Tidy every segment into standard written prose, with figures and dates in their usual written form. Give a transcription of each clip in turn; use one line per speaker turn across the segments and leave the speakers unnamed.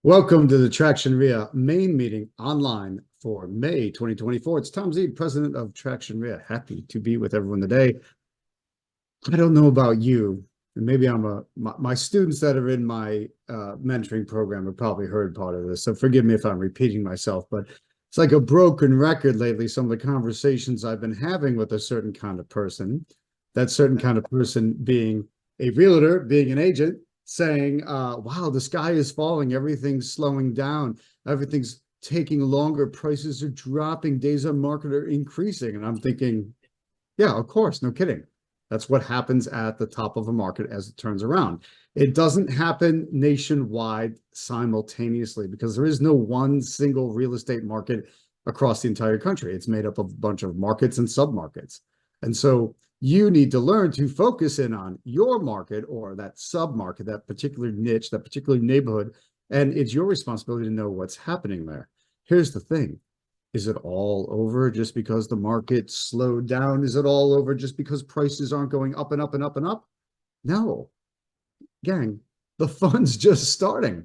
Welcome to the Traction REIA main meeting online for May 2024. It's Tom Z, president of Traction REIA. Happy to be with everyone today. I don't know about you, and maybe my students that are in my mentoring program have probably heard part of this, so forgive me if I'm repeating myself, but it's like a broken record lately, some of the conversations I've been having with a certain kind of person, that certain kind of person being a realtor, being an agent, saying, wow, the sky is falling, everything's slowing down, everything's taking longer, prices are dropping, days on market are increasing. And I'm thinking, yeah, of course, no kidding. That's what happens at the top of a market as it turns around. It doesn't happen nationwide simultaneously because there is no one single real estate market across the entire country. It's made up of a bunch of markets and submarkets. And so you need to learn to focus in on your market or that submarket, that particular niche, that particular neighborhood, and it's your responsibility to know what's happening there. Here's the thing. Is it all over just because the market slowed down? Is it all over just because prices aren't going up and up and up and up? No. Gang, the fun's just starting.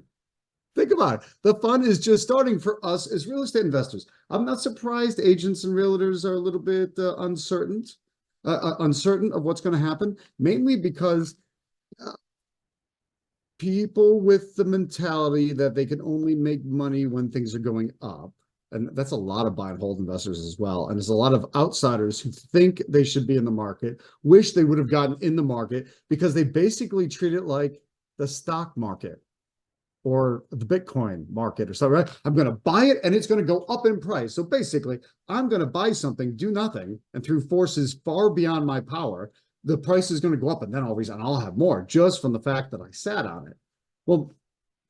Think about it. The fun is just starting for us as real estate investors. I'm not surprised agents and realtors are a little bit uncertain of what's going to happen, mainly because people with the mentality that they can only make money when things are going up. And that's a lot of buy and hold investors as well. And there's a lot of outsiders who think they should be in the market, wish they would have gotten in the market because they basically treat it like the stock market or the Bitcoin market or something, right? I'm going to buy it and it's going to go up in price. So basically, I'm going to buy something, do nothing, and through forces far beyond my power, the price is going to go up, and then I'll have more just from the fact that I sat on it. Well,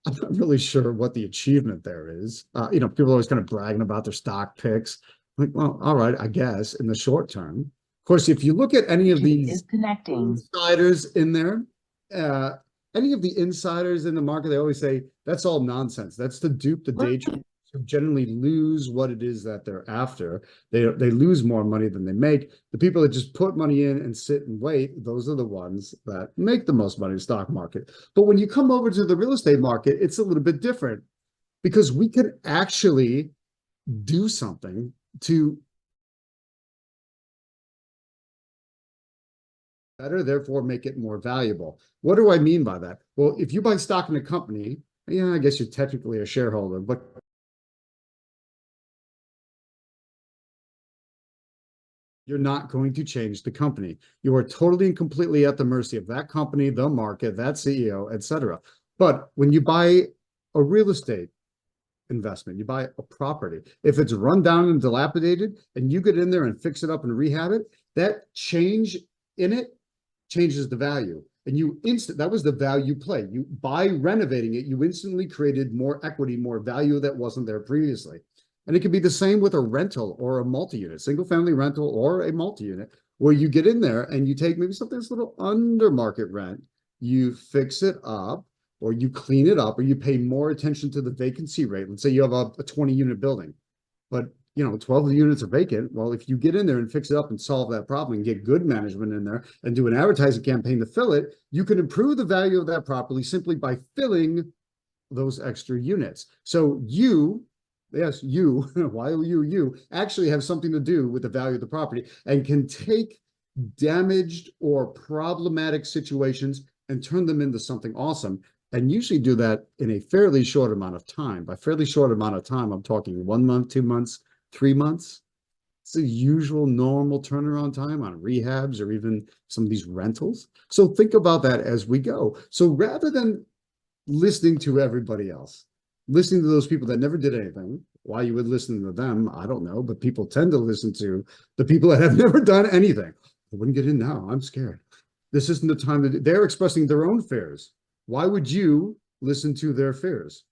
I'm not really sure what the achievement there is. People are always kind of bragging about their stock picks. Like, well, all right, I guess in the short term. Of course, if you look at any of these insiders in there, any of the insiders in the market, they always say that's all nonsense. That's to dupe the day traders who generally lose what it is that they're after. They lose more money than they make. The people that just put money in and sit and wait, those are the ones that make the most money in the stock market. But when you come over to the real estate market, it's a little bit different because we can actually do something to better, therefore make it more valuable. What do I mean by that? Well, if you buy stock in a company, yeah, I guess you're technically a shareholder, but you're not going to change the company. You are totally and completely at the mercy of that company, the market, that CEO, etc. But when you buy a real estate investment, you buy a property, if it's run down and dilapidated and you get in there and fix it up and rehab it, that change in it changes the value. And that was the value play. By renovating it, you instantly created more equity, more value that wasn't there previously. And it can be the same with a rental or a multi-unit, single family rental or a multi-unit, where you get in there and you take maybe something that's a little under market rent, you fix it up, or you clean it up, or you pay more attention to the vacancy rate. Let's say you have a 20-unit building, but 12 of the units are vacant. Well, if you get in there and fix it up and solve that problem and get good management in there and do an advertising campaign to fill it, you can improve the value of that property simply by filling those extra units. So yes, why you actually have something to do with the value of the property and can take damaged or problematic situations and turn them into something awesome. And usually do that in a fairly short amount of time. By fairly short amount of time, I'm talking 1 month, 2 months, 3 months. It's the usual normal turnaround time on rehabs or even some of these rentals. So think about that as we go. So rather than listening to everybody else, listening to those people that never did anything, why you would listen to them, I don't know, but people tend to listen to the people that have never done anything. I wouldn't get in now. I'm scared. This isn't the time they're expressing their own fears. Why would you listen to their fears?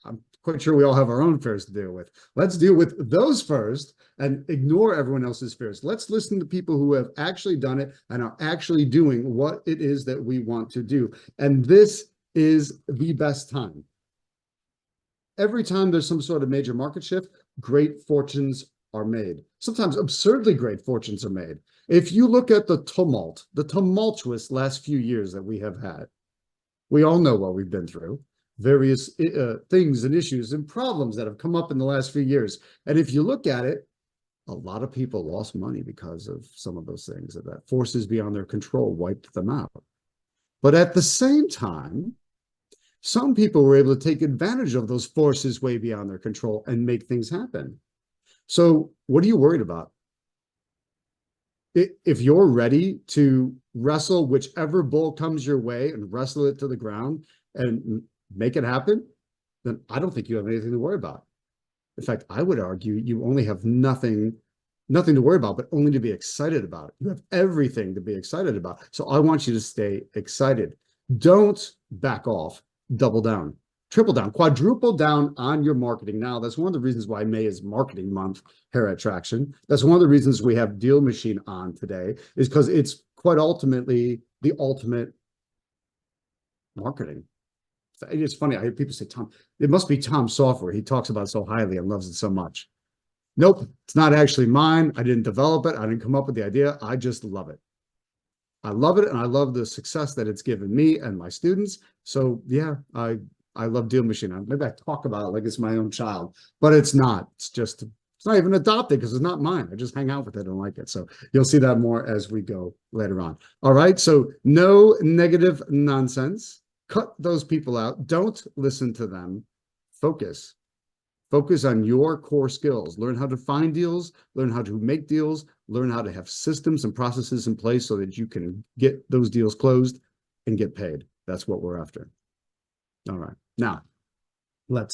I'm quite sure we all have our own fears to deal with. Let's deal with those first and ignore everyone else's fears. Let's listen to people who have actually done it and are actually doing what it is that we want to do. And this is the best time. Every time there's some sort of major market shift, great fortunes are made. Sometimes absurdly great fortunes are made. If you look at the tumultuous last few years that we have had, we all know what we've been through. various things and issues and problems that have come up in the last few years. And if you look at it, a lot of people lost money because of some of those things, that forces beyond their control wiped them out. But at the same time, some people were able to take advantage of those forces way beyond their control and make things happen. So what are you worried about? If you're ready to wrestle whichever bull comes your way and wrestle it to the ground and make it happen, then I don't think you have anything to worry about. In fact, I would argue you only have nothing to worry about, but only to be excited about it. You have everything to be excited about. So I want you to stay excited. Don't back off, double down, triple down, quadruple down on your marketing. Now, that's one of the reasons why May is Marketing Month here at Traction. That's one of the reasons we have DealMachine on today, is because it's quite ultimately the ultimate marketing. It's funny, I hear people say, Tom, it must be Tom's software. He talks about it so highly and loves it so much. Nope, it's not actually mine. I didn't develop it. I didn't come up with the idea. I just love it. I love it, and I love the success that it's given me and my students. So yeah, I love DealMachine. Maybe I talk about it like it's my own child, but it's not. It's not even adopted because it's not mine. I just hang out with it and like it. So you'll see that more as we go later on. All right, so no negative nonsense. Cut those people out. Don't listen to them. Focus. Focus on your core skills. Learn how to find deals, learn how to make deals, learn how to have systems and processes in place so that you can get those deals closed and get paid. That's what we're after. All right. Now, let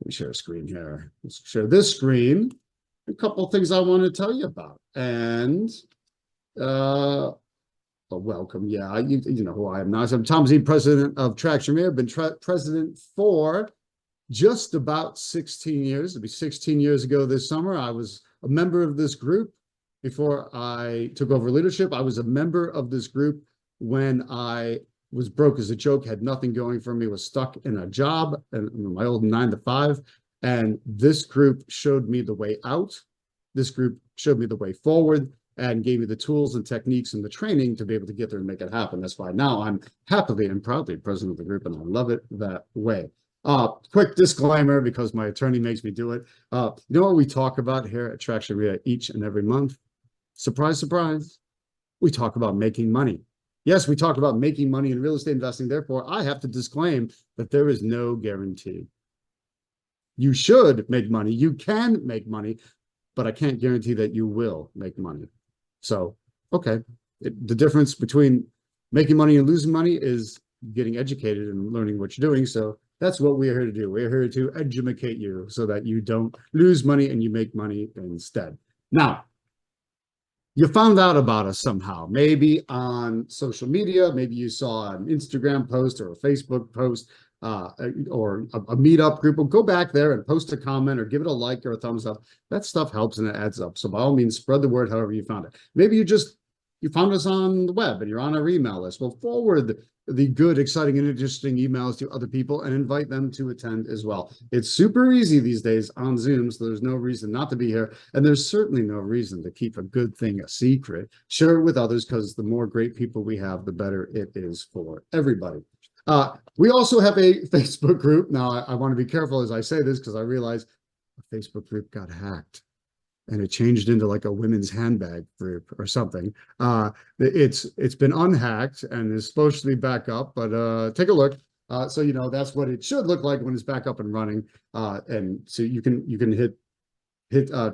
me share a screen here. Let's share this screen. A couple of things I want to tell you about. And welcome. Yeah, you know who I am now. So I'm Tom Z, president of Traction REIA. I've been president for just about 16 years. It'll be 16 years ago this summer. I was a member of this group before I took over leadership. I was a member of this group when I was broke as a joke, had nothing going for me, was stuck in a job, and my old 9-to-5. And this group showed me the way out. This group showed me the way forward and gave me the tools and techniques and the training to be able to get there and make it happen. That's why now I'm happily and proudly president of the group, and I love it that way. Quick disclaimer, because my attorney makes me do it. You know what we talk about here at Traction REIA each and every month? Surprise, surprise. We talk about making money. Yes, we talk about making money in real estate investing. Therefore, I have to disclaim that there is no guarantee. You should make money. You can make money, but I can't guarantee that you will make money. So, okay. The difference between making money and losing money is getting educated and learning what you're doing. So that's what we're here to do. We're here to educate you so that you don't lose money and you make money instead. Now, you found out about us somehow, maybe on social media, maybe you saw an Instagram post or a Facebook post or a meetup group. Well, go back there and post a comment or give it a like or a thumbs up. That stuff helps and it adds up. So by all means, spread the word however you found it. Maybe you found us on the web and you're on our email list. Well, forward the good, exciting, and interesting emails to other people and invite them to attend as well. It's super easy these days on Zoom, so there's no reason not to be here. And there's certainly no reason to keep a good thing a secret. Share it with others, because the more great people we have, the better it is for everybody. We also have a Facebook group. Now, I want to be careful as I say this, because I realize a Facebook group got hacked and it changed into like a women's handbag group or something. It's been unhacked and is supposed to be back up, but take a look. So you know that's what it should look like when it's back up and running. And so you can hit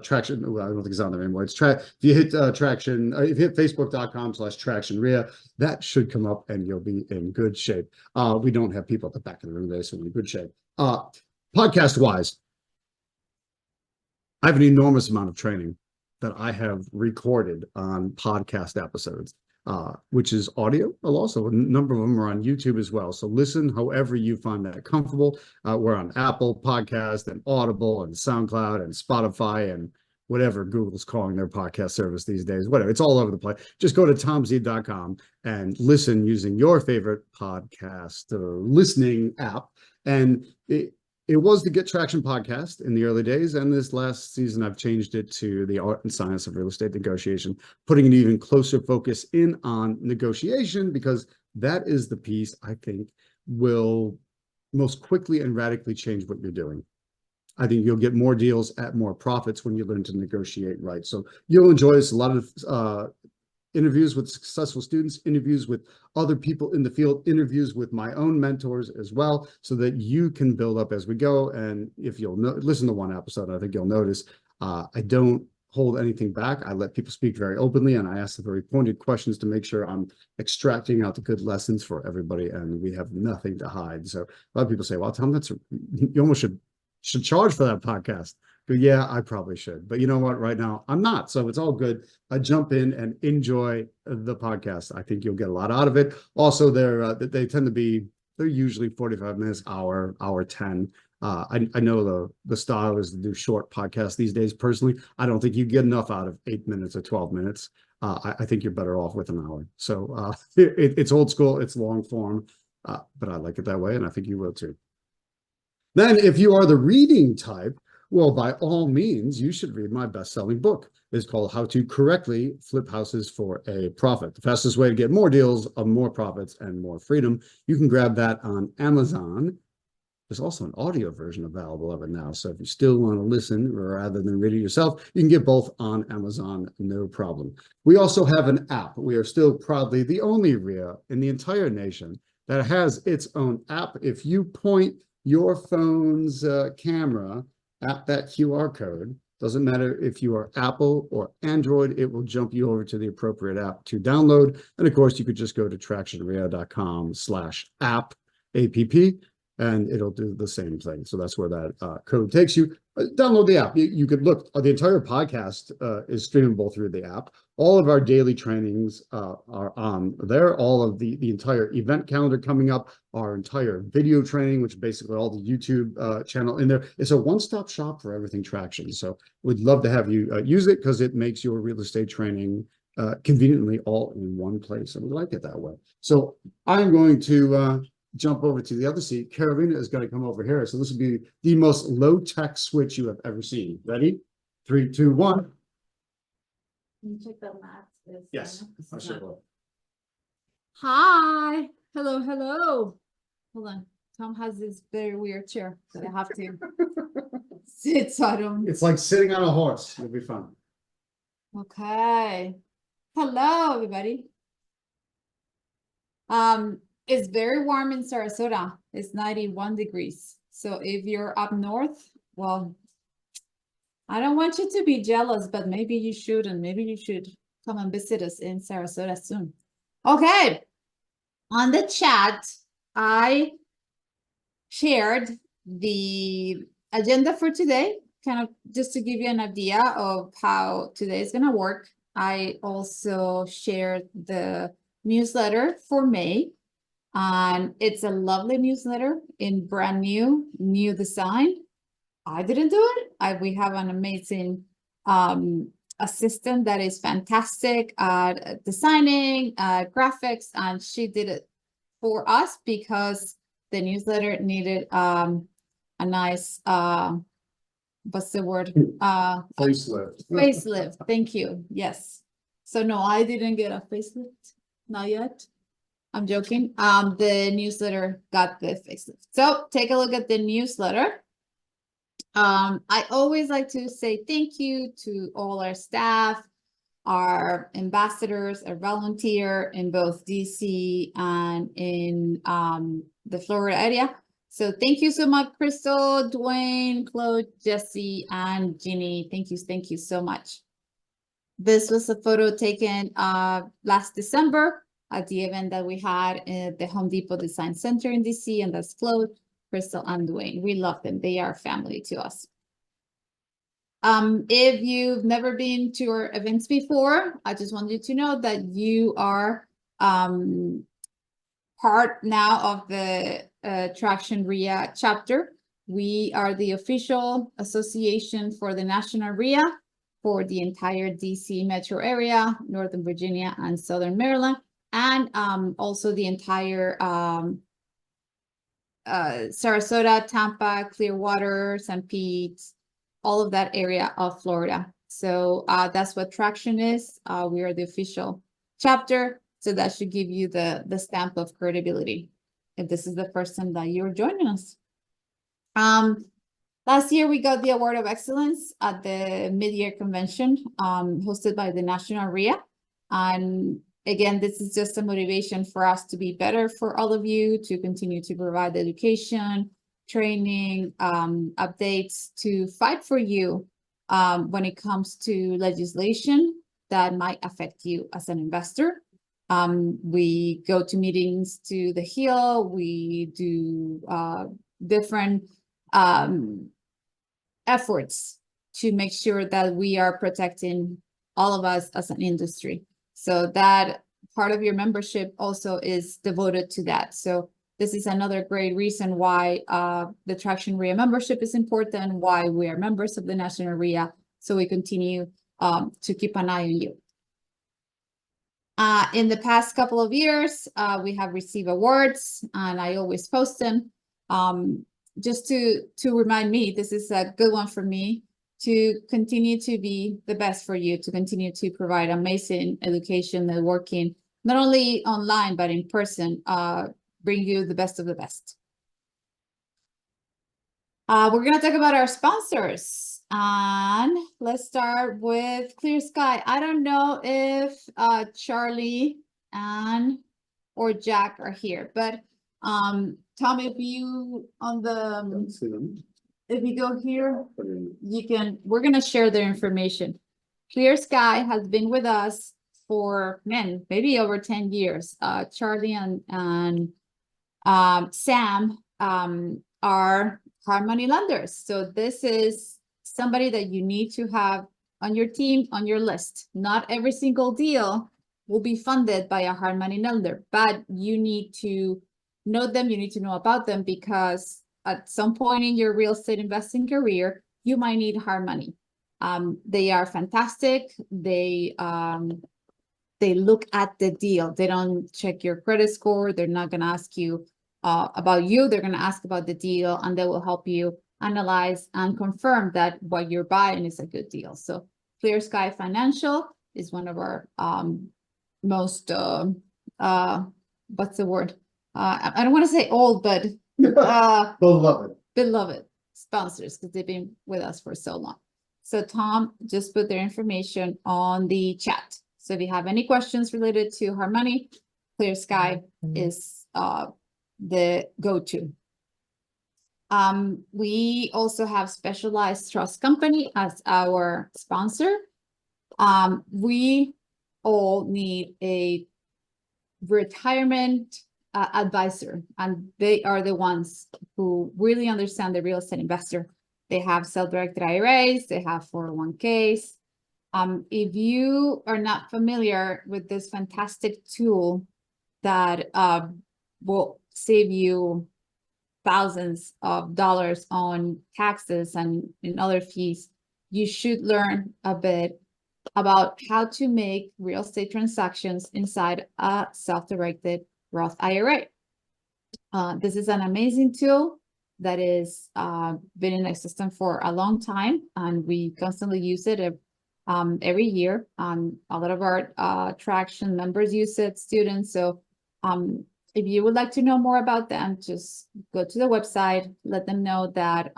Traction. Well, I don't think it's on there anymore. If you hit Traction, if you hit facebook.com/Traction REIA, that should come up and you'll be in good shape. We don't have people at the back of the room today, so we're in good shape. Podcast wise, I have an enormous amount of training that I have recorded on podcast episodes, which is audio. Also, a number of them are on YouTube as well. So listen however you find that comfortable. We're on Apple Podcast and Audible and SoundCloud and Spotify and whatever Google's calling their podcast service these days. Whatever, it's all over the place. Just go to tomz.com and listen using your favorite podcast listening app. And it was the Get Traction podcast in the early days, and this last season I've changed it to the Art and Science of Real Estate Negotiation, putting an even closer focus in on negotiation, because that is the piece I think will most quickly and radically change what you're doing. I think you'll get more deals at more profits when you learn to negotiate right. So you'll enjoy this. A lot of interviews with successful students, interviews with other people in the field, interviews with my own mentors as well, so that you can build up as we go. And if you'll listen to one episode, I think you'll notice I don't hold anything back. I let people speak very openly, and I ask the very pointed questions to make sure I'm extracting out the good lessons for everybody, and we have nothing to hide. So a lot of people say, well, Tom, you almost should charge for that podcast. But yeah, I probably should. But you know what? Right now, I'm not. So it's all good. I jump in and enjoy the podcast. I think you'll get a lot out of it. Also, they tend to be, they're usually 45 minutes, hour 10. I know the style is to do short podcasts these days. Personally, I don't think you get enough out of 8 minutes or 12 minutes. I think you're better off with an hour. So it's old school, it's long form, but I like it that way, and I think you will too. Then, if you are the reading type, well, by all means, you should read my best-selling book. It's called How to Correctly Flip Houses for a Profit. The fastest way to get more deals, more profits, and more freedom. You can grab that on Amazon. There's also an audio version available of it now. So if you still want to listen rather than read it yourself, you can get both on Amazon, no problem. We also have an app. We are still proudly the only REIA in the entire nation that has its own app. If you point your phone's camera at that QR code, doesn't matter if you are Apple or Android, it will jump you over to the appropriate app to download. And of course, you could just go to tractionrea.com/app, APP, and it'll do the same thing. So that's where that code takes you. Download the app. You could look, the entire podcast is streamable through the app. All of our daily trainings are on there. All of the entire event calendar coming up, our entire video training, which basically all the YouTube channel in there. It's a one-stop shop for everything Traction. So we'd love to have you use it, because it makes your real estate training conveniently all in one place. And we like it that way. So I'm going to jump over to the other seat. Carolina is going to come over here. So this will be the most low-tech switch you have ever seen. Ready? 3, 2, 1.
Can you check that Matt?
Yes, I sure will.
Hi. Hello, hello. Hold on. Tom has this very weird chair that I have to sit so I don't.
It's like sitting on a horse. It'll be fun.
Okay. Hello, everybody. It's very warm in Sarasota. It's 91 degrees. So if you're up north, well, I don't want you to be jealous, but maybe you should, and maybe you should come and visit us in Sarasota soon. Okay. On the chat, I shared the agenda for today, kind of just to give you an idea of how today is going to work. I also shared the newsletter for May, and it's a lovely newsletter in brand new design. I didn't do it. We have an amazing assistant that is fantastic at designing graphics, and she did it for us because the newsletter needed a nice what's the word?
Facelift.
Facelift. Thank you. Yes. So no, I didn't get a facelift. Not yet. I'm joking. The newsletter got the facelift. So take a look at the newsletter. I always like to say thank you to all our staff, our ambassadors, our volunteer in both DC and in the Florida area. So thank you so much, Crystal, Dwayne, Claude, Jesse, and Ginny. Thank you so much. This was a photo taken last December at the event that we had at the Home Depot Design Center in DC, and that's Claude, Crystal, and Dwayne. We love them. They are family to us. If you've never been to our events before, I just want you to know that you are part now of the Traction REIA chapter. We are the official association for the National REIA for the entire DC metro area, Northern Virginia, and Southern Maryland, and also the entire Sarasota, Tampa, Clearwater, St. Pete, all of that area of Florida. So that's what Traction is. We are the official chapter, so that should give you the stamp of credibility. if this is the first time that you're joining us. Last year, we got the Award of Excellence at the mid-year convention, hosted by the National REIA. And again, this is just a motivation for us to be better for all of you, to continue to provide education, training, updates, to fight for you when it comes to legislation that might affect you as an investor. We go to meetings to the Hill, we do different efforts to make sure that we are protecting all of us as an industry. So that part of your membership also is devoted to that. So this is another great reason why the Traction REIA membership is important, why we are members of the National REIA, so we continue to keep an eye on you. In the past couple of years, we have received awards, and I always post them. Just to remind me, this is a good one for me, to continue to be the best for you, to continue to provide amazing education, networking, not only online, but in person, bring you the best of the best. We're going to talk about our sponsors, and let's start with Clear Sky. I don't know if Charlie and or Jack are here, but Tom, if you if you go here, you can, we're going to share their information. Clear Sky has been with us for maybe over 10 years. Charlie and Sam are hard money lenders. So this is somebody that you need to have on your team, on your list. Not every single deal will be funded by a hard money lender, but you need to know them, you need to know about them, because at some point in your real estate investing career, you might need hard money. They are fantastic. They look at the deal. They don't check your credit score. They're not going to ask you about you. They're going to ask about the deal, and they will help you analyze and confirm that what you're buying is a good deal. So Clear Sky Financial is one of our most, what's the word? I don't want to say old, but beloved sponsors, because they've been with us for so long. So Tom just put their information on the chat. So if you have any questions related to hard money, Clear Sky is the go-to. We also have Specialized Trust Company as our sponsor. We all need a retirement advisor, and they are the ones who really understand the real estate investor. They have self-directed IRAs, they have 401ks. If you are not familiar with this fantastic tool that will save you thousands of dollars on taxes and in other fees, you should learn a bit about how to make real estate transactions inside a self-directed Roth IRA. This is an amazing tool that is been in existence for a long time, and we constantly use it every year. A lot of our Traction members use it, students. So if you would like to know more about them, just go to the website, let them know that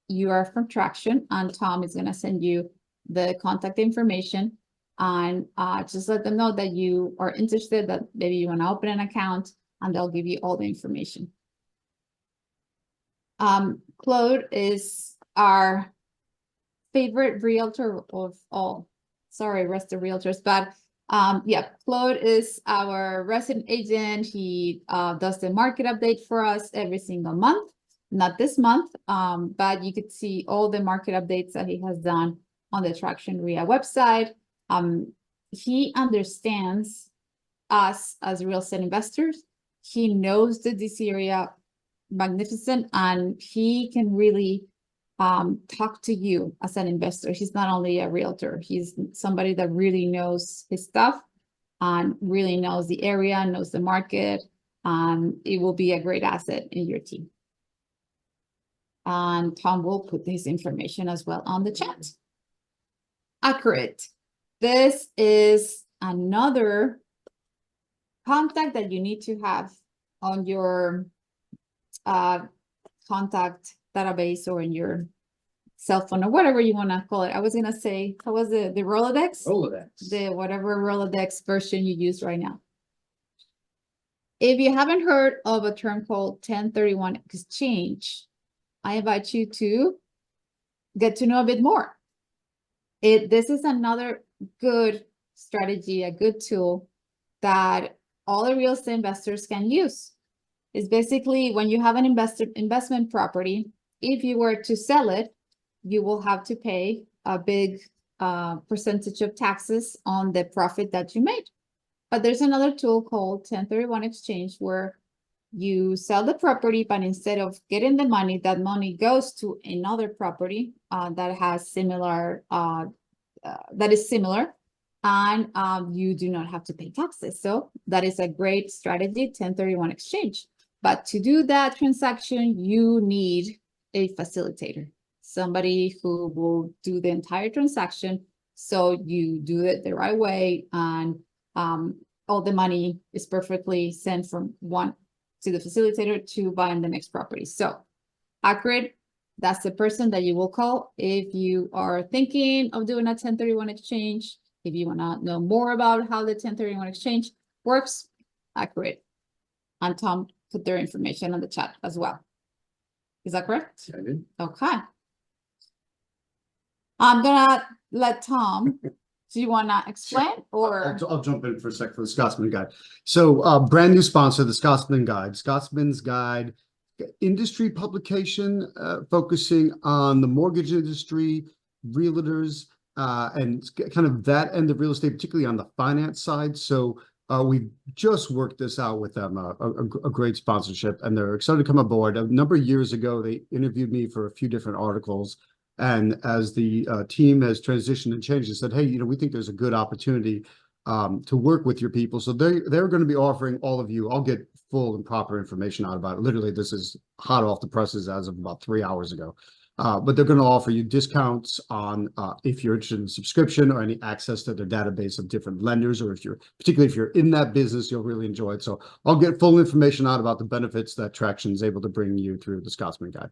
you are from Traction, and Tom is going to send you the contact information, and just let them know that you are interested, that maybe you want to open an account, and they'll give you all the information. Claude is our favorite realtor of all. Sorry, rest of realtors, but yeah, Claude is our resident agent. He does the market update for us every single month. Not this month, but you could see all the market updates that he has done on the Traction REIA website. He understands us as real estate investors. He knows the DC area magnificent, and he can really talk to you as an investor. He's not only a realtor, he's somebody that really knows his stuff and really knows the area, knows the market, and it will be a great asset in your team. And Tom will put this information as well on the chat. Accurate. This is another contact that you need to have on your contact database or in your cell phone or whatever you want to call it. I was gonna say, what was the Rolodex?
Rolodex.
The whatever Rolodex version you use right now. If you haven't heard of a term called 1031 exchange, I invite you to get to know a bit more. This is another good strategy, a good tool that all the real estate investors can use. It's basically when you have an investment property, if you were to sell it, you will have to pay a big percentage of taxes on the profit that you made. But there's another tool called 1031 exchange where you sell the property, but instead of getting the money, that money goes to another property that has similar, that is similar, and you do not have to pay taxes. So that is a great strategy, 1031 exchange. But to do that transaction, you need a facilitator, somebody who will do the entire transaction. So you do it the right way, and all the money is perfectly sent from one to the facilitator to buying the next property. So Accurate, that's the person that you will call if you are thinking of doing a 1031 exchange. If you want to know more about how the 1031 exchange works, Accurate. And Tom put their information on the chat as well. Is that correct?
I did.
Okay. I'm gonna let Tom, do you wanna explain or?
I'll jump in for a sec for the Scotsman Guide. So brand new sponsor, the Scotsman Guide. Scotsman's Guide, industry publication focusing on the mortgage industry, realtors, and kind of that end of real estate, particularly on the finance side. So we just worked this out with them, a great sponsorship, and they're excited to come aboard. A number of years ago, they interviewed me for a few different articles. And as the team has transitioned and changed, they said, hey, we think there's a good opportunity to work with your people. So they're going to be offering all of you, I'll get full and proper information out about it. Literally, this is hot off the presses as of about 3 hours ago. But they're going to offer you discounts on if you're interested in subscription or any access to their database of different lenders, or particularly if you're in that business, you'll really enjoy it. So I'll get full information out about the benefits that Traction is able to bring you through the Scotsman Guide.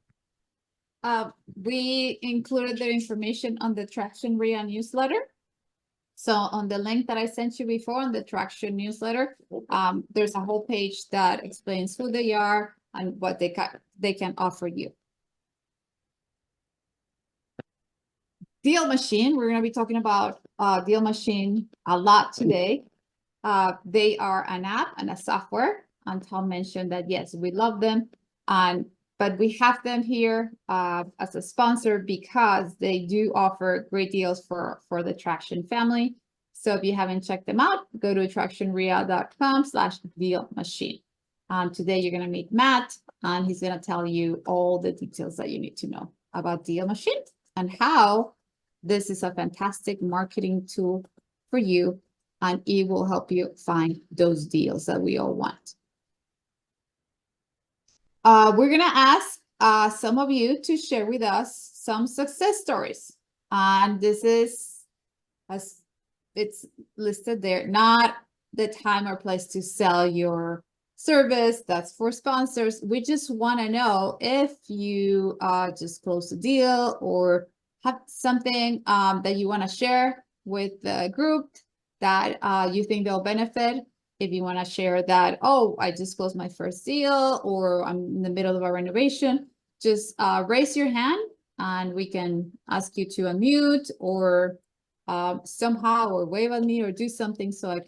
We included their information on the Traction REIA newsletter. So on the link that I sent you before on the Traction newsletter, there's a whole page that explains who they are and what they can offer you. DealMachine, we're going to be talking about DealMachine a lot today. They are an app and a software, and Tom mentioned that, yes, we love them, but we have them here as a sponsor because they do offer great deals for the Traction family. So if you haven't checked them out, go to tractionrea.com/DealMachine. Today you're going to meet Matt, and he's going to tell you all the details that you need to know about DealMachine and how this is a fantastic marketing tool for you, and it will help you find those deals that we all want. We're going to ask some of you to share with us some success stories. And this is, as it's listed there, not the time or place to sell your service. That's for sponsors. We just want to know if you just closed a deal or have something that you want to share with the group that you think they'll benefit. If you want to share that, oh, I just closed my first deal, or I'm in the middle of a renovation, just raise your hand and we can ask you to unmute or somehow, or wave at me or do something so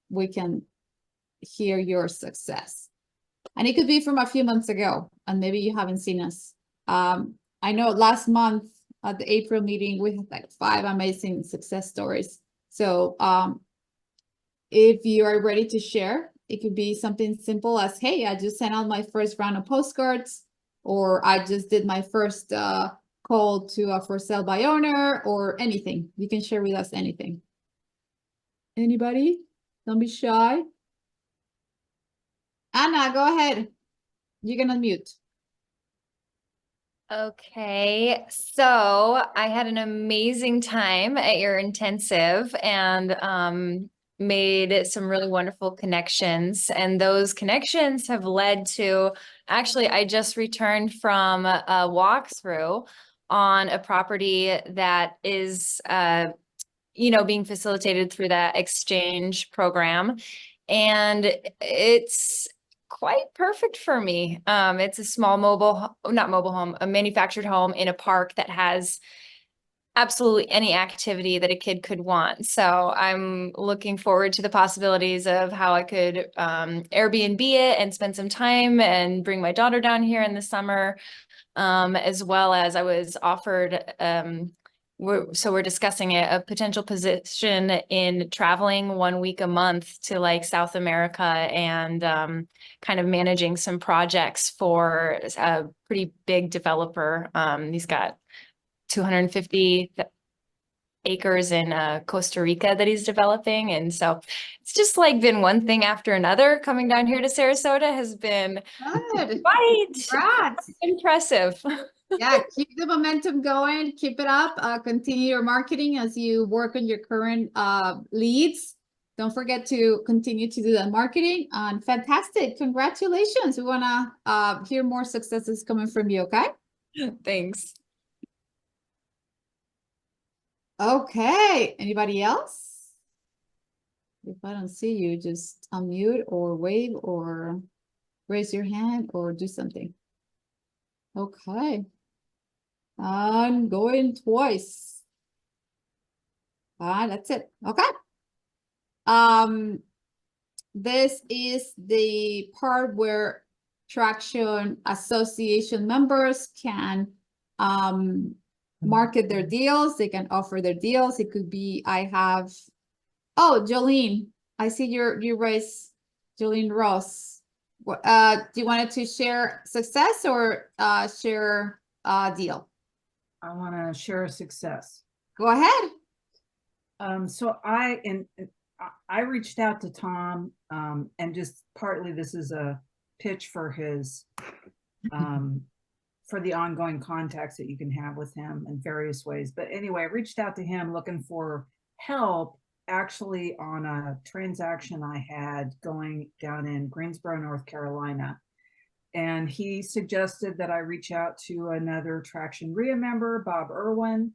we can hear your success. And it could be from a few months ago, and maybe you haven't seen us. I know last month at the April meeting, we had like 5 amazing success stories. So if you are ready to share, it could be something simple as, hey, I just sent out my first round of postcards, or I just did my first call to a for sale by owner, or anything. You can share with us anything. Anybody? Don't be shy. Anna, go ahead. You can unmute.
Okay, so I had an amazing time at your intensive, and made some really wonderful connections, and those connections have led to, actually, I just returned from a walkthrough on a property that is, being facilitated through that exchange program. And it's quite perfect for me. It's a small not mobile home, a manufactured home in a park that has absolutely any activity that a kid could want. So I'm looking forward to the possibilities of how I could Airbnb it and spend some time and bring my daughter down here in the summer, as well as I was offered, we're discussing a potential position in traveling 1 week a month to like South America and kind of managing some projects for a pretty big developer. He's got 250 acres in Costa Rica that he's developing. And so it's just like been one thing after another. Coming down here to Sarasota has been
Good.
quite
Congrats.
impressive.
Yeah, keep the momentum going, keep it up, continue your marketing as you work on your current leads. Don't forget to continue to do that marketing. Fantastic. Congratulations. We want to hear more successes coming from you, okay?
Thanks.
Okay, anybody else? If I don't see you, just unmute or wave or raise your hand or do something. Okay. I'm going twice. That's it. Okay. This is the part where Traction Association members can market their deals. They can offer their deals. It could be, oh, Jolene, I see you raise Jolene Ross. Do you want to share success or share deal?
I want to share a success.
Go ahead.
So I reached out to Tom, and just partly this is a pitch for his for the ongoing contacts that you can have with him in various ways. But anyway, I reached out to him looking for help actually on a transaction I had going down in Greensboro, North Carolina. And he suggested that I reach out to another Traction REIA member, Bob Irwin.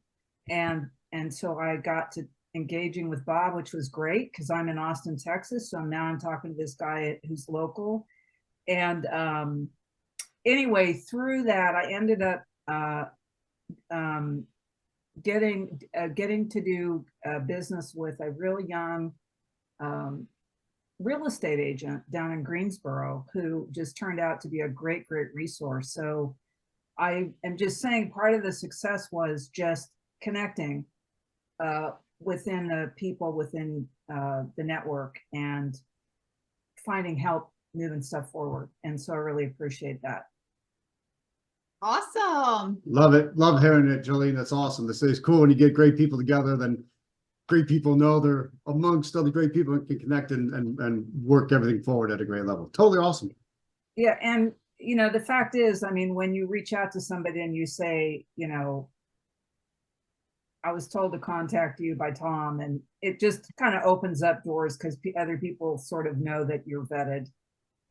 And so I got to engaging with Bob, which was great because I'm in Austin, Texas. So now I'm talking to this guy who's local. And anyway, through that, I ended up getting to do business with a really young real estate agent down in Greensboro who just turned out to be a great resource. So I am just saying part of the success was just connecting within the people within the network and finding help moving stuff forward. And so I really appreciate that.
Awesome.
Love it. Love hearing it, Jolene. That's awesome. This is cool when you get great people together, then great people know they're amongst other great people and can connect and work everything forward at a great level. Totally awesome.
Yeah. And, you know, the fact is, I mean, when you reach out to somebody and you say, you know, I was told to contact you by Tom, and it just kind of opens up doors because other people sort of know that you're vetted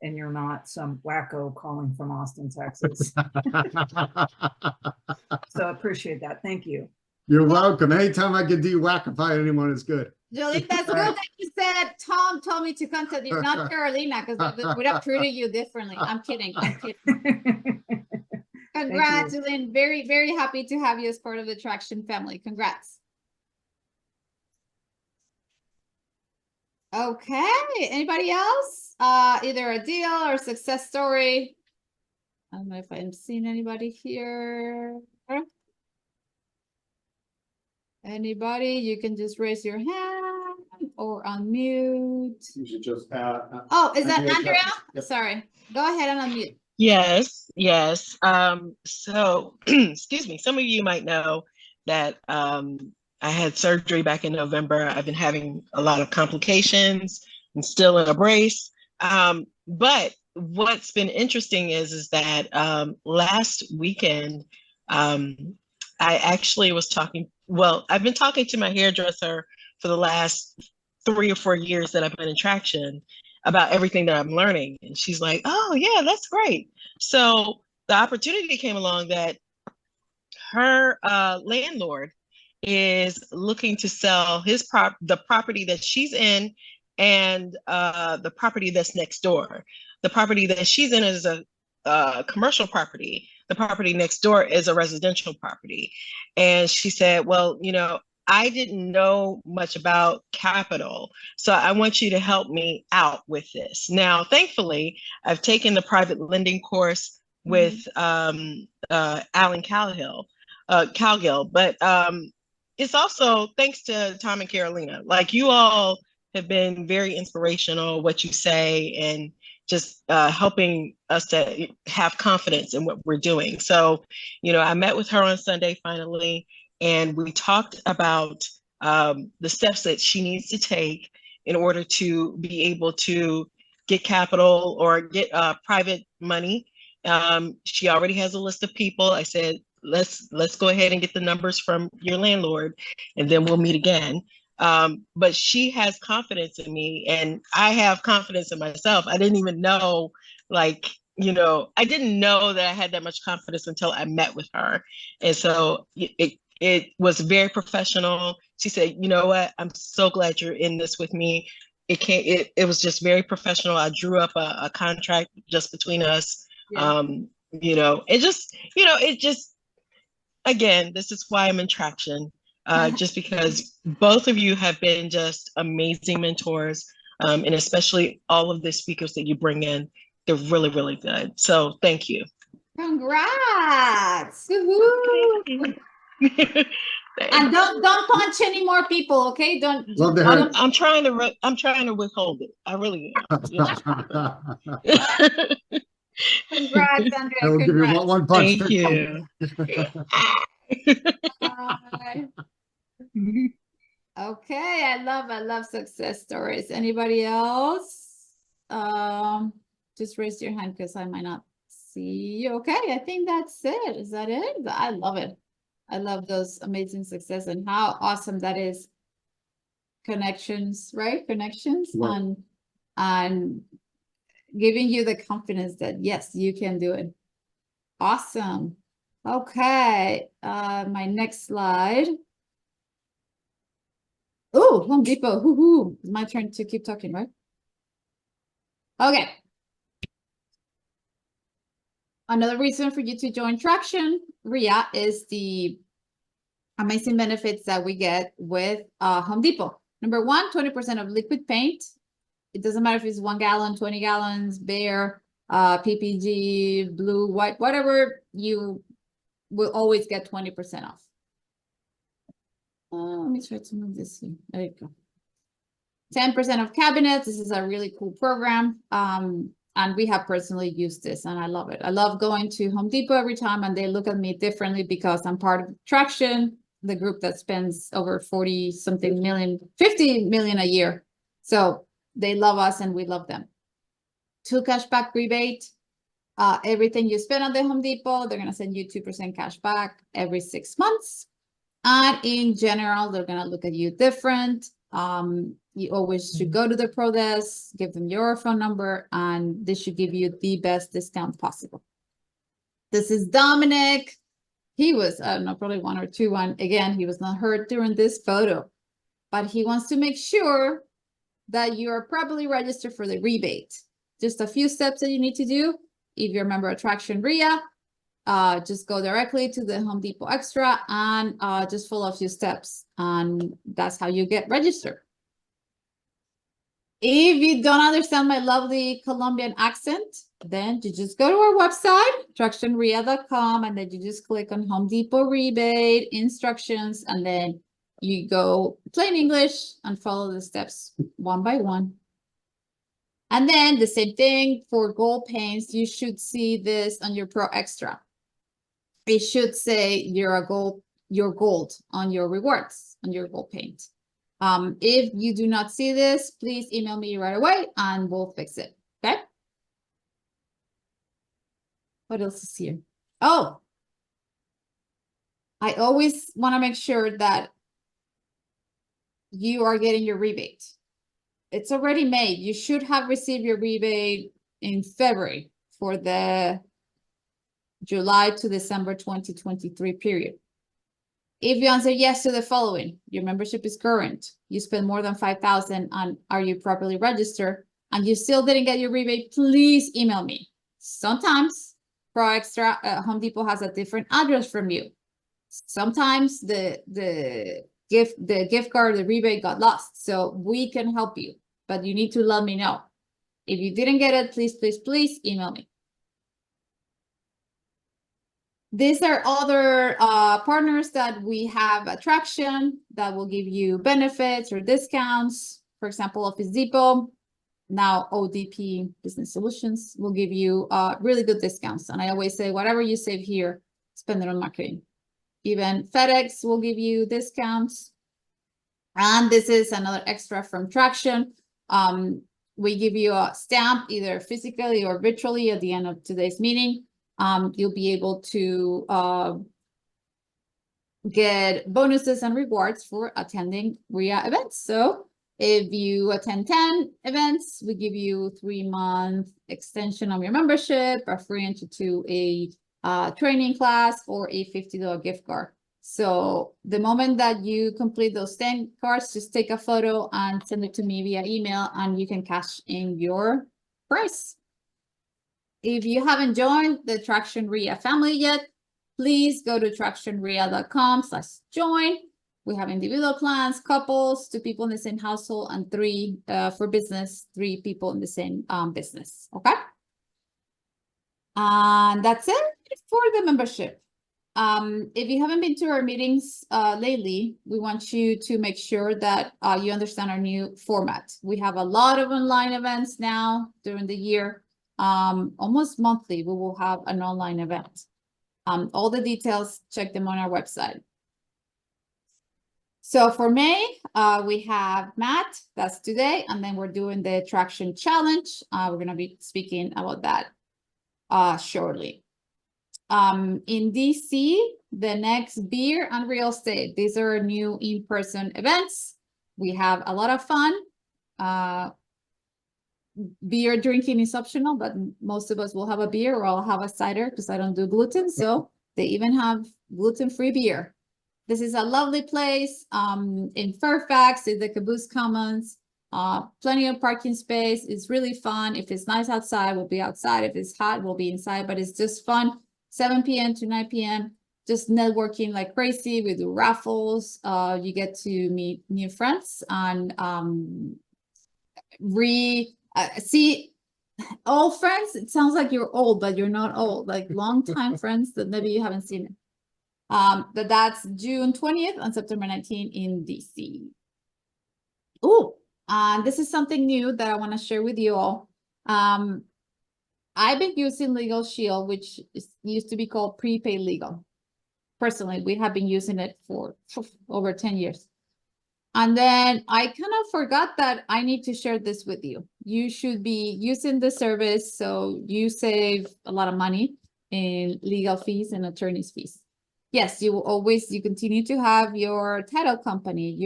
and you're not some wacko calling from Austin, Texas. So I appreciate that. Thank you.
You're welcome. Anytime I can de-wackify anyone is good.
Jolene, that's good that you said Tom told me to contact you, not Carolina, because I would have treated you differently. I'm kidding. I'm kidding. Congrats, Jolene. Very, very happy to have you as part of the Traction family. Congrats. Okay. Anybody else? Either a deal or a success story. I don't know if I'm seeing anybody here. Anybody? You can just raise your hand or unmute.
You should just
oh, is that Andrea? Yep. Sorry. Go ahead and unmute.
Yes. So, excuse me, some of you might know that I had surgery back in November. I've been having a lot of complications and still in a brace. But what's been interesting is that last weekend, I actually was talking, well, I've been talking to my hairdresser for the last 3 or 4 years that I've been in traction about everything that I'm learning. And she's like, oh yeah, that's great. So the opportunity came along that her landlord is looking to sell the property that she's in and the property that's next door. The property that she's in is a commercial property. The property next door is a residential property. And she said, well, I didn't know much about capital, so I want you to help me out with this. Now, thankfully, I've taken the private lending course with Alan Calgill, but it's also thanks to Tom and Carolina. Like, you all have been very inspirational, what you say, and just helping us to have confidence in what we're doing. So, I met with her on Sunday finally, and we talked about the steps that she needs to take in order to be able to get capital or get private money. She already has a list of people. I said, let's go ahead and get the numbers from your landlord, and then we'll meet again. But she has confidence in me, and I have confidence in myself. I didn't even know, I didn't know that I had that much confidence until I met with her. And so it was very professional. She said, you know what, I'm so glad you're in this with me. It was just very professional. I drew up a contract just between us.
Yeah.
It just, again, this is why I'm in traction. Just because both of you have been just amazing mentors, and especially all of the speakers that you bring in, they're really, really good. So thank you.
Congrats. Woohoo. And don't punch any more people, okay? Don't.
Love to have-
I'm trying to withhold it. I really am.
Congrats, Andrea.
I will give you
Congrats.
one punch.
Thank you.
Bye. Okay, I love success stories. Anybody else? Just raise your hand because I might not see you. Okay, I think that's it. Is that it? I love it. I love those amazing success and how awesome that is. Connections, right? Connections
Right.
and giving you the confidence that yes, you can do it. Awesome. Okay, my next slide. Oh, Home Depot. Hoo-hoo. It's my turn to keep talking, right? Okay. Another reason for you to join Traction REIA is the amazing benefits that we get with Home Depot. Number one, 20% of liquid paint. It doesn't matter if it's 1 gallon, 20 gallons, bare, PPG, blue, white, whatever, you will always get 20% off. Let me try to move this here. There you go. 10% of cabinets. This is a really cool program. And we have personally used this and I love it. I love going to Home Depot every time and they look at me differently because I'm part of Traction, the group that spends over 50 million a year. So they love us and we love them. 2 cashback rebate. Everything you spend on the Home Depot, they're going to send you 2% cash back every 6 months. And in general, they're going to look at you different. You always should go to the pro desk, give them your phone number, and this should give you the best discount possible. This is Dominic. He was, I don't know, probably 1 or 2. And again, he was not hurt during this photo, but he wants to make sure that you are properly registered for the rebate. Just a few steps that you need to do. If you're a member of Traction REIA, just go directly to the Home Depot Extra and just follow a few steps. And that's how you get registered. If you don't understand my lovely Colombian accent, then you just go to our website, tractionrea.com, and then you just click on Home Depot rebate instructions, and then you go plain English and follow the steps one by one. And then the same thing for gold paints. You should see this on your Pro Extra. It should say your gold on your rewards, on your gold paint. If you do not see this, please email me right away and we'll fix it. Okay. What else is here? Oh, I always want to make sure that you are getting your rebate. it's already made. You should have received your rebate in February for the July to December 2023 period. If you answer yes to the following, your membership is current, you spend more than 5,000 on, are you properly registered, and you still didn't get your rebate, please email me. Sometimes Pro Extra Home Depot has a different address from you. Sometimes the gift card, the rebate got lost, so we can help you, but you need to let me know. If you didn't get it, please email me. These are other partners that we have attraction that will give you benefits or discounts. For example, Office Depot, now ODP Business Solutions will give you really good discounts. And I always say, whatever you save here, spend it on marketing. Even FedEx will give you discounts. And this is another extra from Traction. We give you a stamp either physically or virtually at the end of today's meeting. You'll be able to get bonuses and rewards for attending REIA events. So if you attend 10 events, we give you 3-month extension of your membership, a free entry to a training class, or a $50 gift card. So the moment that you complete those 10 cards, just take a photo and send it to me via email, and you can cash in your prize. If you haven't joined the Traction REIA family yet, please go to tractionrea.com/join. We have individual plans, couples, 2 people in the same household, and 3 for business, 3 people in the same business. Okay. And that's it for the membership. If you haven't been to our meetings lately, we want you to make sure that you understand our new format. We have a lot of online events now during the year. Almost monthly, we will have an online event. All the details, check them on our website. So for May, we have Matt, that's today, and then we're doing the Traction Challenge. We're going to be speaking about that shortly. In DC, the next beer and real estate. These are new in-person events. We have a lot of fun. Beer drinking is optional, but most of us will have a beer, or I'll have a cider because I don't do gluten. So they even have gluten-free beer. This is a lovely place in Fairfax, in the Caboose Commons. Plenty of parking space. It's really fun. If it's nice outside, we'll be outside. If it's hot, we'll be inside, but it's just fun. 7 p.m. to 9 p.m. Just networking like crazy. We do raffles. You get to meet new friends and see old friends. It sounds like you're old, but you're not old. Like longtime friends that maybe you haven't seen. But that's June 20th and September 19th in DC. Oh, this is something new that I want to share with you all. I've been using Legal Shield, which used to be called Prepaid Legal. Personally, we have been using it for over 10 years. And then I kind of forgot that I need to share this with you. You should be using the service so you save a lot of money in legal fees and attorney's fees. Yes, you continue to have your title company,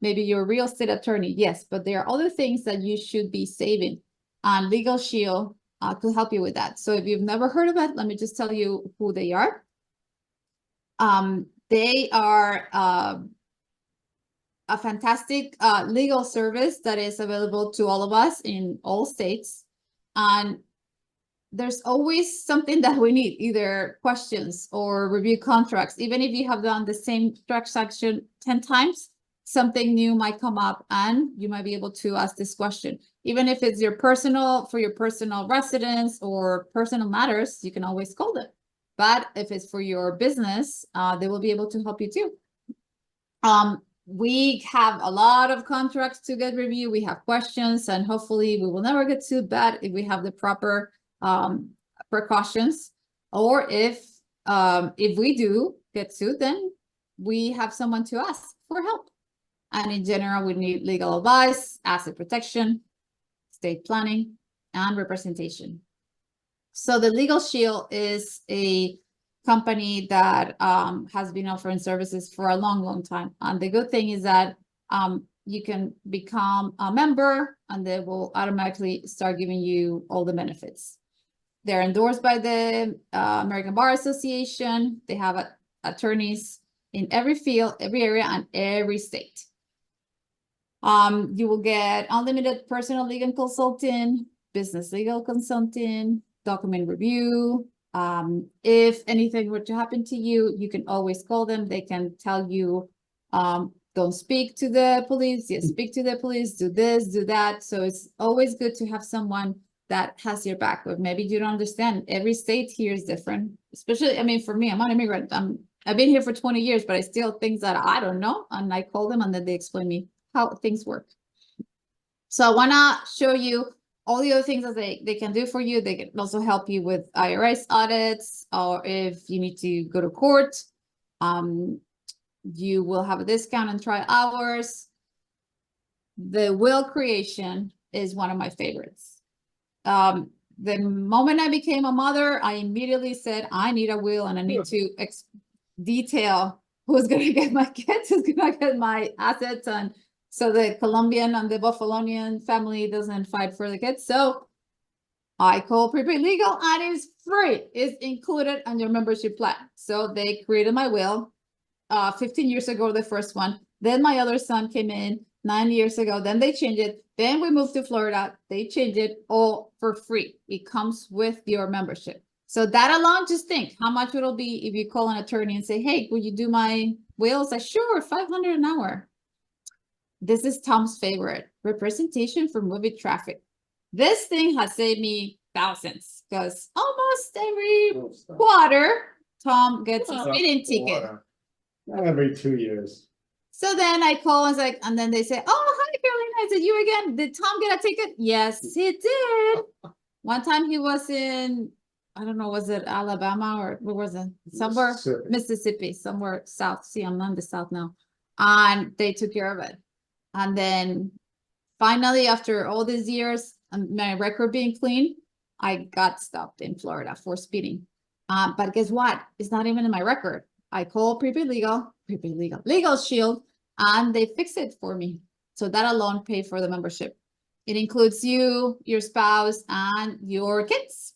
maybe your real estate attorney. Yes, but there are other things that you should be saving on Legal Shield to help you with that. So if you've never heard of it, let me just tell you who they are. They are a fantastic legal service that is available to all of us in all states. And there's always something that we need, either questions or review contracts. Even if you have done the same transaction 10 times, something new might come up and you might be able to ask this question. Even if it's for your personal residence or personal matters, you can always call them. But if it's for your business, they will be able to help you too. We have a lot of contracts to get reviewed. We have questions, and hopefully we will never get sued bad if we have the proper precautions. Or if we do get sued, then we have someone to ask for help. And in general, we need legal advice, asset protection, estate planning, and representation. So the Legal Shield is a company that has been offering services for a long time. And the good thing is that you can become a member and they will automatically start giving you all the benefits. They're endorsed by the American Bar Association. They have attorneys in every field, every area, and every state. You will get unlimited personal legal consulting, business legal consulting, document review. If anything were to happen to you, you can always call them. They can tell you, don't speak to the police. Yes, speak to the police. Do this, do that. So it's always good to have someone that has your back. But maybe you don't understand. Every state here is different. Especially, I mean, for me, I'm an immigrant. I've been here for 20 years, but I still things that I don't know. And I call them and then they explain me how things work. So I want to show you all the other things that they can do for you. They can also help you with IRS audits, or if you need to go to court, you will have a discount on trial hours. The will creation is one of my favorites. The moment I became a mother, I immediately said, I need a will and I need to detail who's going to get my kids, who's going to get my assets. And so the Colombian and the Buffalonian family doesn't fight for the kids. So I call Prepaid Legal and it's free. It's included on your membership plan. So they created my will 15 years ago, the first one. Then my other son came in 9 years ago. Then they changed it. Then we moved to Florida. They changed it all for free. It comes with your membership. So that alone, just think how much it'll be if you call an attorney and say, hey, would you do my will? Say, sure, $500 an hour. This is Tom's favorite, representation for movie traffic. This thing has saved me thousands because almost every quarter, Tom gets a speeding ticket.
Every 2 years.
So then I call and like, and then they say, oh, hi, Carolina, is it you again? Did Tom get a ticket? Yes, he did. One time he was in, I don't know, was it Alabama or where was it? Somewhere, Mississippi, somewhere south. See, I'm not in the south now. And they took care of it. And then finally, after all these years, and my record being clean, I got stopped in Florida for speeding. But guess what? It's not even in my record. I call Prepaid Legal, Legal Shield, and they fix it for me. So that alone paid for the membership. It includes you, your spouse, and your kids.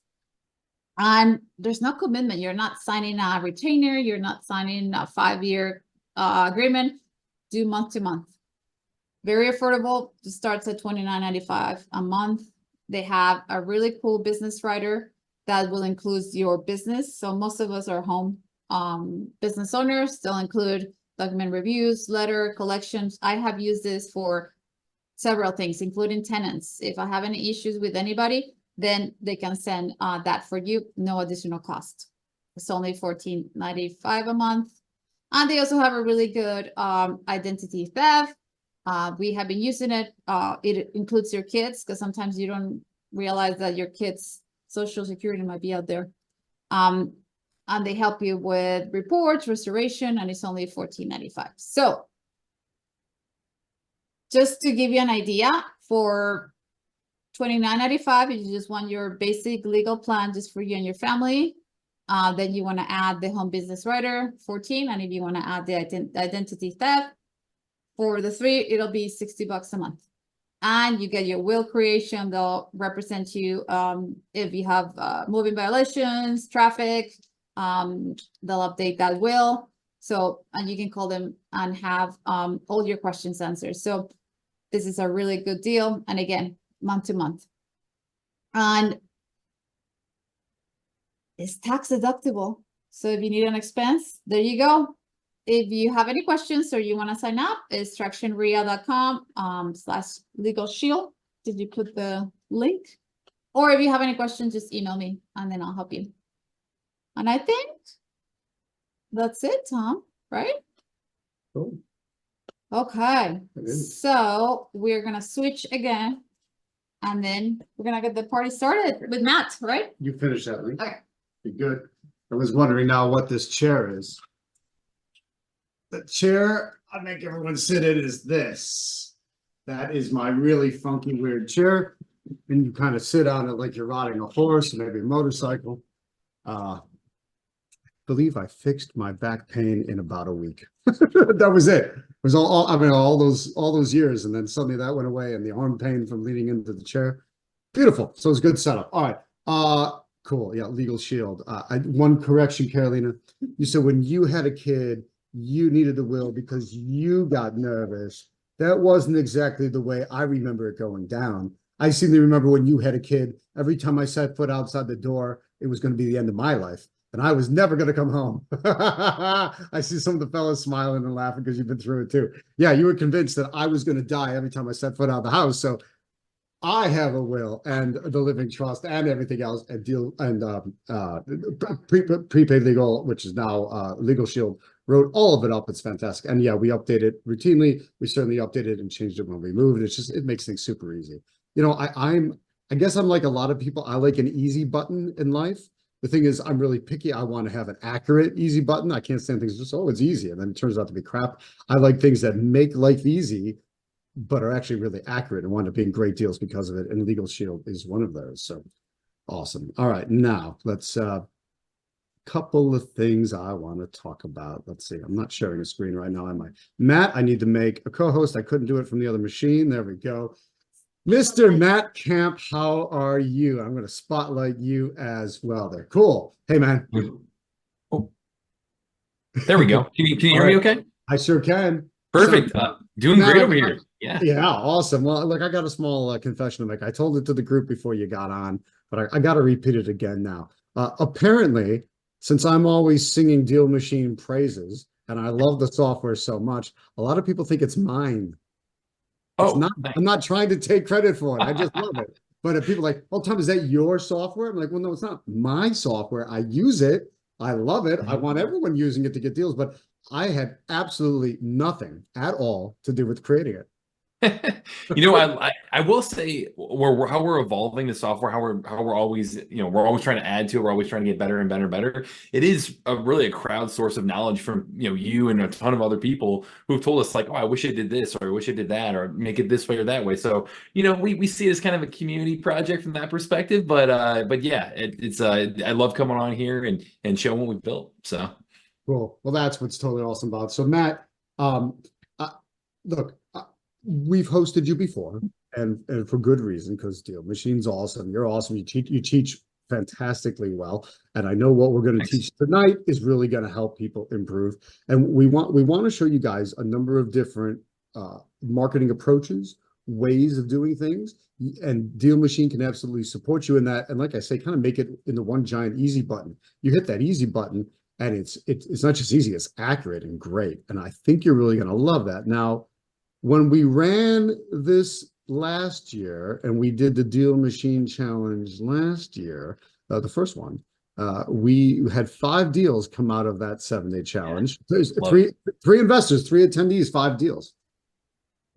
And there's no commitment. You're not signing a retainer. You're not signing a 5-year agreement. Do month to month. Very affordable. It starts at $29.95 a month. They have a really cool business writer that will include your business. So most of us are home business owners. They'll include document reviews, letter collections. I have used this for several things, including tenants. If I have any issues with anybody, then they can send that for you, no additional cost. It's only $14.95 a month. And they also have a really good identity theft. We have been using it. It includes your kids because sometimes you don't realize that your kids' social security might be out there. And they help you with reports, restoration, and it's only $14.95. So just to give you an idea, for $29.95, if you just want your basic legal plan just for you and your family, then you want to add the home business writer, $14. And if you want to add the identity theft, for the 3, it'll be $60 a month. And you get your will creation. They'll represent you if you have moving violations, traffic. They'll update that will. So, and you can call them and have all your questions answered. So this is a really good deal. And again, month to month. And it's tax deductible. So if you need an expense, there you go. If you have any questions or you want to sign up, it's tractionreia.com/legal shield. Did you put the link? Or if you have any questions, just email me and then I'll help you. And I think that's it, Tom, right?
Cool.
Okay, so we're going to switch again and then we're going to get the party started with Matt, right?
You finish that link.
Okay.
Be good. I was wondering now what this chair is. The chair I make everyone sit in is this. That is my really funky, weird chair. And you kind of sit on it like you're riding a horse, maybe a motorcycle. I believe I fixed my back pain in about a week. That was it. was I mean, all those years, and then suddenly that went away, and the arm pain from leaning into the chair. Beautiful. So it's good setup. All right. Cool. Yeah, Legal Shield. One correction, Carolina. You said when you had a kid, you needed the will because you got nervous. That wasn't exactly the way I remember it going down. I seem to remember when you had a kid, every time I set foot outside the door, it was going to be the end of my life. And I was never going to come home. I see some of the fellas smiling and laughing because you've been through it too. Yeah, you were convinced that I was going to die every time I set foot out of the house. So I have a will and the living trust and everything else and prepaid legal, which is now Legal Shield, wrote all of it up. It's fantastic. And yeah, we update it routinely. We certainly updated and changed it when we moved. It makes things super easy. You know, I guess I'm like a lot of people. I like an easy button in life. The thing is, I'm really picky. I want to have an accurate, easy button. I can't stand things just, oh, it's easy. And then it turns out to be crap. I like things that make life easy, but are actually really accurate and wind up being great deals because of it. And Legal Shield is one of those. So awesome. All right, now let's couple of things I want to talk about. Let's see. I'm not sharing a screen right now, am I? Matt, I need to make a co-host. I couldn't do it from the other machine. There we go. Mr. Matt Kamp, how are you? I'm going to spotlight you as well there. Cool. Hey, man.
Oh, there we go. Can you hear me okay?
I sure can.
Perfect. Doing great over here. Yeah.
Yeah, awesome. Well, look, I got a small confession to make. I told it to the group before you got on, but I got to repeat it again now. Apparently, since I'm always singing DealMachine praises, and I love the software so much, a lot of people think it's mine. It's not. I'm not trying to take credit for it. I just love it. But if people are like, oh, Tom, is that your software? I'm like, well, no, it's not my software. I use it. I love it. I want everyone using it to get deals, but I had absolutely nothing at all to do with creating it.
You know, I will say how we're evolving the software, how we're always, we're always trying to add to it. We're always trying to get better and better and better. It is really a crowd source of knowledge from, you and a ton of other people who've told us like, oh, I wish I did this, or I wish I did that, or make it this way or that way. So, we see it as kind of a community project from that perspective, but yeah, it's I love coming on here and showing what we've built. So
cool. Well, that's what's totally awesome about it. So Matt, look, we've hosted you before, and for good reason, because DealMachine's awesome. You're awesome. You teach fantastically well, and I know what we're going to teach tonight is really going to help people improve. And we want to show you guys a number of different marketing approaches, ways of doing things, and DealMachine can absolutely support you in that. And like I say, kind of make it into one giant easy button. You hit that easy button, and it's not just easy; it's accurate and great. And I think you're really going to love that. Now, when we ran this last year and we did the DealMachine challenge last year, the first one, we had 5 deals come out of that 7-day challenge. There's three investors, 3 attendees, 5 deals.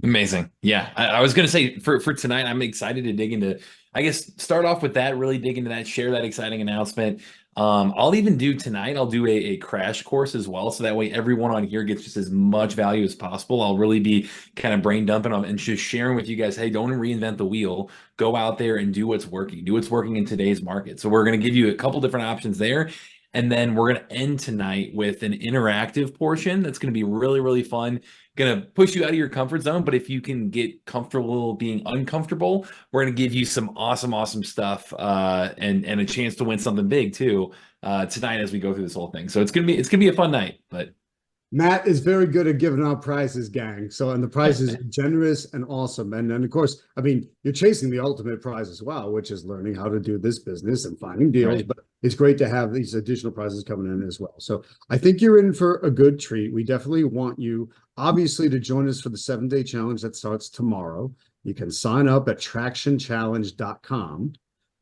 amazing. Yeah. I was going to say for tonight, I'm excited to dig into, I guess, start off with that, really dig into that, share that exciting announcement. I'll even do tonight, I'll do a crash course as well. So that way everyone on here gets just as much value as possible. I'll really be kind of brain dumping on and just sharing with you guys, hey, don't reinvent the wheel. Go out there and do what's working. Do what's working in today's market. So we're going to give you a couple different options there. And then we're going to end tonight with an interactive portion that's going to be really, really fun. Going to push you out of your comfort zone. But if you can get comfortable being uncomfortable, we're going to give you some awesome stuff and a chance to win something big too tonight as we go through this whole thing. So it's going to be a fun night. But
Matt is very good at giving out prizes, gang. So, and the prizes are generous and awesome. And then, of course, I mean, you're chasing the ultimate prize as well, which is learning how to do this business and finding deals. Right. But it's great to have these additional prizes coming in as well. So I think you're in for a good treat. We definitely want you, obviously, to join us for the 7-day challenge that starts tomorrow. You can sign up at tractionchallenge.com.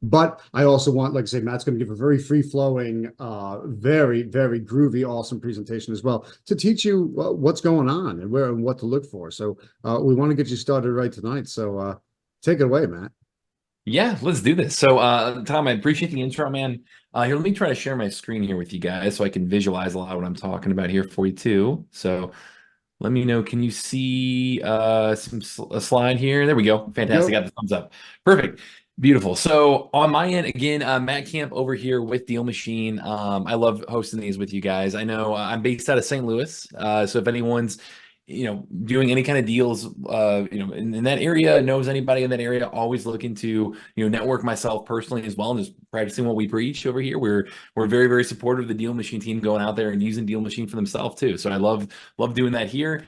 But I also want, like I say, Matt's going to give a very free-flowing, very, very groovy, awesome presentation as well to teach you what's going on and where and what to look for. So we want to get you started right tonight. So take it away, Matt.
Yeah, let's do this. So Tom, I appreciate the intro, man. Here, let me try to share my screen here with you guys so I can visualize a lot of what I'm talking about here for you too. So let me know, can you see a slide here? There we go. Fantastic. Yep. Got the thumbs up. Perfect. Beautiful. So on my end, again, Matt Kamp over here with DealMachine. I love hosting these with you guys. I know I'm based out of St. Louis. So if anyone's doing any kind of deals, in that area, knows anybody in that area, always looking to, network myself personally as well, and just practicing what we preach over here. We're very, very supportive of the DealMachine team going out there and using DealMachine for themselves too. So I love doing that here.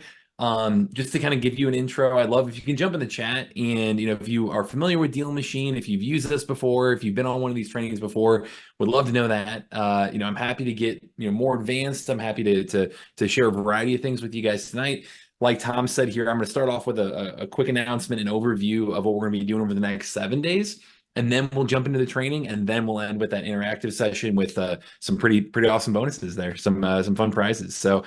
Just to kind of give you an intro, I'd love if you can jump in the chat, and if you are familiar with DealMachine, if you've used this before, if you've been on one of these trainings before, would love to know that. I'm happy to get more advanced. I'm happy to share a variety of things with you guys tonight. Like Tom said here, I'm going to start off with a quick announcement and overview of what we're going to be doing over the next 7 days. And then we'll jump into the training, and then we'll end with that interactive session with some pretty awesome bonuses there, some fun prizes. So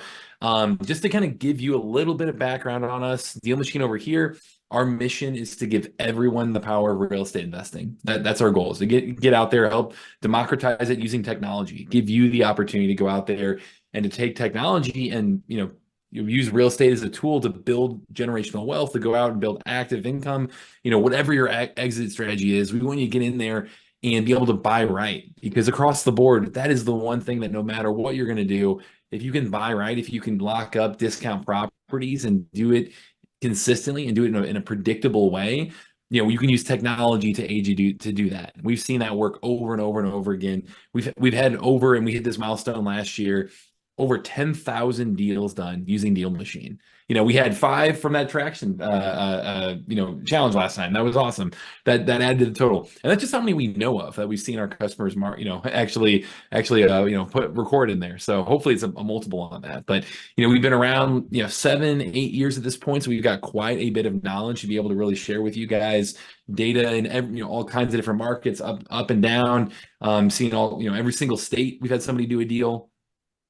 just to kind of give you a little bit of background on us, DealMachine over here, our mission is to give everyone the power of real estate investing. That's our goal, is to get out there, help democratize it using technology, give you the opportunity to go out there and to take technology and you use real estate as a tool to build generational wealth, to go out and build active income, whatever your exit strategy is. We want you to get in there and be able to buy right, because across the board, that is the one thing that no matter what you're going to do, if you can buy right, if you can lock up discount properties and do it consistently and do it in a predictable way, you can use technology to aid you to do that. We've seen that work over and over and over again. We've had over, and we hit this milestone last year, over 10,000 deals done using DealMachine. We had 5 from that traction, challenge last time. That was awesome. That added to the total, and that's just how many we know of that we've seen our customers, actually, record in there. So hopefully it's a multiple on that. But we've been around 7-8 years at this point, so we've got quite a bit of knowledge to be able to really share with you guys data in all kinds of different markets, up and down. Seeing all every single state we've had somebody do a deal.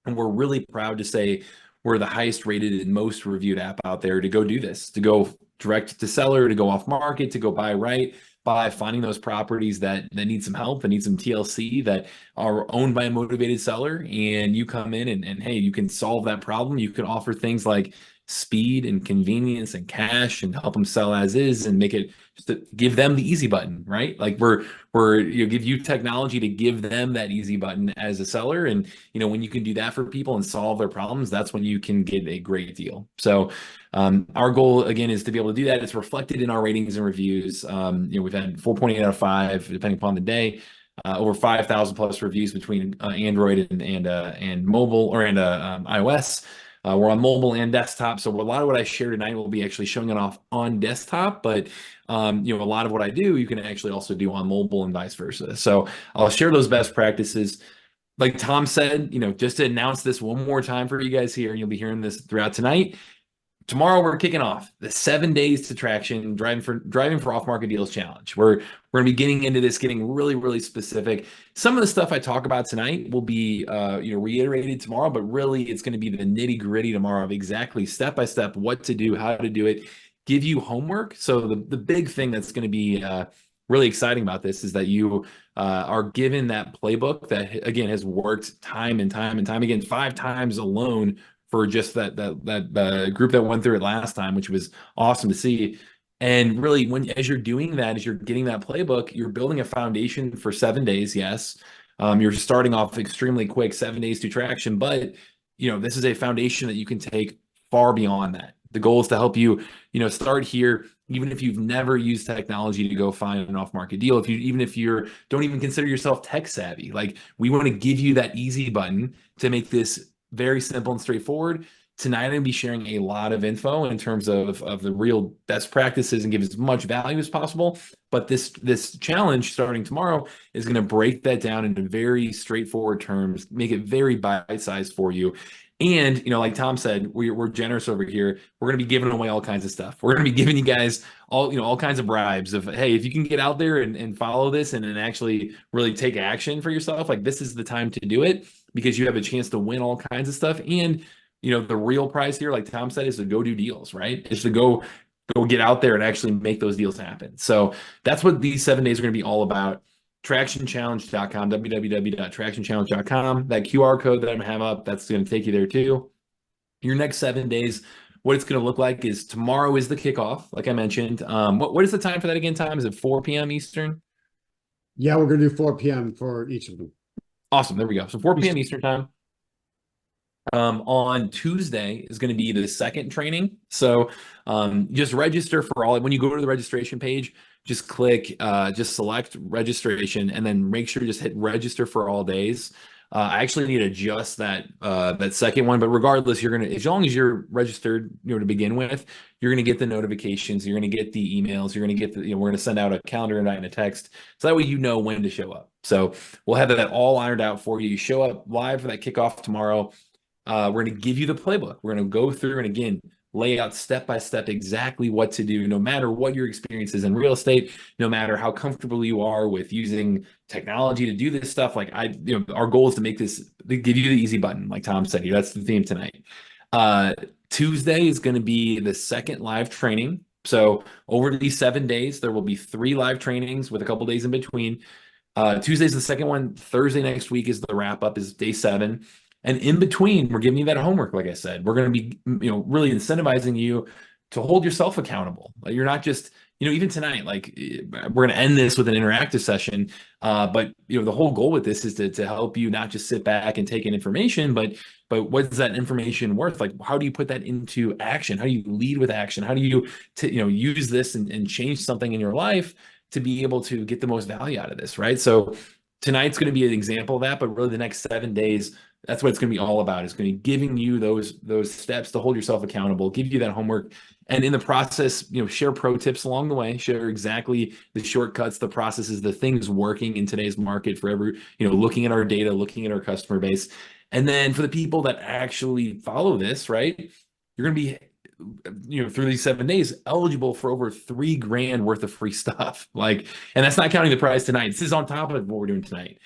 And we're really proud to say we're the highest rated and most reviewed app out there to go do this, to go direct to seller, to go off market, to go buy right, by finding those properties that need some help, that need some TLC, that are owned by a motivated seller. And you come in and hey, you can solve that problem. You can offer things like speed and convenience and cash, and help them sell as is, and make it just to give them the easy button, right? Like we're give you technology to give them that easy button as a seller. And when you can do that for people and solve their problems, that's when you can get a great deal. So our goal again is to be able to do that. It's reflected in our ratings and reviews. We've had 4.8 out of 5 depending upon the day. Over 5,000 plus reviews between Android and mobile, and iOS. We're on mobile and desktop, so a lot of what I share tonight will be actually showing it off on desktop, but a lot of what I do, you can actually also do on mobile and vice versa. So I'll share those best practices. Like Tom said, just to announce this one more time for you guys here, and you'll be hearing this throughout tonight. Tomorrow we're kicking off the 7 days to traction driving for off-market deals challenge. We're going to be getting into this, getting really, really specific. Some of the stuff I talk about tonight will be reiterated tomorrow, but really it's going to be the nitty-gritty tomorrow of exactly step by step what to do, how to do it, give you homework. So the big thing that's going to be really exciting about this is that you are given that playbook that again has worked time and time and time again, 5 times alone, for just that group that went through it last time, which was awesome to see. And really, as you're doing that, as you're getting that playbook, you're building a foundation for 7 days. Yes, you're starting off extremely quick, 7 days to traction, but this is a foundation that you can take far beyond that. The goal is to help you, start here, even if you've never used technology to go find an off-market deal. Even if you don't even consider yourself tech savvy, like we want to give you that easy button to make this very simple and straightforward. Tonight, I'm going to be sharing a lot of info in terms of the real best practices and give as much value as possible. But this challenge starting tomorrow is going to break that down into very straightforward terms, make it very bite-sized for you. And, like Tom said, we're generous over here. We're going to be giving away all kinds of stuff. We're going to be giving you guys all kinds of bribes of, hey, if you can get out there and follow this and actually really take action for yourself, like this is the time to do it, because you have a chance to win all kinds of stuff. And, the real prize here, like Tom said, is to go do deals, right? Is to go get out there and actually make those deals happen. So that's what these 7 days are going to be all about. TractionChallenge.com, www.tractionchallenge.com. That QR code that I'm going to have up, that's going to take you there too. Your next 7 days, what it's going to look like is tomorrow is the kickoff, like I mentioned. What is the time for that again, Tom? Is it 4 p.m. Eastern?
Yeah, we're going to do 4 p.m. for each of them.
Awesome. There we go. So 4 p.m. Eastern time. On Tuesday is going to be the second training. So just register for all. When you go to the registration page, just click, just select registration, and then make sure you just hit register for all days. I actually need to adjust that second one, but regardless, you're gonna, as long as you're registered, to begin with, you're gonna get the notifications, you're gonna get the emails, you're gonna get the, we're gonna send out a calendar invite and a text, so that way you know when to show up. So we'll have that all ironed out for you. You show up live for that kickoff tomorrow. We're going to give you the playbook. We're going to go through and again, lay out step by step exactly what to do, no matter what your experience is in real estate, no matter how comfortable you are with using technology to do this stuff. Like our goal is to make this, to give you the easy button, like Tom said here. That's the theme tonight. Tuesday is going to be the second live training. So over these 7 days, there will be 3 live trainings with a couple days in between. Tuesday's the second one. Thursday next week is the wrap up, is day 7. And in between, we're giving you that homework. Like I said, we're going to be, really incentivizing you to hold yourself accountable. Like you're not just, even tonight, like we're going to end this with an interactive session. But the whole goal with this is to help you not just sit back and take in information, but what's that information worth? Like, how do you put that into action? How do you lead with action? How do you, use this and change something in your life to be able to get the most value out of this, right? So tonight's going to be an example of that, but really the next 7 days, that's what it's going to be all about. It's going to be giving you those steps to hold yourself accountable, give you that homework, and in the process, share pro tips along the way, share exactly the shortcuts, the processes, the things working in today's market for every, looking at our data, looking at our customer base. And then for the people that actually follow this, right, you're going to be, through these 7 days, eligible for over $3,000 worth of free stuff. And that's not counting the prize tonight. This is on top of what we're doing tonight.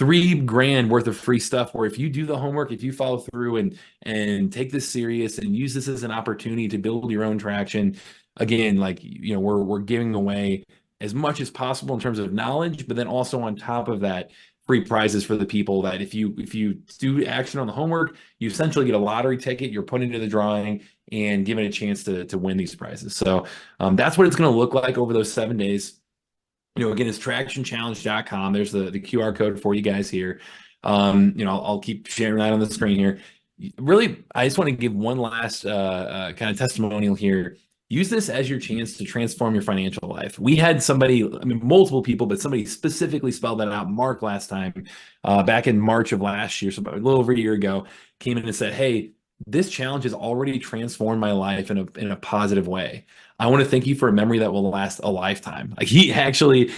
$3,000 worth of free stuff, where if you do the homework, if you follow through and take this serious and use this as an opportunity to build your own traction, again, we're giving away as much as possible in terms of knowledge, but then also on top of that, free prizes for the people that if you do action on the homework, you essentially get a lottery ticket, you're put into the drawing and given a chance to win these prizes. So that's what it's going to look like over those 7 days. Again, it's tractionchallenge.com. There's the QR code for you guys here. I'll keep sharing that on the screen here. Really, I just want to give one last kind of testimonial here. Use this as your chance to transform your financial life. We had somebody, multiple people, but somebody specifically spelled that out. Mark last time, back in March of last year, so about a little over a year ago, came in and said, "Hey, this challenge has already transformed my life in a positive way. I want to thank you for a memory that will last a lifetime." Like he actually,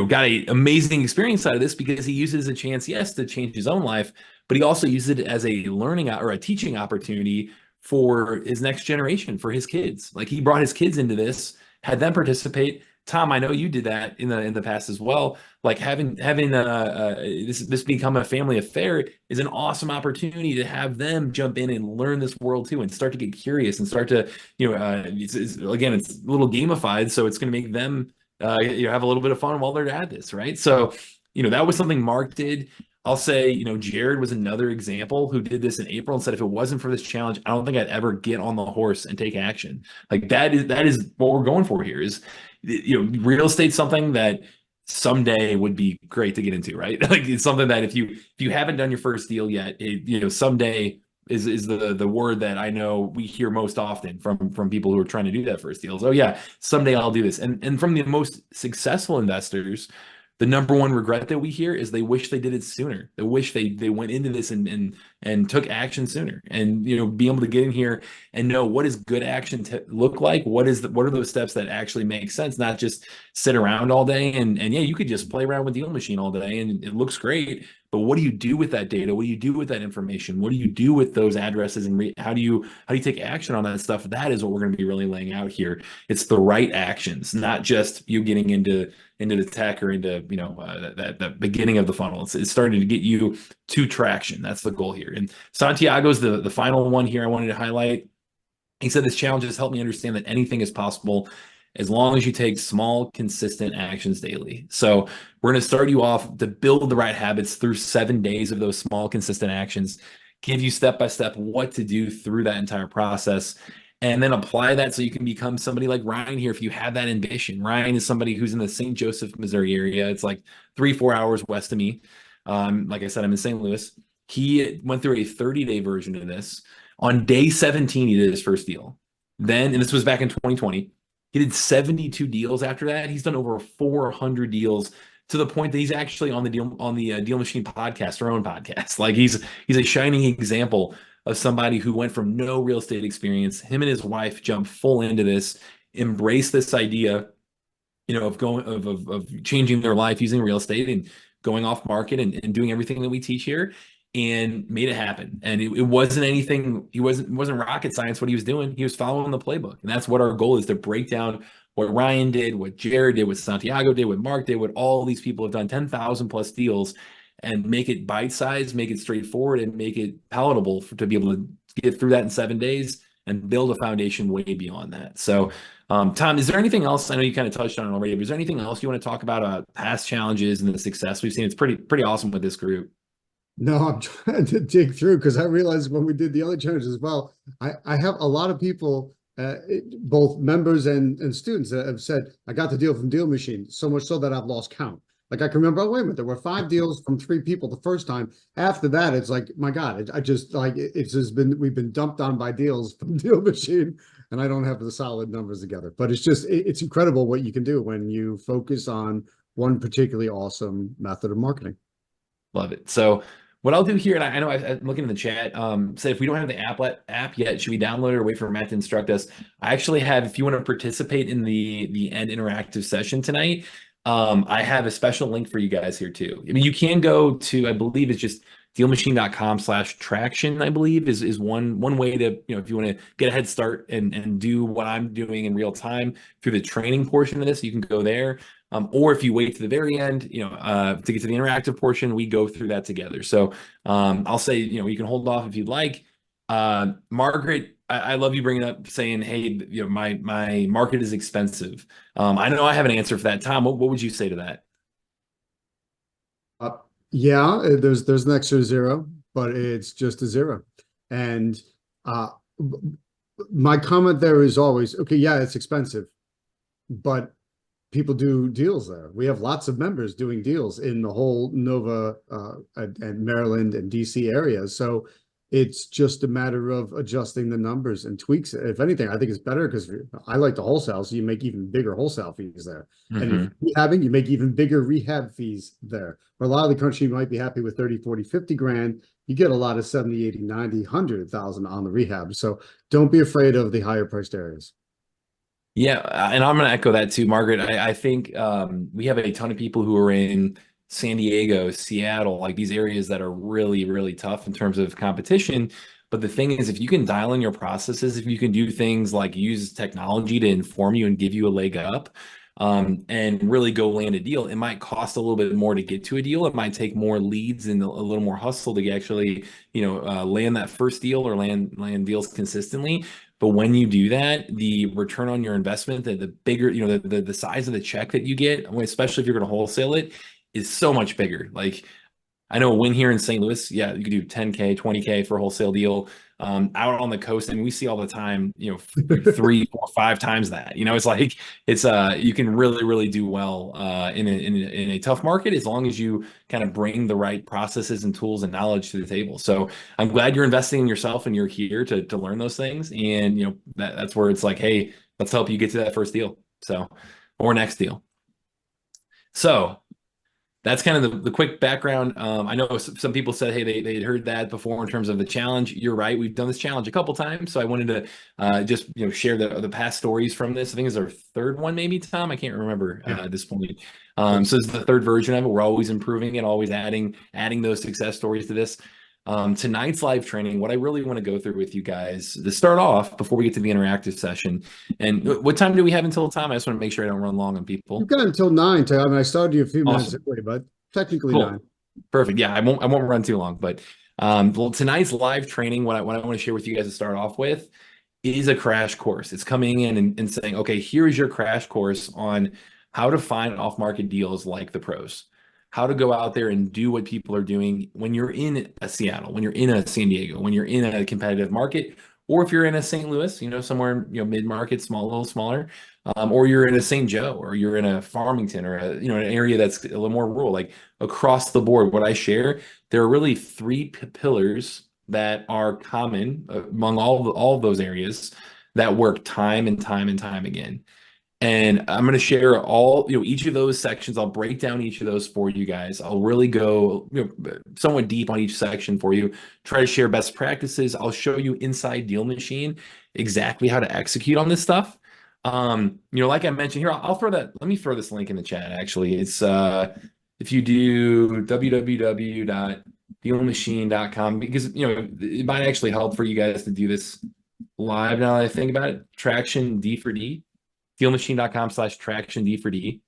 got an amazing experience out of this because he uses a chance, yes, to change his own life, but he also used it as a learning or a teaching opportunity for his next generation, for his kids. Like he brought his kids into this, had them participate. Tom, I know you did that in the past as well. Like having this become a family affair is an awesome opportunity to have them jump in and learn this world too, and start to get curious and start to it's a little gamified, so it's going to make them have a little bit of fun while they're at this, right? So that was something Mark did. I'll say, Jared was another example who did this in April and said, if it wasn't for this challenge, I don't think I'd ever get on the horse and take action. Like that is what we're going for here is, real estate, something that someday would be great to get into, right? Like it's something that if you haven't done your first deal yet, someday is the word that I know we hear most often from people who are trying to do that first deal. Oh yeah, someday I'll do this. And from the most successful investors, the number one regret that we hear is they wish they did it sooner. They wish they went into this and took action sooner, and be able to get in here and know what is good action to look like. What are those steps that actually make sense, not just sit around all day and yeah, you could just play around with DealMachine all day and it looks great. But what do you do with that data? What do you do with that information? What do you do with those addresses? And how do you take action on that stuff? That is what we're going to be really laying out here. It's the right actions, not just you getting into the tech or into that beginning of the funnel. It's starting to get you to traction. That's the goal here. And Santiago's the final one here I wanted to highlight. He said, "This challenge has helped me understand that anything is possible as long as you take small, consistent actions daily." So we're going to start you off to build the right habits through 7 days of those small, consistent actions, give you step-by-step what to do through that entire process, and then apply that so you can become somebody like Ryan here if you have that ambition. Ryan is somebody who's in the St. Joseph, Missouri area. It's like 3-4 hours west of me. Like I said, I'm in St. Louis. He went through a 30-day version of this. On day 17, he did his first deal. Then, and this was back in 2020, he did 72 deals after that. He's done over 400 deals to the point that he's actually on the DealMachine podcast, our own podcast. Like he's a shining example of somebody who went from no real estate experience. Him and his wife jumped full into this, embraced this idea, of going of changing their life using real estate and going off market and doing everything that we teach here, and made it happen. And it wasn't anything, it wasn't rocket science what he was doing. He was following the playbook. And that's what our goal is, to break down what Ryan did, what Jared did, what Santiago did, what Mark did, what all these people have done, 10,000 plus deals, and make it bite-sized, make it straightforward, and make it palatable to be able to get through that in 7 days and build a foundation way beyond that. So, Tom, is there anything else? I know you kind of touched on it already, but is there anything else you want to talk about past challenges and the success we've seen? It's pretty awesome with this group.
No, I'm trying to dig through, because I realized when we did the other challenges as well, I have a lot of people, both members and students, that have said, I got the deal from DealMachine, so much so that I've lost count. Like I can remember, oh, wait a minute, there were 5 deals from 3 people the first time. After that, it's like, my God, I just like, it's just been, we've been dumped on by deals from DealMachine, and I don't have the solid numbers together. But it's just, it's incredible what you can do when you focus on one particularly awesome method of marketing.
Love it. So what I'll do here, and I know I'm looking in the chat, say if we don't have the app yet, should we download it or wait for Matt to instruct us? I actually have, if you want to participate in the end interactive session tonight, I have a special link for you guys here too. I mean, you can go to, I believe it's just dealmachine.com/traction, I believe is one way to, if you want to get a head start and do what I'm doing in real time through the training portion of this, you can go there. Or if you wait to the very end, to get to the interactive portion, we go through that together. So I'll say, you can hold off if you'd like. Margaret, I love you bringing up saying, hey, my market is expensive. I know I have an answer for that. Tom, what would you say to that?
Yeah, there's an extra 0, but it's just a 0. And my comment there is always, okay, yeah, it's expensive, but people do deals there. We have lots of members doing deals in the whole Nova and Maryland and DC areas. So it's just a matter of adjusting the numbers and tweaks. If anything, I think it's better because I like the wholesale, so you make even bigger wholesale fees there. And if you're rehabbing, you make even bigger rehab fees there. For a lot of the country, you might be happy with 30, 40, 50 grand. You get a lot of 70, 80, 90, 100,000 on the rehab. So don't be afraid of the higher priced areas.
Yeah, and I'm going to echo that too, Margaret. I think we have a ton of people who are in San Diego, Seattle, like these areas that are really, really tough in terms of competition. But the thing is, if you can dial in your processes, if you can do things like use technology to inform you and give you a leg up, and really go land a deal, it might cost a little bit more to get to a deal. It might take more leads and a little more hustle to actually, land that first deal or land deals consistently. But when you do that, the return on your investment, the bigger, the size of the check that you get, especially if you're going to wholesale it, is so much bigger. Like I know a win here in St. Louis, yeah, you could do 10K, 20K for a wholesale deal. Out on the coast, and we see all the time, 3, 4, 5 times that. It's like you can really, really do well in a tough market as long as you kind of bring the right processes and tools and knowledge to the table. So I'm glad you're investing in yourself and you're here to learn those things. And that's where it's like, hey, let's help you get to that first deal. So, or next deal. So that's kind of the quick background. I know some people said, hey, they had heard that before in terms of the challenge. You're right. We've done this challenge a couple times. So I wanted to just share the past stories from this. I think it's our 3rd one, maybe, Tom. I can't remember at this point. So this is the 3rd version of it. We're always improving it, always adding those success stories to this. Tonight's live training, what I really want to go through with you guys to start off before we get to the interactive session. And what time do we have until Tom? I just want to make sure I don't run long on people.
You've got until 9, Tom. I started you a few minutes early, but technically
cool.
9.
Perfect. Yeah, I won't run too long. But well, tonight's live training, what I want to share with you guys to start off with is a crash course. It's coming in and saying, okay, here is your crash course on how to find off-market deals like the pros. How to go out there and do what people are doing when you're in a Seattle, when you're in a San Diego, when you're in a competitive market, or if you're in a St. Louis, somewhere, mid-market, a little smaller. or you're in a St. Joe, or you're in a Farmington, or an area that's a little more rural, like across the board, what I share, there are really three pillars that are common among all of those areas that work time and time and time again. And I'm going to share each of those sections. I'll break down each of those for you guys. I'll really go, somewhat deep on each section for you, try to share best practices. I'll show you inside DealMachine exactly how to execute on this stuff. Like I mentioned here, let me throw this link in the chat. Actually, it's, if you do www.dealmachine.com, because, it might actually help for you guys to do this live now that I think about it. Traction D for D. DealMachine.com/traction D for D.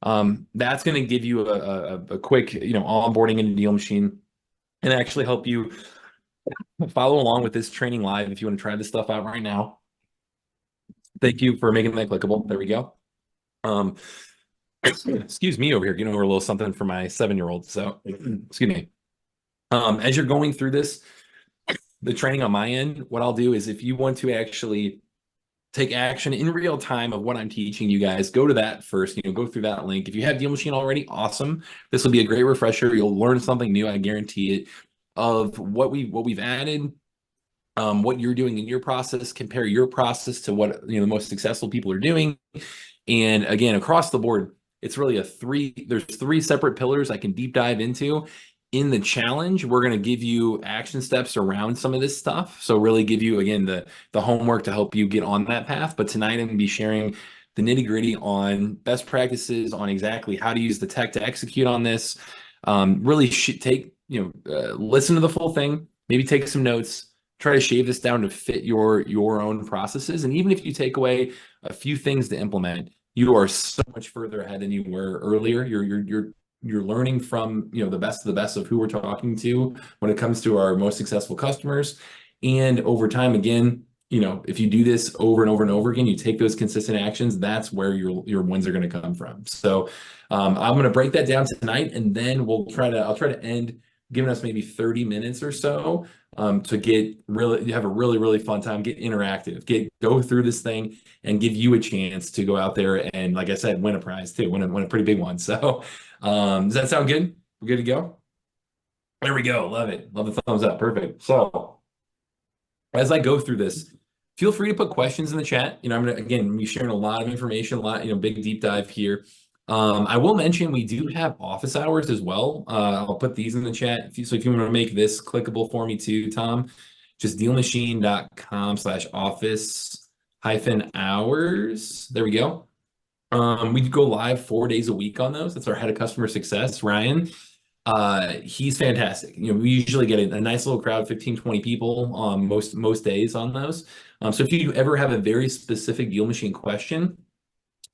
That's going to give you a quick, onboarding into DealMachine and actually help you follow along with this training live if you want to try this stuff out right now. Thank you for making that clickable. There we go. Excuse me over here, getting over a little something for my 7-year-old. So, excuse me. As you're going through the training on my end, what I'll do is if you want to actually take action in real time of what I'm teaching you guys, go to that first, go through that link. If you have DealMachine already, awesome. This will be a great refresher. You'll learn something new, I guarantee it, of what we've added, what you're doing in your process, compare your process to what the most successful people are doing. And again, across the board, it's really there's three separate pillars I can deep dive into. In the challenge, we're going to give you action steps around some of this stuff. So really give you, again, the homework to help you get on that path. But tonight I'm going to be sharing the nitty gritty on best practices, on exactly how to use the tech to execute on this. Really listen to the full thing, maybe take some notes, try to shave this down to fit your own processes. And even if you take away a few things to implement, you are so much further ahead than you were earlier. You're learning from the best of the best of who we're talking to when it comes to our most successful customers. And over time, again, if you do this over and over and over again, you take those consistent actions, that's where your wins are going to come from. So I'm going to break that down tonight, and then I'll try to end giving us maybe 30 minutes or so to have a really, really fun time, get interactive, go through this thing and give you a chance to go out there and, like I said, win a prize too, win a pretty big one. So does that sound good? We're good to go? There we go. Love it. Love the thumbs up. Perfect. So as I go through this, feel free to put questions in the chat. I'm going to, again, be sharing a lot of information, big deep dive here. I will mention we do have office hours as well. I'll put these in the chat. So if you want to make this clickable for me too, Tom, just dealmachine.com/office-hours. There we go. We go live 4 days a week on those. That's our head of customer success, Ryan. He's fantastic. We usually get a nice little crowd, 15, 20 people most days on those. So if you ever have a very specific DealMachine question,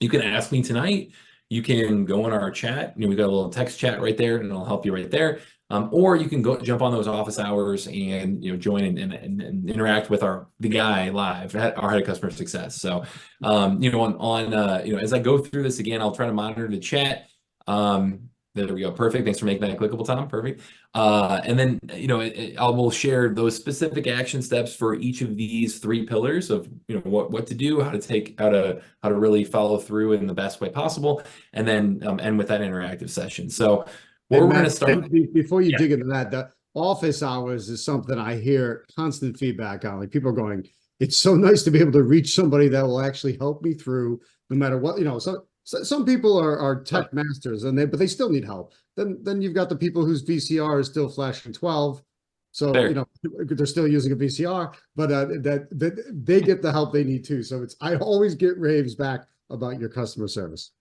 you can ask me tonight. You can go in our chat. We got a little text chat right there, and it'll help you right there. Or you can jump on those office hours and join and interact with the guy live, our head of customer success. So as I go through this again, I'll try to monitor the chat. There we go. Perfect. Thanks for making that clickable, Tom. Perfect. And then I will share those specific action steps for each of these three pillars of what to do, how to really follow through in the best way possible, and then end with that interactive session. So we're going to start
before you dig into that. The office hours is something I hear constant feedback on. Like people are going, it's so nice to be able to reach somebody that will actually help me through no matter what, So some people are tech masters but they still need help. Then you've got the people whose VCR is still flashing 12. So, they're still using a VCR, but that they get the help they need too. So I always get raves back about your customer service.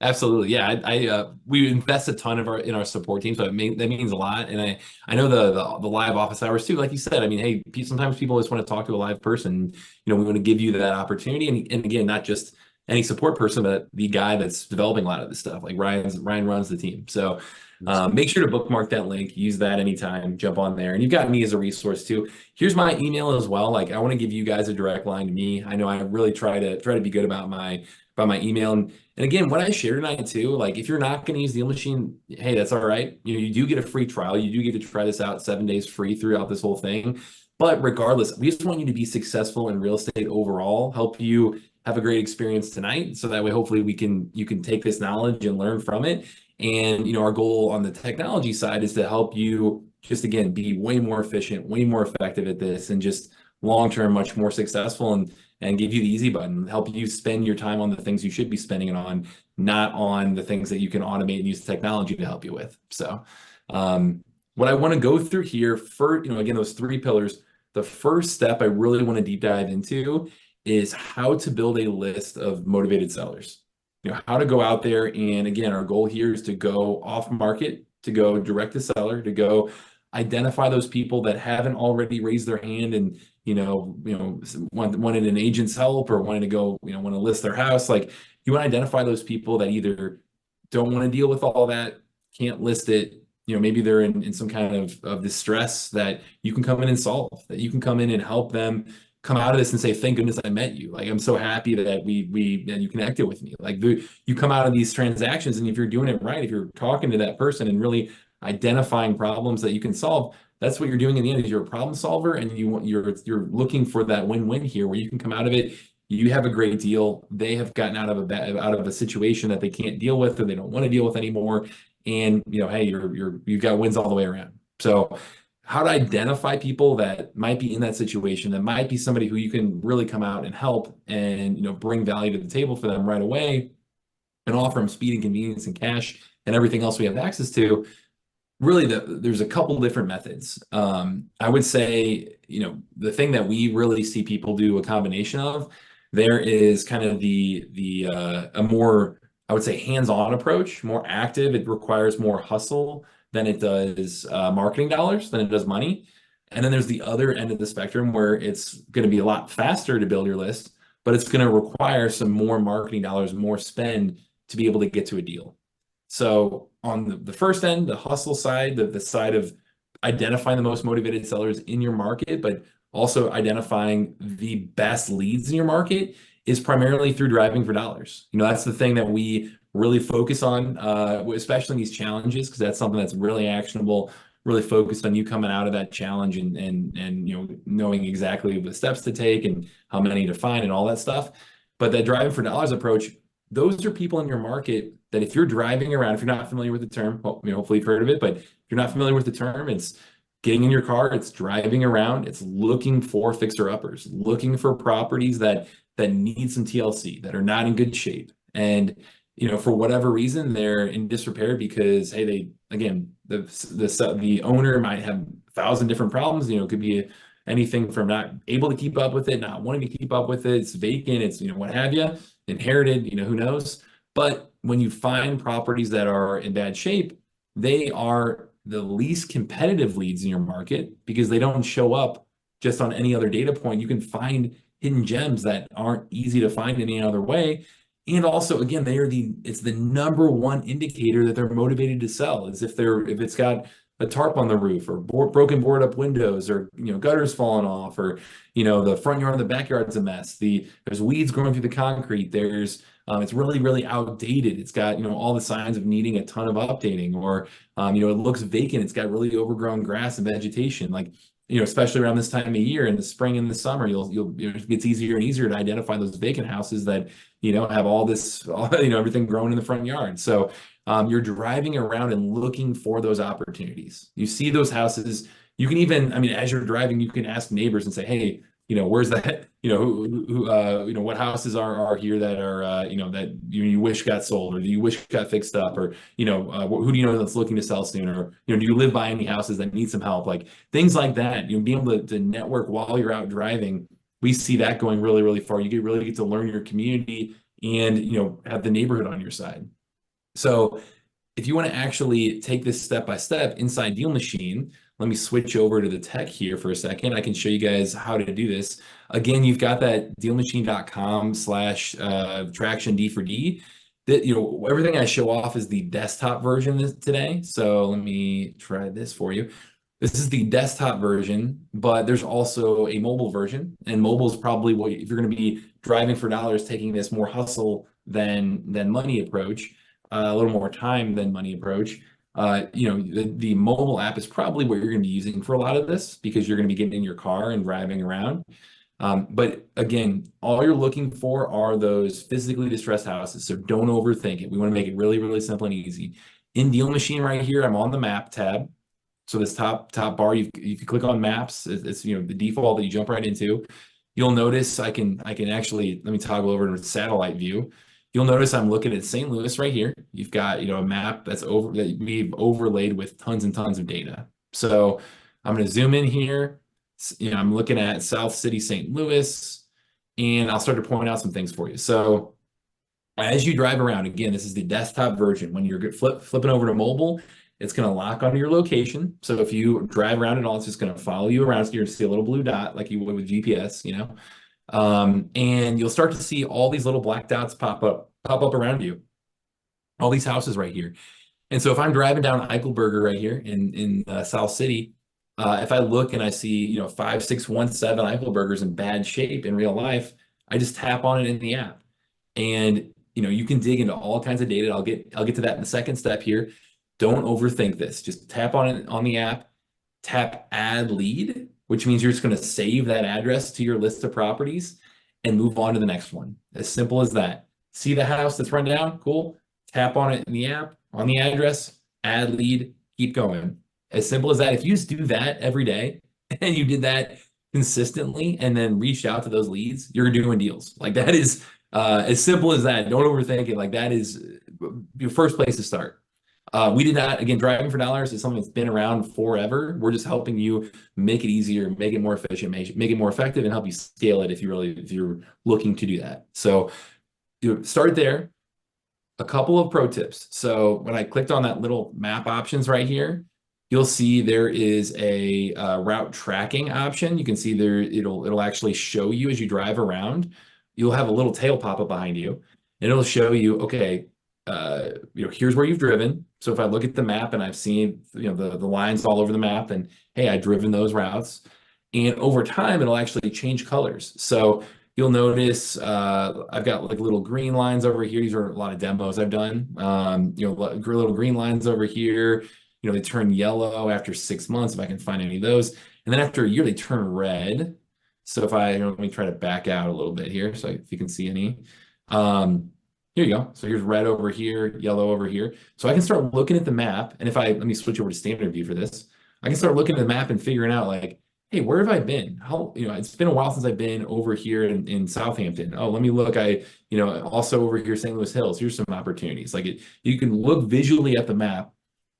Absolutely. Yeah. We invest a ton in our support team. So that means a lot. And I know the live office hours too, like you said. I mean, hey, sometimes people just want to talk to a live person. We want to give you that opportunity. And again, not just any support person, but the guy that's developing a lot of this stuff. Like Ryan runs the team. So make sure to bookmark that link, use that anytime, jump on there. And you've got me as a resource too. Here's my email as well. Like I want to give you guys a direct line to me. I know I really try to be good about my email. And again, what I share tonight too, like if you're not going to use DealMachine, hey, that's all right. You do get a free trial. You do get to try this out 7 days free throughout this whole thing. But regardless, we just want you to be successful in real estate overall, help you have a great experience tonight. So that way, hopefully you can take this knowledge and learn from it. And, you know, our goal on the technology side is to help you just, again, be way more efficient, way more effective at this, and just long-term, much more successful, and give you the easy button, help you spend your time on the things you should be spending it on, not on the things that you can automate and use technology to help you with. So what I want to go through here for, you know, again, those 3 pillars, the first step I really want to deep dive into is how to build a list of motivated sellers. You know, how to go out there, and again, our goal here is to go off market, to go direct to seller, to go identify those people that haven't already raised their hand and, wanted an agent's help, or wanted to go, want to list their house. Like, you want to identify those people that either don't want to deal with all that, can't list it, maybe they're in some kind of distress, that you can come in and solve, that you can come in and help them come out of this and say, thank goodness I met you. Like, I'm so happy that you connected with me. Like, you come out of these transactions, and if you're doing it right, if you're talking to that person and really identifying problems that you can solve, that's what you're doing in the end. Is you're a problem solver, and you're looking for that win-win here, where you can come out of it, you have a great deal, they have gotten out of a situation that they can't deal with, or they don't want to deal with anymore, and hey, you've got wins all the way around. So how to identify people that might be in that situation, that might be somebody who you can really come out and help, and bring value to the table for them right away, and offer them speed and convenience and cash and everything else we have access to. Really, there's a couple different methods. I would say, the thing that we really see people do a combination of, there is kind of a more, I would say, hands-on approach, more active. It requires more hustle than it does marketing dollars, than it does money. And then there's the other end of the spectrum, where it's going to be a lot faster to build your list, but it's going to require some more marketing dollars, more spend to be able to get to a deal. So on the first end, the hustle side, the side of identifying the most motivated sellers in your market, but also identifying the best leads in your market, is primarily through driving for dollars. That's the thing that we really focus on, especially in these challenges, because that's something that's really actionable, really focused on you coming out of that challenge and knowing exactly the steps to take and how many to find and all that stuff. But that driving for dollars approach, those are people in your market that, if you're driving around, if you're not familiar with the term, hopefully you've heard of it, but if you're not familiar with the term, it's getting in your car, it's driving around, it's looking for fixer-uppers, looking for properties that need some TLC, that are not in good shape. And, for whatever reason, they're in disrepair because, hey, the owner might have 1,000 different problems. It could be anything from not able to keep up with it, not wanting to keep up with it, it's vacant, it's, what have you, inherited, who knows. But when you find properties that are in bad shape, they are the least competitive leads in your market, because they don't show up just on any other data point. You can find hidden gems that aren't easy to find any other way. And also, again, it's the number one indicator that they're motivated to sell, is if it's got a tarp on the roof, or broken board up windows, or gutters falling off, or the front yard and the backyard's a mess. There's weeds growing through the concrete. There's it's really, really outdated. It's got all the signs of needing a ton of updating, or it looks vacant. It's got really overgrown grass and vegetation. Like, especially around this time of year, in the spring and the summer, it gets easier and easier to identify those vacant houses that have all this everything growing in the front yard. So you're driving around and looking for those opportunities. You see those houses. You can even, as you're driving, you can ask neighbors and say, hey, where's that, what houses are here that are, that you wish got sold, or do you wish got fixed up, or, who do you know that's looking to sell soon, or, do you live by any houses that need some help? Like, things like that, being able to network while you're out driving. We see that going really, really far. You really get to learn your community and, have the neighborhood on your side. So if you want to actually take this step by step inside DealMachine, let me switch over to the tech here for a second. I can show you guys how to do this. Again, you've got that DealMachine.com/traction D for D. That, everything I show off is the desktop version today. So let me try this for you. This is the desktop version, but there's also a mobile version, and mobile is probably what, if you're going to be driving for dollars, taking this more hustle than money approach, a little more time than money approach. The mobile app is probably what you're going to be using for a lot of this, because you're going to be getting in your car and driving around. But again, all you're looking for are those physically distressed houses. So don't overthink it. We want to make it really, really simple and easy. In DealMachine right here, I'm on the map tab. So this top bar, you can click on maps. It's the default that you jump right into. You'll notice I can actually, let me toggle over to satellite view. You'll notice I'm looking at St. Louis right here. You've got a map that we've overlaid with tons and tons of data. So I'm going to zoom in here. I'm looking at South City, St. Louis, and I'll start to point out some things for you. So as you drive around, again, this is the desktop version. When you're flipping over to mobile, it's going to lock onto your location. So if you drive around at all, it's just going to follow you around. So you're going to see a little blue dot like you would with GPS, and you'll start to see all these little black dots pop up around you. All these houses right here. And so if I'm driving down Eichelberger right here in South City, if I look and I see 5617 Eichelberger's in bad shape in real life, I just tap on it in the app, and you can dig into all kinds of data. I'll get to that in the second step here. Don't overthink this. Just tap on it on the app, tap add lead, which means you're just going to save that address to your list of properties and move on to the next one. As simple as that. See the house that's run down? Cool. Tap on it in the app, on the address, add lead, keep going. As simple as that. If you just do that every day and you did that consistently and then reached out to those leads, you're doing deals. Like that is as simple as that. Don't overthink it. Like that is your first place to start. We did not, again, driving for dollars is something that's been around forever. We're just helping you make it easier, make it more efficient, make it more effective, and help you scale it if you're looking to do that. So start there. A couple of pro tips. So when I clicked on that little map options right here, you'll see there is a route tracking option. You can see there it'll actually show you as you drive around. You'll have a little tail pop up behind you, and it'll show you, okay, here's where you've driven. So if I look at the map and I've seen the lines all over the map, and hey, I've driven those routes, and over time it'll actually change colors. So you'll notice I've got like little green lines over here. These are a lot of demos I've done. Little green lines over here. They turn yellow after 6 months if I can find any of those, and then after a year they turn red. So if let me try to back out a little bit here, so if you can see any. Here you go. So here's red over here, yellow over here. So I can start looking at the map. And let me switch over to standard view for this. I can start looking at the map and figuring out like, hey, where have I been? It's been a while since I've been over here in Southampton. Oh, let me look. Also over here, St. Louis Hills. Here's some opportunities. You can look visually at the map,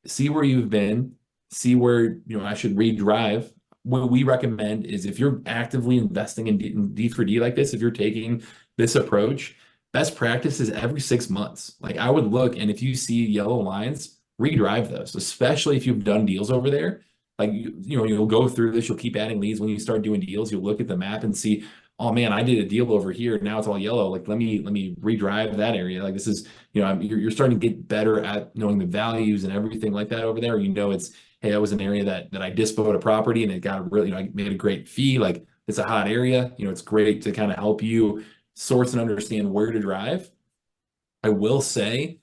see where you've been, see where, I should redrive. What we recommend is if you're actively investing in D4D like this, if you're taking this approach, best practice is every 6 months. I would look, and if you see yellow lines, redrive those, especially if you've done deals over there. You'll go through this, you'll keep adding leads. When you start doing deals, you'll look at the map and see, oh man, I did a deal over here. Now it's all yellow. Let me redrive that area. This is, you're starting to get better at knowing the values and everything like that over there. It's, hey, that was an area that I disposed a property and it got really, I made a great fee. It's a hot area. It's great to kind of help you source and understand where to drive. I will say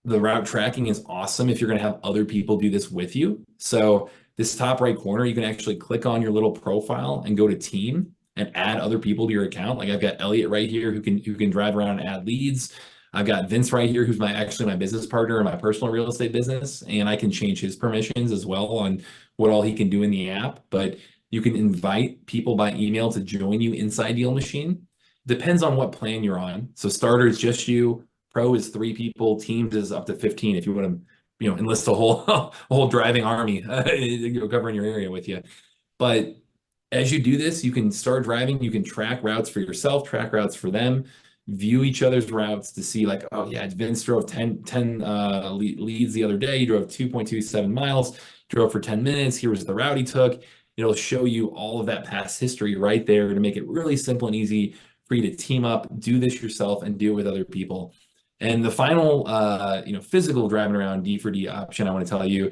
the route tracking is awesome if you're going to have other people do this with you. So this top right corner, you can actually click on your little profile and go to team and add other people to your account. I've got Elliot right here who can drive around and add leads. I've got Vince right here, who's actually my business partner in my personal real estate business, and I can change his permissions as well on what all he can do in the app. But you can invite people by email to join you inside DealMachine. Depends on what plan you're on. So starter is just you, pro is 3 people, teams is up to 15 if you want to, enlist a whole driving army covering your area with you. But as you do this, you can start driving, you can track routes for yourself, track routes for them, view each other's routes to see oh yeah, Vince drove 10 leads the other day. He drove 2.27 miles, drove for 10 minutes. Here was the route he took. It'll show you all of that past history right there to make it really simple and easy for you to team up, do this yourself, and do it with other people. And the final, physical driving around D4D option I want to tell you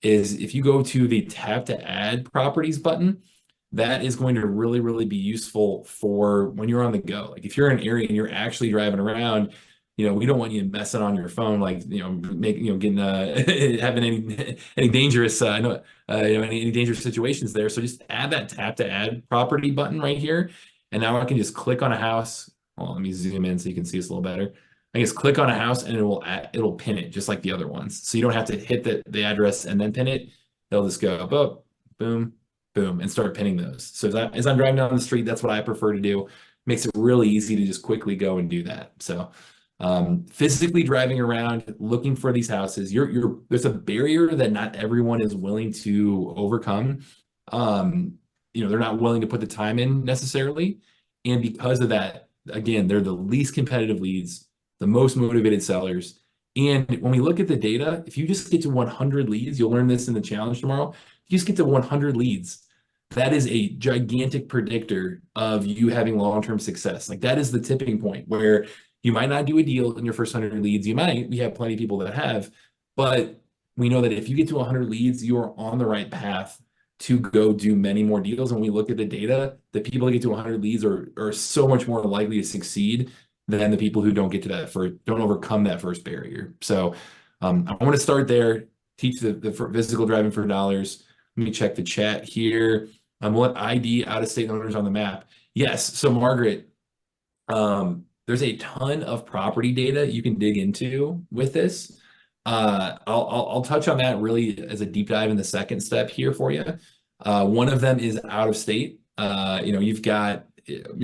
is if you go to the tap to add properties button, that is going to really, really be useful for when you're on the go. If you're in an area and you're actually driving around, we don't want you messing on your phone, like, getting, having any dangerous, any dangerous situations there. So just add that tap to add property button right here. And now I can just click on a house. Well, let me zoom in so you can see this a little better. I just click on a house and it'll pin it just like the other ones. So you don't have to hit the address and then pin it. They'll just go boom, boom, boom, and start pinning those. So as I'm driving down the street, that's what I prefer to do. Makes it really easy to just quickly go and do that. So physically driving around, looking for these houses, there's a barrier that not everyone is willing to overcome. They're not willing to put the time in necessarily. And because of that, again, they're the least competitive leads, the most motivated sellers. And when we look at the data, if you just get to 100 leads, you'll learn this in the challenge tomorrow. If you just get to 100 leads, that is a gigantic predictor of you having long-term success. Like that is the tipping point where you might not do a deal in your first 100 leads. We have plenty of people that have, but we know that if you get to 100 leads, you are on the right path to go do many more deals. And when we look at the data, the people that get to 100 leads are so much more likely to succeed than the people who don't get to don't overcome that first barrier. So I want to start there, teach the physical driving for dollars. Let me check the chat here. What ID out-of-state owners on the map? Yes. So Margaret, there's a ton of property data you can dig into with this. I'll touch on that really as a deep dive in the second step here for you. One of them is out of state. You've got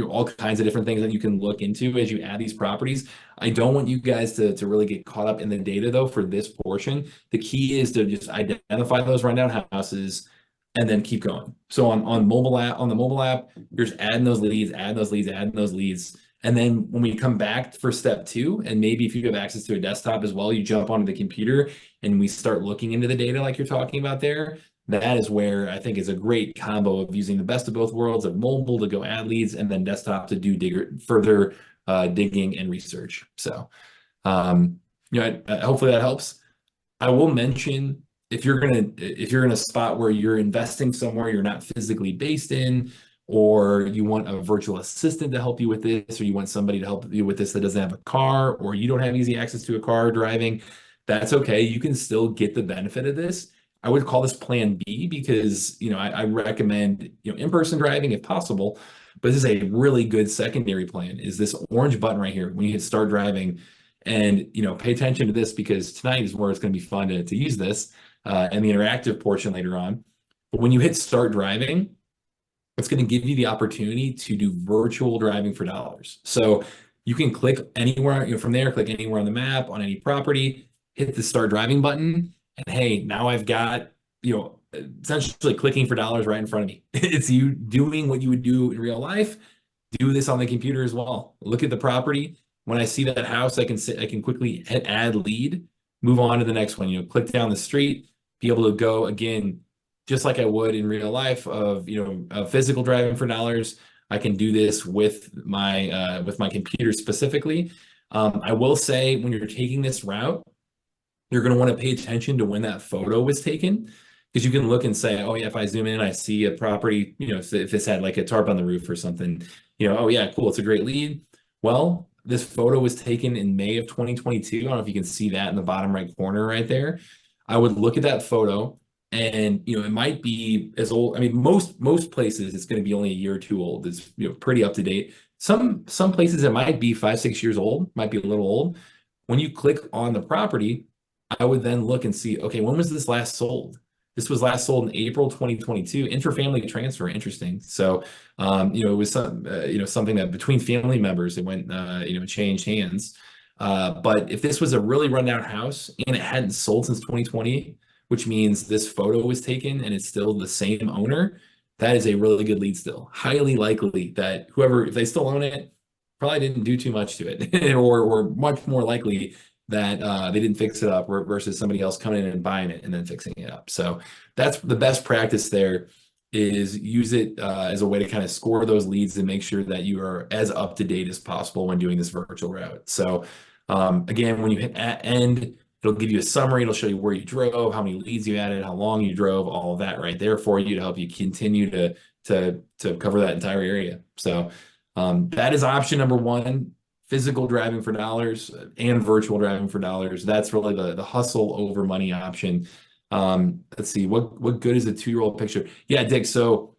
all kinds of different things that you can look into as you add these properties. I don't want you guys to really get caught up in the data though for this portion. The key is to just identify those rundown houses and then keep going. So on the mobile app, you're just adding those leads, adding those leads, adding those leads. And then when we come back for step 2, and maybe if you have access to a desktop as well, you jump onto the computer and we start looking into the data like you're talking about there. That is where I think is a great combo of using the best of both worlds of mobile to go add leads and then desktop to do further digging and research. So, hopefully that helps. I will mention if you're in a spot where you're investing somewhere you're not physically based in, or you want a virtual assistant to help you with this, or you want somebody to help you with this that doesn't have a car, or you don't have easy access to a car driving, that's okay. You can still get the benefit of this. I would call this plan B because, I recommend, in-person driving if possible, but this is a really good secondary plan is this orange button right here when you hit start driving. And, pay attention to this because tonight is where it's going to be fun to use this and the interactive portion later on. But when you hit start driving, it's going to give you the opportunity to do virtual driving for dollars. So you can click anywhere, from there, click anywhere on the map, on any property, hit the start driving button. And hey, now I've got, essentially clicking for dollars right in front of me. It's you doing what you would do in real life. Do this on the computer as well. Look at the property. When I see that house, I can quickly hit add lead, move on to the next one, click down the street, be able to go again, just like I would in real life of physical driving for dollars. I can do this with my computer specifically. I will say when you're taking this route, you're going to want to pay attention to when that photo was taken, because you can look and say, oh yeah, if I zoom in, I see a property, if this had like a tarp on the roof or something, oh yeah, cool, it's a great lead. Well, this photo was taken in May of 2022. I don't know if you can see that in the bottom right corner right there. I would look at that photo. And it might be as old. I mean, most places it's going to be only a year or two old. It's pretty up to date. Some places it might be 5-6 years old, might be a little old. When you click on the property, I would then look and see, okay, when was this last sold? This was last sold in April 2022. Interfamily transfer, interesting. So, it was something that between family members it went, changed hands. But if this was a really rundown house and it hadn't sold since 2020. Which means this photo was taken and it's still the same owner, that is a really good lead still. Highly likely that if they still own it, probably didn't do too much to it or much more likely that they didn't fix it up versus somebody else coming in and buying it and then fixing it up. So that's the best practice there is use it as a way to kind of score those leads and make sure that you are as up to date as possible when doing this virtual route. So again, when you hit end, it'll give you a summary. It'll show you where you drove, how many leads you added, how long you drove, all of that right there for you to help you continue to cover that entire area. So that is option number 1 physical driving for dollars and virtual driving for dollars. That's really the hustle over money option. Let's see, what good is a 2-year-old picture? Yeah, Dick. So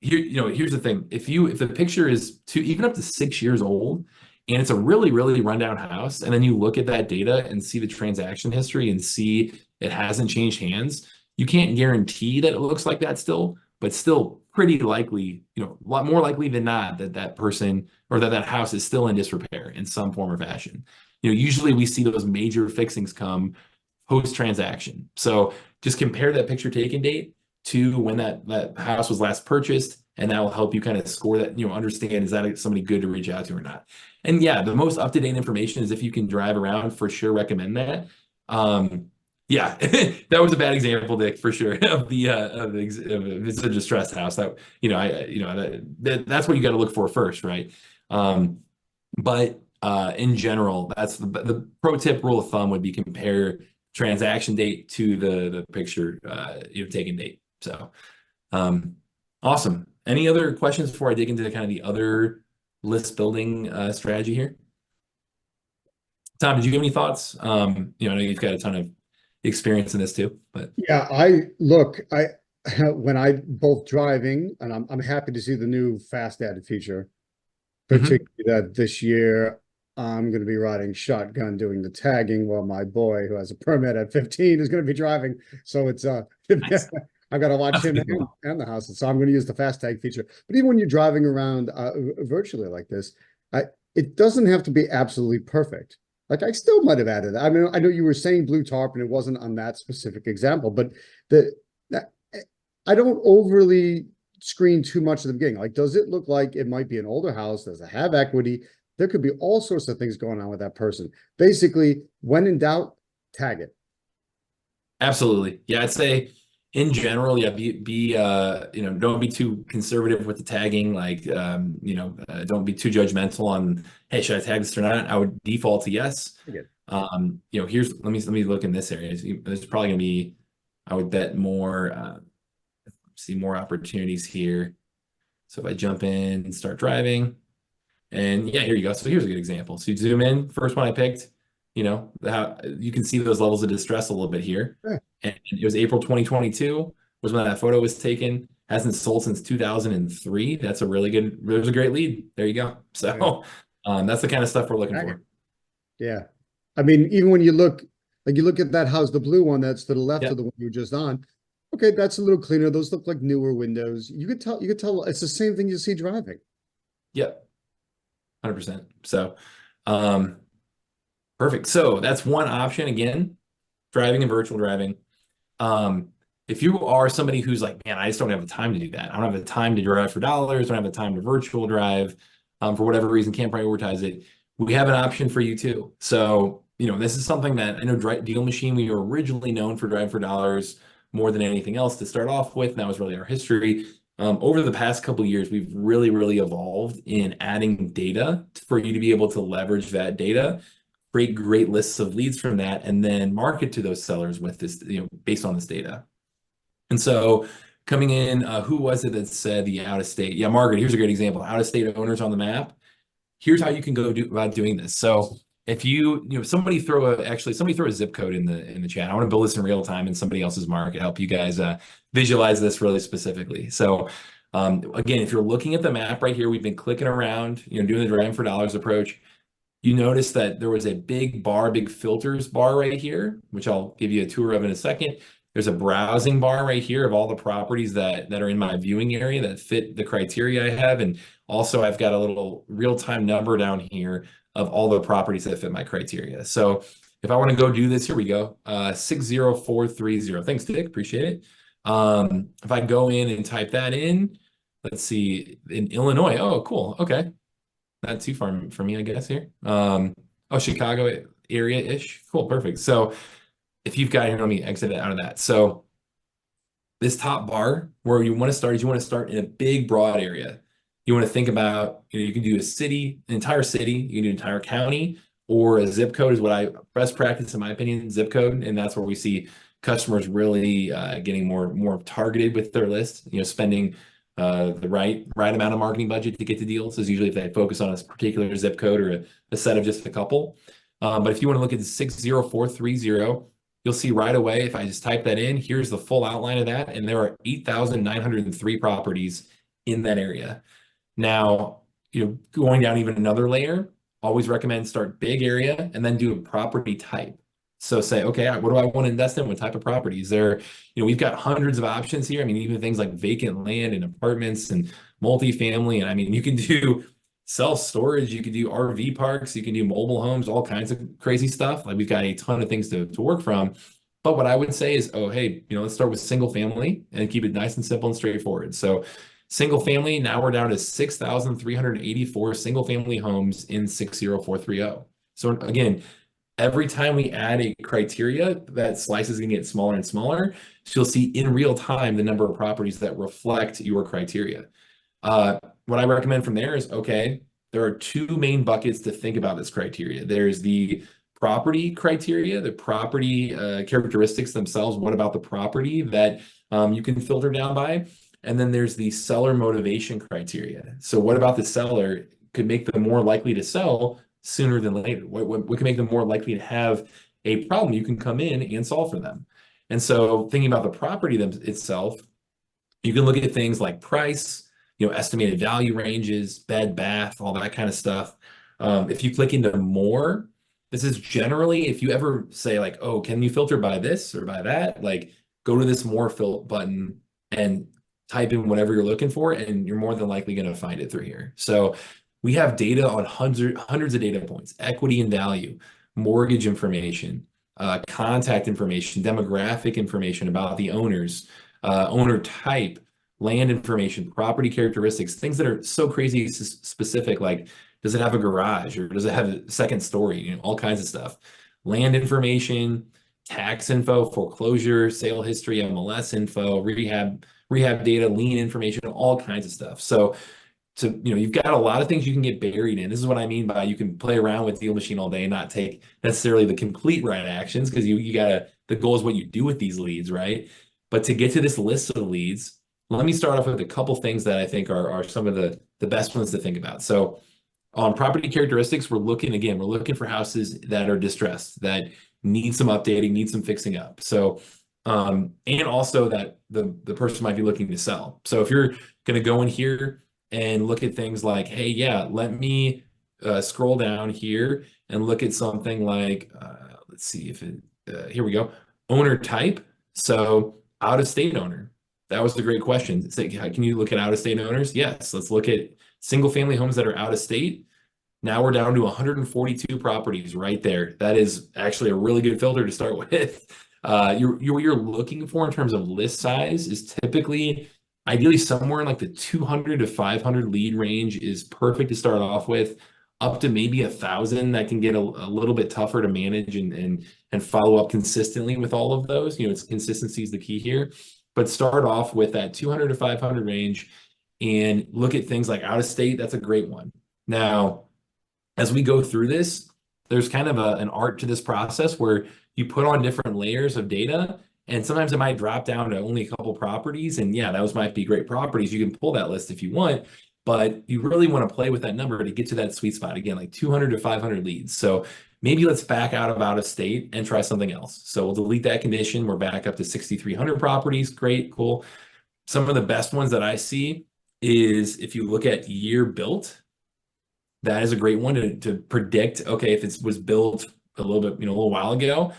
here, here's the thing. If the picture is even up to 6 years old, and it's a really, really rundown house, and then you look at that data and see the transaction history and see it hasn't changed hands, you can't guarantee that it looks like that still, but still pretty likely, a lot more likely than not that person or that house is still in disrepair in some form or fashion. Usually we see those major fixings come post-transaction. So just compare that picture taken date to when that house was last purchased, and that will help you kind of score that, understand, is that somebody good to reach out to or not. And yeah, the most up-to-date information is if you can drive around, for sure recommend that. Yeah, that was a bad example, Dick, for sure, of it's a distressed house. That that's what you got to look for first, right? But in general, that's the pro tip rule of thumb would be compare transaction date to the picture taken date. So awesome. Any other questions before I dig into kind of the other list building strategy here? Tom, did you have any thoughts? I know you've got a ton of experience in this too, but
Yeah, when I both driving, and I'm happy to see the new fast added feature, particularly that this year I'm going to be riding shotgun doing the tagging while my boy, who has a permit at 15, is going to be driving. So it's
Nice.
I got to watch him and the house. So I'm going to use the fast tag feature. But even when you're driving around virtually like this, it doesn't have to be absolutely perfect. Like I still might have added. I mean, I know you were saying blue tarp, and it wasn't on that specific example, but I don't overly screen too much at the beginning. Like, does it look like it might be an older house? Does it have equity? There could be all sorts of things going on with that person. Basically, when in doubt, tag it.
Absolutely. Yeah, I'd say in general, yeah, don't be too conservative with the tagging. Like, don't be too judgmental on, hey, should I tag this or not? I would default to yes. Here's let me look in this area. There's probably gonna be, I would bet more. See more opportunities here. So if I jump in and start driving, and yeah, here you go. So here's a good example. So you zoom in, first one I picked, how you can see those levels of distress a little bit here.
Yeah.
And it was April 2022 was when that photo was taken. Hasn't sold since 2003. There's a great lead. There you go. So that's the kind of stuff we're looking for.
Yeah. I mean, even when you look at that house, the blue one that's to the left of the one you were just on. Okay, that's a little cleaner. Those look like newer windows. You could tell it's the same thing you see driving.
Yep. 100%. So, perfect. So that's one option again, driving and virtual driving. If you are somebody who's like, man, I just don't have the time to do that. I don't have the time to drive for dollars. Don't have the time to virtual drive, for whatever reason, can't prioritize it. We have an option for you too. So, this is something that I know DealMachine, we were originally known for driving for dollars more than anything else to start off with. And that was really our history. Over the past couple of years, we've really, really evolved in adding data for you to be able to leverage that data, create great lists of leads from that, and then market to those sellers with this, based on this data. And so coming in, who was it that said the out of state? Yeah, Margaret, here's a great example. Out of state owners on the map. Here's how you can go about doing this. So if somebody throw a zip code in the chat. I want to build this in real time in somebody else's market, help you guys visualize this really specifically. So again, if you're looking at the map right here, we've been clicking around, doing the driving for dollars approach. You notice that there was a big filters bar right here, which I'll give you a tour of in a second. There's a browsing bar right here of all the properties that are in my viewing area that fit the criteria I have. And also I've got a little real-time number down here of all the properties that fit my criteria. So if I want to go do this, here we go, 60430. Thanks, Dick, appreciate it. If I go in and type that in, let's see, in Illinois, oh, cool, okay. Not too far for me, I guess, here. Chicago area-ish, cool, perfect. So if you've got here, let me exit it out of that. So this top bar, where you want to start in a big, broad area. You want to think about, you can do a city, an entire city, you can do an entire county, or a zip code is best practice in my opinion, zip code. And that's where we see customers really getting more targeted with their list, spending the right amount of marketing budget to get to deals is usually if they focus on a particular zip code or a set of just a couple. But if you want to look at 60430, you'll see right away, if I just type that in, here's the full outline of that. And there are 8,903 properties in that area. Now, going down even another layer, always recommend start big area and then do a property type. So say, okay, what do I want to invest in? What type of properties? We've got hundreds of options here. I mean, even things like vacant land and apartments and multifamily. And I mean, you can do self-storage, you can do RV parks, you can do mobile homes, all kinds of crazy stuff. Like we've got a ton of things to work from. But what I would say is, oh, hey, let's start with single family and keep it nice and simple and straightforward. So single family, now we're down to 6,384 single family homes in 60430. So again, every time we add a criteria, that slice is going to get smaller and smaller. So you'll see in real time the number of properties that reflect your criteria. What I recommend from there is, okay, there are two main buckets to think about this criteria. There's the property criteria, the property characteristics themselves. What about the property that you can filter down by? And then there's the seller motivation criteria. So what about the seller could make them more likely to sell sooner than later? What can make them more likely to have a problem you can come in and solve for them? And so thinking about the property itself, you can look at things like price, estimated value ranges, bed, bath, all that kind of stuff. If you click into more, this is generally, if you ever say like, oh, can you filter by this or by that? Like go to this more button and type in whatever you're looking for, and you're more than likely going to find it through here. So we have data on hundreds of data points, equity and value, mortgage information, contact information, demographic information about the owners, owner type, land information, property characteristics, things that are so crazy specific, like does it have a garage or does it have a second story, all kinds of stuff. Land information, tax info, foreclosure, sale history, MLS info, rehab data, lien information, all kinds of stuff. So you've got a lot of things you can get buried in. This is what I mean by you can play around with DealMachine all day and not take necessarily the complete right actions, because the goal is what you do with these leads, right? But to get to this list of leads, let me start off with a couple things that I think are some of the best ones to think about. So on property characteristics, we're looking for houses that are distressed, that need some updating, need some fixing up. So and also that the person might be looking to sell. So if you're going to go in here and look at things like, hey, yeah, let me scroll down here and look at something like, let's see if here we go, owner type. So out-of-state owner. That was the great question. It's like, can you look at out-of-state owners? Yes, let's look at single family homes that are out-of-state. Now we're down to 142 properties right there. That is actually a really good filter to start with. What you're looking for in terms of list size is typically, ideally somewhere in like the 200 to 500 lead range is perfect to start off with, up to maybe 1,000. That can get a little bit tougher to manage and follow up consistently with all of those. It's consistency is the key here, but start off with that 200 to 500 range and look at things like out of state. That's a great one. Now, as we go through this, there's kind of an art to this process where you put on different layers of data, and sometimes it might drop down to only a couple properties. And yeah, those might be great properties. You can pull that list if you want, but you really want to play with that number to get to that sweet spot. Again, like 200 to 500 leads. So maybe let's back out of state and try something else. So we'll delete that condition. We're back up to 6,300 properties. Great, cool. Some of the best ones that I see is if you look at year built, that is a great one to predict, okay, if it was built a little bit, a little while ago,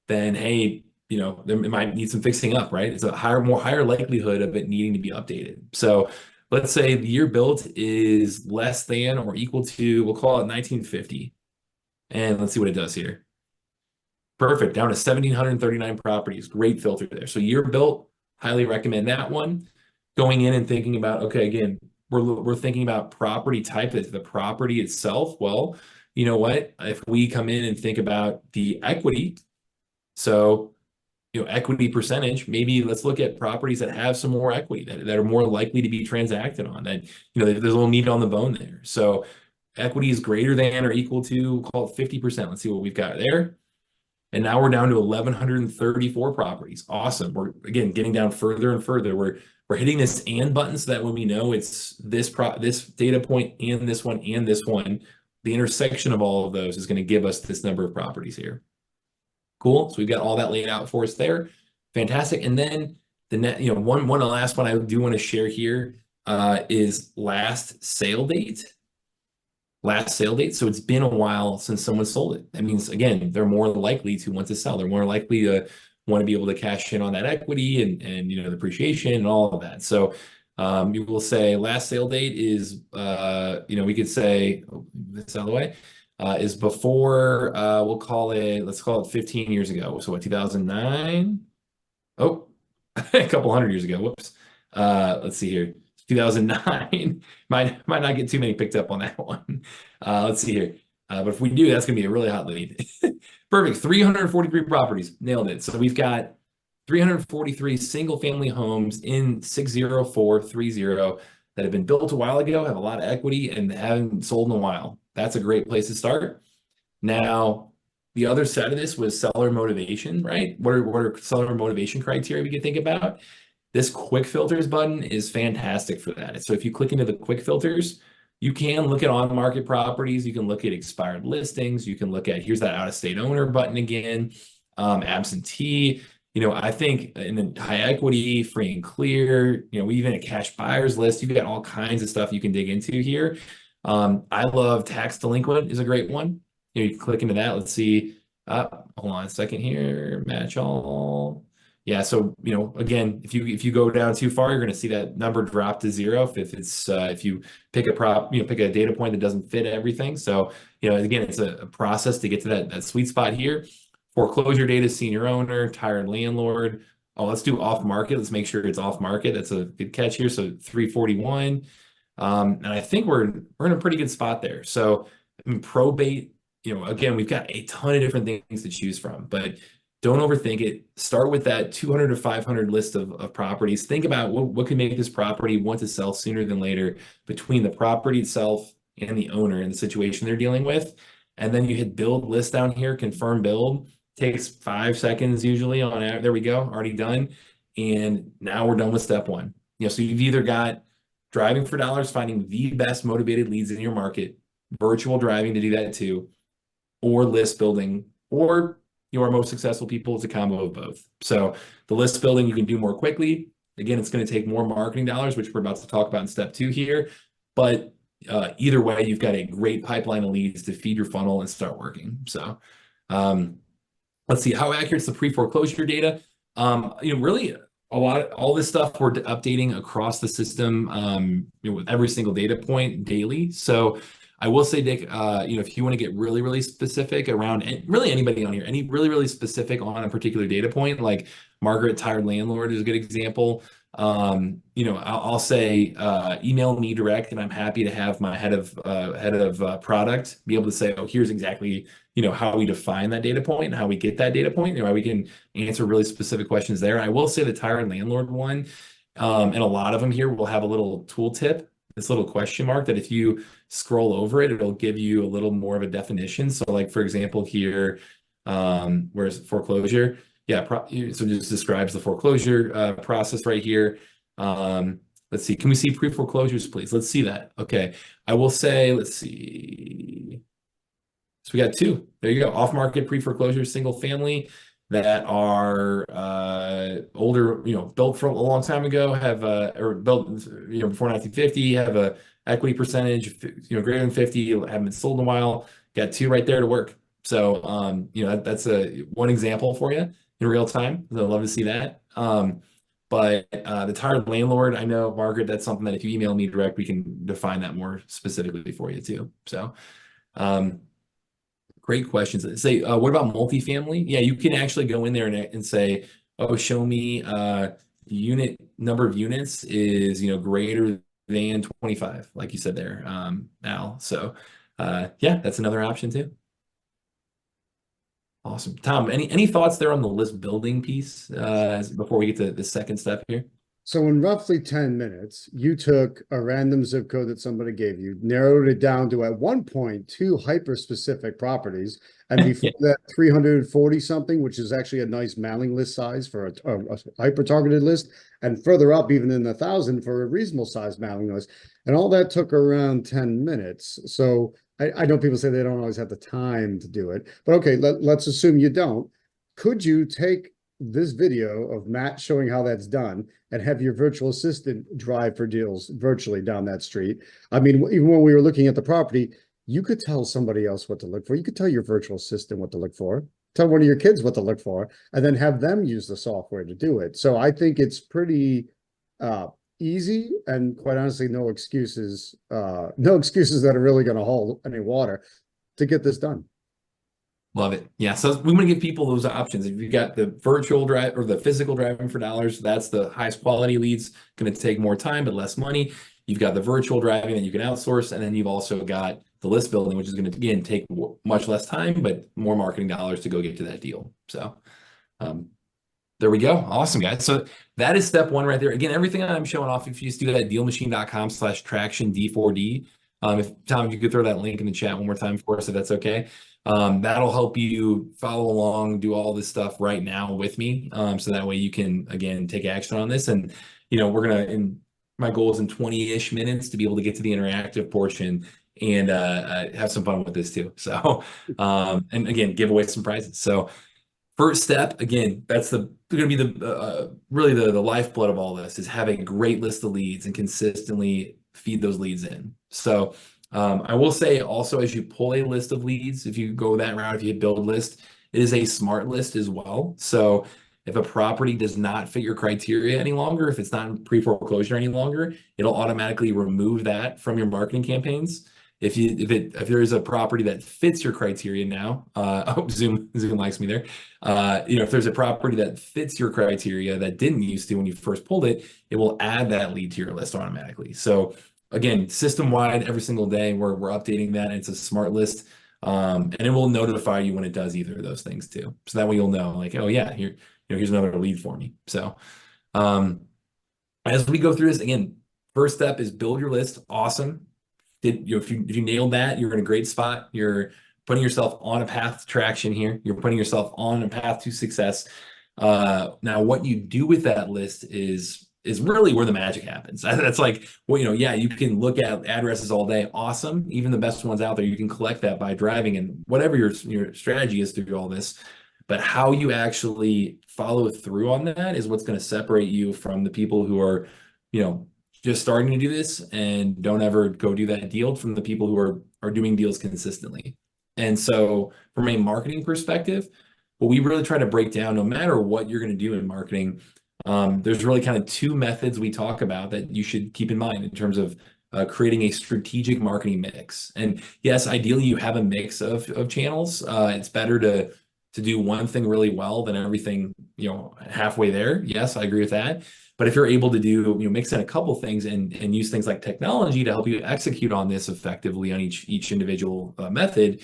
then hey, it might need some fixing up, right? It's a higher likelihood of it needing to be updated. So let's say the year built is less than or equal to, we'll call it 1950. And let's see what it does here. Perfect, down to 1,739 properties. Great filter there. So year built, highly recommend that one. Going in and thinking about, okay, again, we're thinking about property type, the property itself. Well, you know what? If we come in and think about the equity, so equity percentage, maybe let's look at properties that have some more equity, that are more likely to be transacted on, that there's a little meat on the bone there. So equity is greater than or equal to, we'll call it 50%. Let's see what we've got there. And now we're down to 1,134 properties. Awesome. We're again getting down further and further. We're hitting this and button so that when we know it's this data point and this one, the intersection of all of those is going to give us this number of properties here. Cool. So we've got all that laid out for us there. Fantastic. And then the last one I do want to share here is last sale date. So it's been a while since someone sold it. That means, again, they're more likely to want to sell. They're more likely to want to be able to cash in on that equity and the appreciation and all of that. So you will say last sale date is, we could say, this out of the way, is before, let's call it 15 years ago. So what, 2009? Oh, a couple hundred years ago. Whoops. Let's see here. 2009 might not get too many picked up on that one. Let's see here. But if we do, that's going to be a really hot lead. Perfect. 343 properties. Nailed it. So we've got 343 single family homes in 60430 that have been built a while ago, have a lot of equity, and haven't sold in a while. That's a great place to start. Now, the other side of this was seller motivation, right? What are seller motivation criteria we can think about? This quick filters button is fantastic for that. So if you click into the quick filters, you can look at on-market properties. You can look at expired listings. You can look at, here's that out-of-state owner button again, absentee. I think in the high equity, free and clear, even a cash buyers list, you've got all kinds of stuff you can dig into here. I love tax delinquent is a great one. You can click into that. Let's see. Hold on a second here. Match all. Yeah, so again, if you go down too far, you're going to see that number drop to 0 if you pick pick a data point that doesn't fit everything. So again, it's a process to get to that sweet spot here. Foreclosure data, senior owner, tired landlord. Oh, let's do off market. Let's make sure it's off market. That's a good catch here. So 341, and I think we're in a pretty good spot there. So probate. Again, we've got a ton of different things to choose from, but don't overthink it. Start with that 200 to 500 list of properties. Think about what could make this property want to sell sooner than later between the property itself and the owner and the situation they're dealing with. And then you hit build list down here, confirm build. Takes 5 seconds usually on average. There we go, already done. And now we're done with step one. So you've either got driving for dollars, finding the best motivated leads in your market, virtual driving to do that too, or list building, or your most successful people, it's a combo of both. So the list building you can do more quickly. Again, it's going to take more marketing dollars, which we're about to talk about in step 2 here. But either way, you've got a great pipeline of leads to feed your funnel and start working. So let's see, how accurate is the pre-foreclosure data? Really all this stuff we're updating across the system with every single data point daily. So I will say, Dick, if you want to get really, really specific around really anybody on here, any really, really specific on a particular data point, like Margaret, tired landlord is a good example. I'll say email me direct, and I'm happy to have my head of product be able to say, oh, here's exactly how we define that data point and how we get that data point, we can answer really specific questions there. I will say the tired landlord one, and a lot of them here will have a little tooltip, this little question mark that if you scroll over it, it'll give you a little more of a definition. So like, for example, here, where's foreclosure? Yeah, so it just describes the foreclosure process right here. Let's see, can we see pre-foreclosures, please? Let's see that. Okay, I will say, let's see. So we got 2. There you go, off-market pre-foreclosure, single family that are older, built from a long time ago, have or built before 1950, have a equity percentage greater than 50, haven't been sold in a while. Got 2 right there to work. So that's one example for you in real time. I'd love to see that. But the tired landlord, I know, Margaret, that's something that if you email me direct, we can define that more specifically for you too. So great questions. Say, what about multifamily? Yeah, you can actually go in there and say, oh, show me unit number of units is greater than 25, like you said there, Al. So yeah, that's another option too. Awesome. Tom, any thoughts there on the list building piece before we get to the second step here?
So in roughly 10 minutes, you took a random zip code that somebody gave you, narrowed it down to at one point 2 hyper-specific properties, and before that 340 something, which is actually a nice mailing list size for a hyper-targeted list, and further up even in 1,000 for a reasonable size mailing list. And all that took around 10 minutes. So I know people say they don't always have the time to do it, but okay, let's assume you don't. Could you take this video of Matt showing how that's done and have your virtual assistant drive for deals virtually down that street? I mean, even when we were looking at the property, you could tell somebody else what to look for. You could tell your virtual assistant what to look for, tell one of your kids what to look for, and then have them use the software to do it. So I think it's pretty easy, and quite honestly, no excuses that are really going to hold any water to get this done.
Love it. Yeah. So we want to give people those options. If you've got the virtual drive or the physical driving for dollars, that's the highest quality leads, going to take more time, but less money. You've got the virtual driving that you can outsource. And then you've also got the list building, which is going to, again, take much less time, but more marketing dollars to go get to that deal. So there we go. Awesome, guys. So that is step one right there. Again, everything I'm showing off, if you just do that at DealMachine.com/traction D4D. If Tom, if you could throw that link in the chat one more time for us, if that's okay. That'll help you follow along, do all this stuff right now with me. So that way you can, again, take action on this. And, you know, my goal is in 20-ish minutes to be able to get to the interactive portion and have some fun with this too. So, and again, give away some prizes. So first step, again, that's going to be really the lifeblood of all this, is have a great list of leads and consistently feed those leads in. So I will say also, as you pull a list of leads, if you go that route, if you hit build list, it is a smart list as well. So if a property does not fit your criteria any longer, if it's not in pre-foreclosure any longer, it'll automatically remove that from your marketing campaigns. If there is a property that fits your criteria now, Zoom likes me there. If there's a property that fits your criteria that didn't used to when you first pulled it, it will add that lead to your list automatically. So again, system-wide, every single day, we're updating that. It's a smart list, and it will notify you when it does either of those things too. So that way you'll know, like, oh yeah, here's another lead for me. So as we go through this, again, first step is build your list. Awesome. If you nailed that, you're in a great spot. You're putting yourself on a path to traction here. You're putting yourself on a path to success. Now, what you do with that list is really where the magic happens. That's like, well, yeah, you can look at addresses all day. Awesome. Even the best ones out there, you can collect that by driving, and whatever your strategy is through all this. But how you actually follow through on that is what's going to separate you from the people who are, just starting to do this and don't ever go do that deal, from the people who are doing deals consistently. And so from a marketing perspective, what we really try to break down, no matter what you're going to do in marketing, there's really kind of 2 methods we talk about that you should keep in mind in terms of creating a strategic marketing mix. And yes, ideally you have a mix of channels. It's better to do one thing really well than everything, halfway there. Yes, I agree with that. But if you're able to do, mix in a couple things and use things like technology to help you execute on this effectively on each individual method,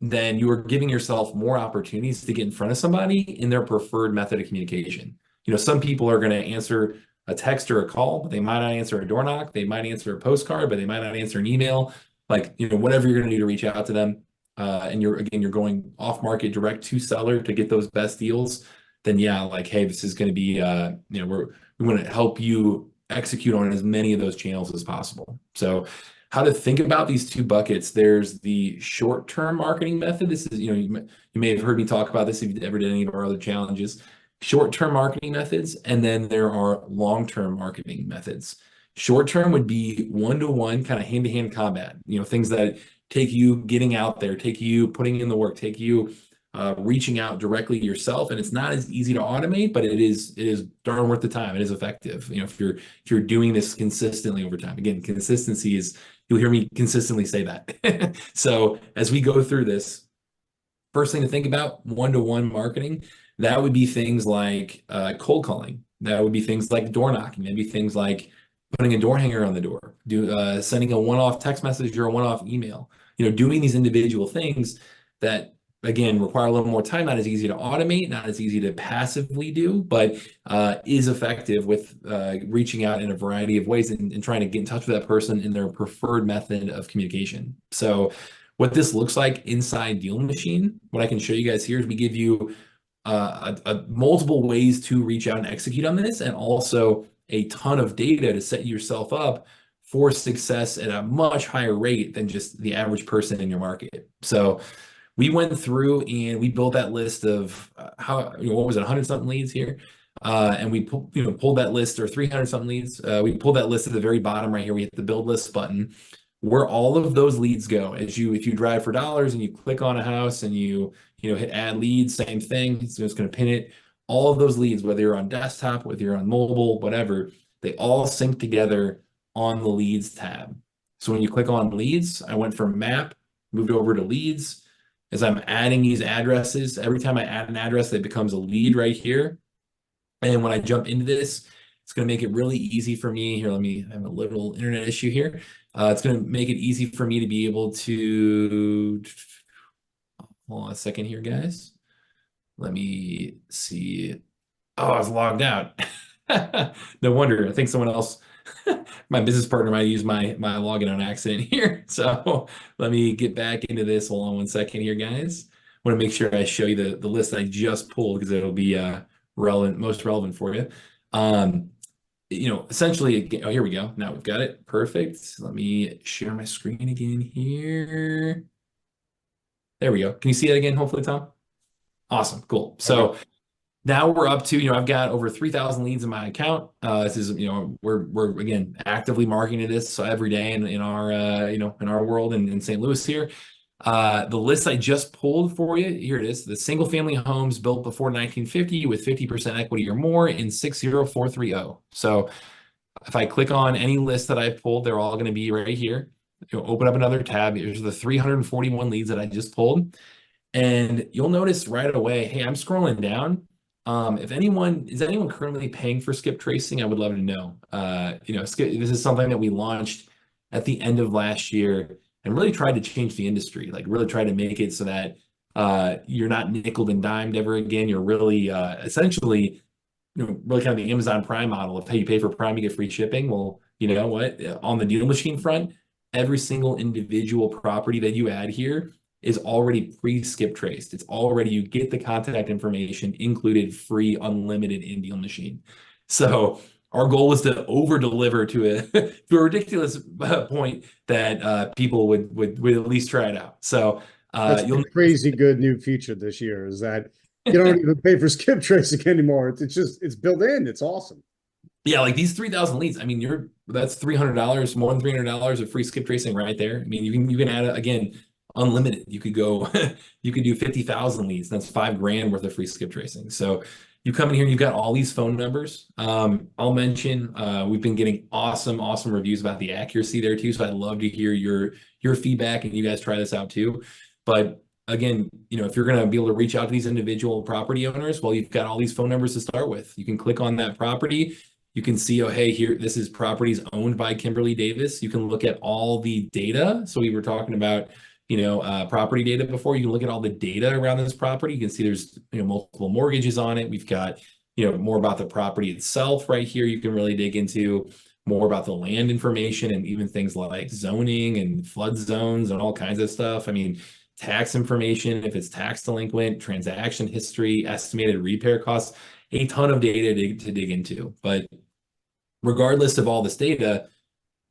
then you are giving yourself more opportunities to get in front of somebody in their preferred method of communication. Some people are going to answer a text or a call, but they might not answer a door knock. They might answer a postcard, but they might not answer an email. Like, whatever you're going to do to reach out to them. And you're going off market direct to seller to get those best deals, then yeah, like, hey, this is going to be, we want to help you execute on as many of those channels as possible. So how to think about these 2 buckets. There's the short-term marketing method. This is, you may have heard me talk about this if you ever did any of our other challenges. Short-term marketing methods, and then there are long-term marketing methods. Short-term would be one-to-one, kind of hand-to-hand combat, things that take you getting out there, take you putting in the work, take you reaching out directly yourself. And it's not as easy to automate, but it is darn worth the time. It is effective. If you're doing this consistently over time. Again, consistency is, you'll hear me consistently say that. So as we go through this, first thing to think about, one-to-one marketing, that would be things like cold calling. That would be things like door knocking. That'd be things like putting a door hanger on the door, sending a one-off text message or a one-off email, doing these individual things that again, require a little more time, not as easy to automate, not as easy to passively do, but is effective with reaching out in a variety of ways and trying to get in touch with that person in their preferred method of communication. So what this looks like inside DealMachine, what I can show you guys here is we give you multiple ways to reach out and execute on this, and also a ton of data to set yourself up for success at a much higher rate than just the average person in your market. So we went through and we built that list of what was it, 100 something leads here, and we pulled that list, or 300 something leads. We pulled that list at the very bottom right here. We hit the build list button, where all of those leads go. If you drive for dollars and you click on a house and you hit add leads, same thing. It's just going to pin it. All of those leads, whether you're on desktop, whether you're on mobile, whatever, they all sync together on the leads tab. So when you click on leads, I went from map, moved over to leads. As I'm adding these addresses, every time I add an address, it becomes a lead right here. And when I jump into this, it's going to make it really easy for me. Here, I have a little internet issue here. It's going to make it easy for me to be able to, hold on a second here, guys. Let me see. Oh, I was logged out. No wonder. I think someone else, my business partner, might use my login on accident here. So let me get back into this. Hold on one second here, guys. I want to make sure I show you the list I just pulled, because it'll be most relevant for you. Essentially, oh, here we go. Now we've got it. Perfect. Let me share my screen again here. There we go. Can you see it again, hopefully, Tom? Awesome. Cool. So now we're up to, I've got over 3,000 leads in my account. This is, we're again, actively marketing this. So every day in our, in our world in St. Louis here, the list I just pulled for you, here it is. The single family homes built before 1950 with 50% equity or more in 60430. So if I click on any list that I've pulled, they're all going to be right here. Open up another tab. Here's the 341 leads that I just pulled. And you'll notice right away, hey, I'm scrolling down. Is anyone currently paying for skip tracing? I would love to know. This is something that we launched at the end of last year and really tried to change the industry, like really try to make it so that you're not nickeled and dimed ever again. You're really essentially, really kind of the Amazon Prime model of, hey, you pay for Prime, you get free shipping. Well, you know what? On the DealMachine front, every single individual property that you add here is already pre-skip traced. It's already, you get the contact information included, free, unlimited in DealMachine. So our goal was to over deliver to a ridiculous point that people would at least try it out. So
that's a crazy good new feature this year, is that you don't even pay for skip tracing anymore. It's built in. It's awesome.
Yeah, like these 3,000 leads. I mean, that's $300, more than $300 of free skip tracing right there. I mean, you can add again, unlimited. You could go, you could do 50,000 leads. That's $5,000 worth of free skip tracing. So you come in here and you've got all these phone numbers. I'll mention, we've been getting awesome reviews about the accuracy there too. So I'd love to hear your feedback, and you guys try this out too. But again, if you're going to be able to reach out to these individual property owners, well, you've got all these phone numbers to start with. You can click on that property. You can see, oh, hey, here, this is properties owned by Kimberly Davis. You can look at all the data. So we were talking about, property data before. You can look at all the data around this property. You can see there's, multiple mortgages on it. We've got, more about the property itself right here. You can really dig into more about the land information and even things like zoning and flood zones and all kinds of stuff. I mean, tax information, if it's tax delinquent, transaction history, estimated repair costs, a ton of data to dig into. But regardless of all this data,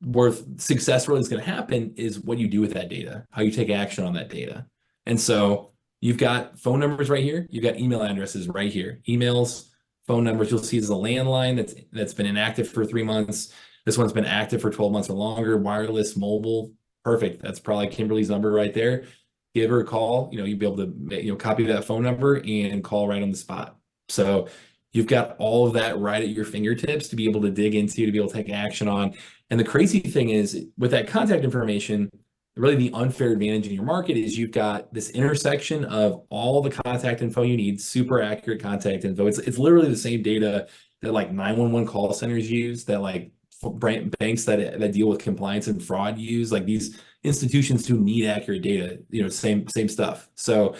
where success really is going to happen is what you do with that data, how you take action on that data. And so you've got phone numbers right here. You've got email addresses right here. Emails, phone numbers. You'll see there's a landline that's been inactive for 3 months. This one's been active for 12 months or longer. Wireless, mobile. Perfect. That's probably Kimberly's number right there. Give her a call. You'll be able to copy that phone number and call right on the spot. So you've got all of that right at your fingertips to be able to dig into, to be able to take action on. And the crazy thing is, with that contact information, really the unfair advantage in your market is you've got this intersection of all the contact info you need, super accurate contact info. It's literally the same data that like 911 call centers use, that like banks that deal with compliance and fraud use, like these institutions who need accurate data, same stuff. So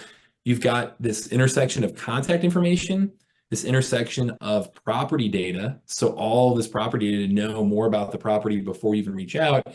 you've got this intersection of contact information, this intersection of property data. So all this property data to know more about the property before you even reach out.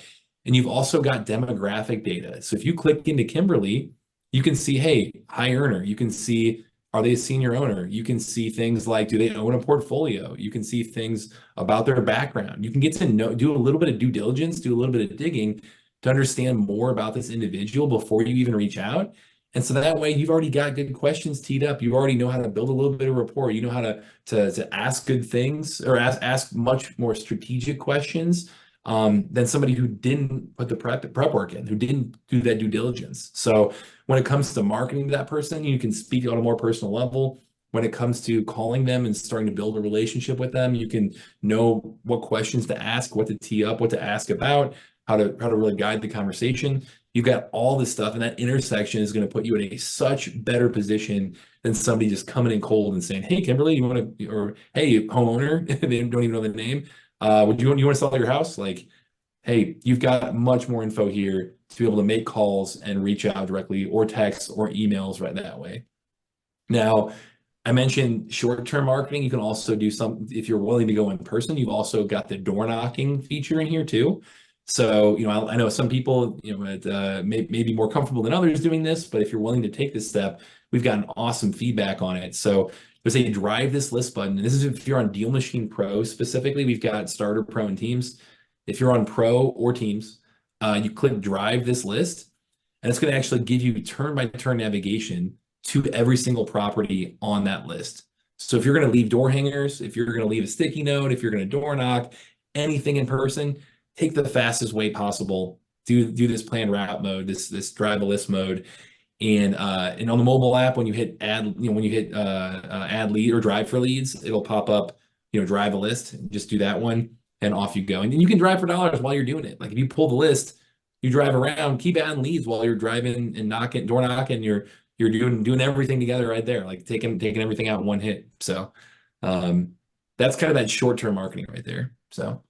And you've also got demographic data. So if you click into Kimberly, you can see, hey, high earner. You can see, are they a senior owner? You can see things like, do they own a portfolio? You can see things about their background. You can get to know, do a little bit of due diligence, do a little bit of digging to understand more about this individual before you even reach out. And so that way you've already got good questions teed up. You already know how to build a little bit of rapport. You know how to ask good things, or ask much more strategic questions than somebody who didn't put the prep work in, who didn't do that due diligence. So when it comes to marketing to that person, you can speak on a more personal level. When it comes to calling them and starting to build a relationship with them, you can know what questions to ask, what to tee up, what to ask about, how to really guide the conversation. You've got all this stuff, and that intersection is going to put you in a such better position than somebody just coming in cold and saying, "Hey, Kimberly, you want to," or "Hey, homeowner," they don't even know the name. Would you want to sell your house? Like, hey, you've got much more info here to be able to make calls and reach out directly, or text or emails right that way. Now, I mentioned short-term marketing. You can also do some, if you're willing to go in person, you've also got the door knocking feature in here too. So, I know some people, may be more comfortable than others doing this, but if you're willing to take this step, we've gotten awesome feedback on it. So there's a drive this list button. And this is if you're on DealMachine Pro specifically. We've got Starter, Pro, and Teams. If you're on Pro or Teams, you click drive this list, and it's going to actually give you turn-by-turn navigation to every single property on that list. So if you're going to leave door hangers, if you're going to leave a sticky note, if you're going to door knock, anything in person, take the fastest way possible. Do this planned route mode, this drive a list mode. And on the mobile app, when you hit add, add lead or drive for leads, it'll pop up, drive a list. Just do that one, and off you go. And then you can drive for dollars while you're doing it. Like if you pull the list, you drive around, keep adding leads while you're driving and door knocking. You're doing everything together right there, like taking everything out in one hit. So that's kind of that short-term marketing right there. So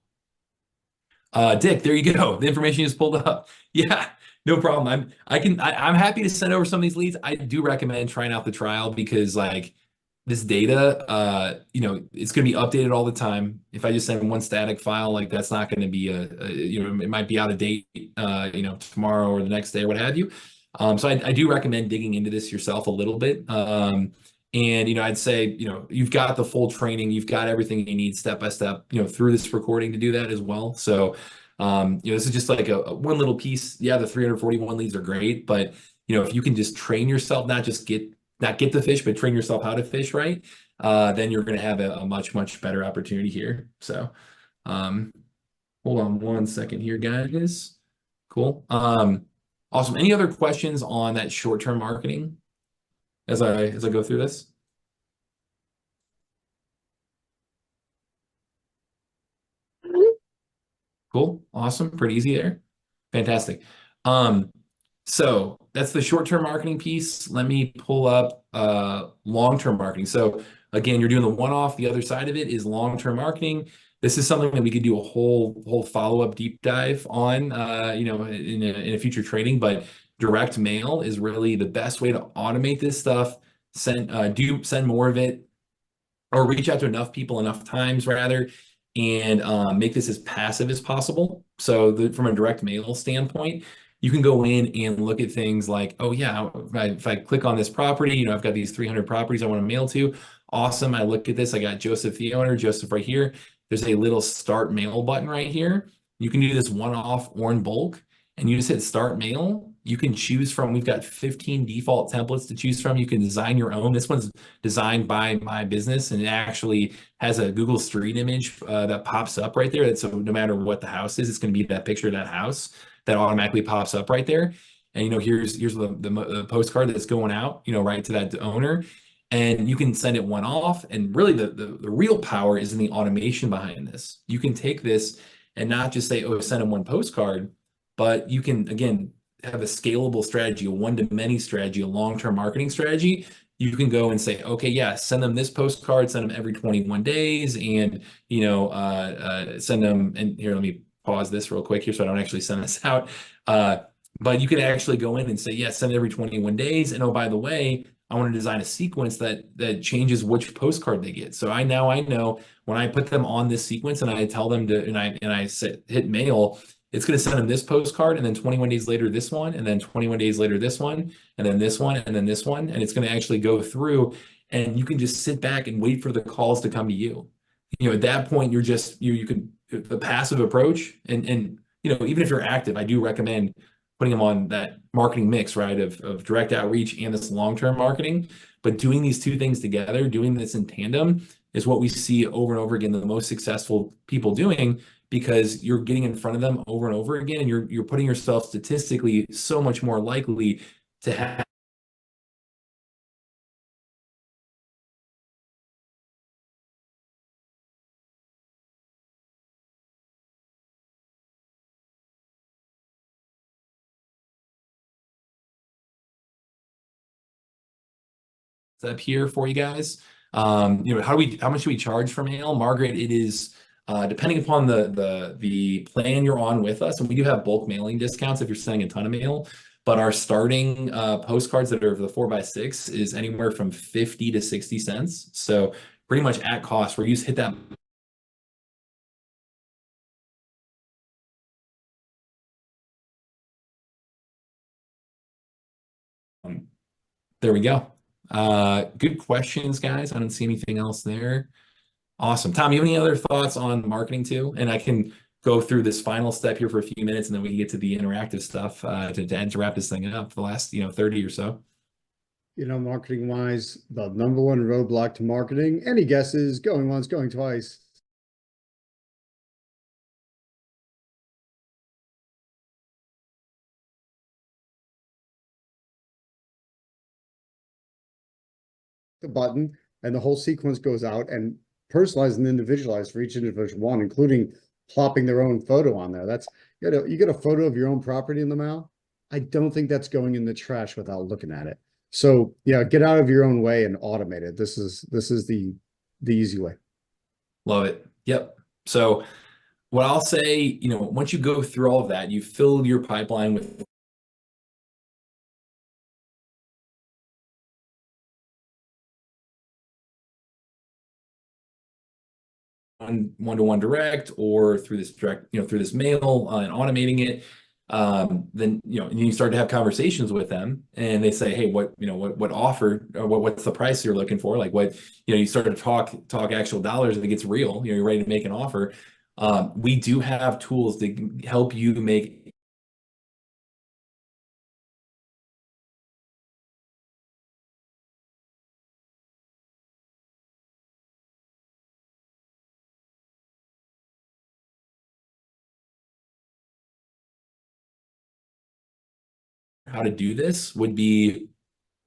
Dick, there you go. The information you just pulled up. Yeah, no problem. I'm happy to send over some of these leads. I do recommend trying out the trial, because like this data, it's going to be updated all the time. If I just send one static file, like that's not going to be it might be out of date, tomorrow or the next day or what have you. So I do recommend digging into this yourself a little bit. And, I'd say, you've got the full training, you've got everything you need step by step, through this recording to do that as well. So, this is just like a one little piece. Yeah, the 341 leads are great, but, if you can just train yourself, not get the fish, but train yourself how to fish right, then you're going to have a much, much better opportunity here. So, hold on one second here, guys. Cool. Awesome. Any other questions on that short-term marketing as I go through this? Cool. Awesome. Pretty easy there. Fantastic. So that's the short-term marketing piece. Let me pull up long-term marketing. So again, you're doing the one-off. The other side of it is long-term marketing. This is something that we could do a whole follow-up deep dive on, in a future training. But direct mail is really the best way to automate this stuff. Send more of it, or reach out to enough people enough times rather, and make this as passive as possible. So from a direct mail standpoint, you can go in and look at things like, oh yeah, if I click on this property, I've got these 300 properties I want to mail to. Awesome. I look at this. I got Joseph, the owner, Joseph right here. There's a little start mail button right here. You can do this one-off or in bulk, and you just hit start mail. You can choose from, we've got 15 default templates to choose from. You can design your own. This one's designed by my business, and it actually has a Google Street image that pops up right there. So no matter what the house is, it's going to be that picture of that house that automatically pops up right there. And, here's the postcard that's going out, right to that owner. And you can send it one off. And really the real power is in the automation behind this. You can take this and not just say, oh, send them one postcard, but you can, again, have a scalable strategy, a one-to-many strategy, a long-term marketing strategy. You can go and say, okay, yeah, send them this postcard, send them every 21 days, and, send them, and here, let me pause this real quick here so I don't actually send this out. But you can actually go in and say, yes, send it every 21 days. And oh, by the way, I want to design a sequence that changes which postcard they get. So I know when I put them on this sequence and I tell them to, and I hit mail, it's going to send them this postcard, and then 21 days later this one, and then 21 days later this one, and then this one, and then this one, and it's going to actually go through, and you can just sit back and wait for the calls to come to you. You know, at that point, you're just you can the passive approach, and you know, even if you're active, I do recommend putting them on that marketing mix, right, of direct outreach and this long-term marketing. But doing these two things together, doing this in tandem, is what we see over and over again the most successful people doing, because you're getting in front of them over and over again, and you're putting yourself statistically so much more likely to have up here for you guys. You know, how much do we charge for mail? Margaret, it is depending upon the plan you're on with us, and we do have bulk mailing discounts if you're sending a ton of mail. But our starting postcards that are the 4x6 is anywhere from 50 to 60 cents. So pretty much at cost, where you just hit that. There we go. Good questions, guys. I don't see anything else there. Awesome. Tom, you have any other thoughts on marketing too? And I can go through this final step here for a few minutes, and then we can get to the interactive stuff to wrap this thing up for the last 30 or so.
You know, marketing wise, the number one roadblock to marketing. Any guesses? Going once, going twice. The button, and the whole sequence goes out and personalized and individualized for each individual one, including plopping their own photo on there. That's you get a photo of your own property in the mail. I don't think that's going in the trash without looking at it. So yeah, get out of your own way and automate it. This is the easy way.
Love it. Yep. So what I'll say, once you go through all of that, you fill your pipeline with one-to-one direct, or through this direct, through this mail and automating it. Then, and you start to have conversations with them, and they say, hey, what offer, or what's the price you're looking for? Like what, you start to talk actual dollars, and it gets real, you're ready to make an offer. We do have tools to help you make how to do this would be,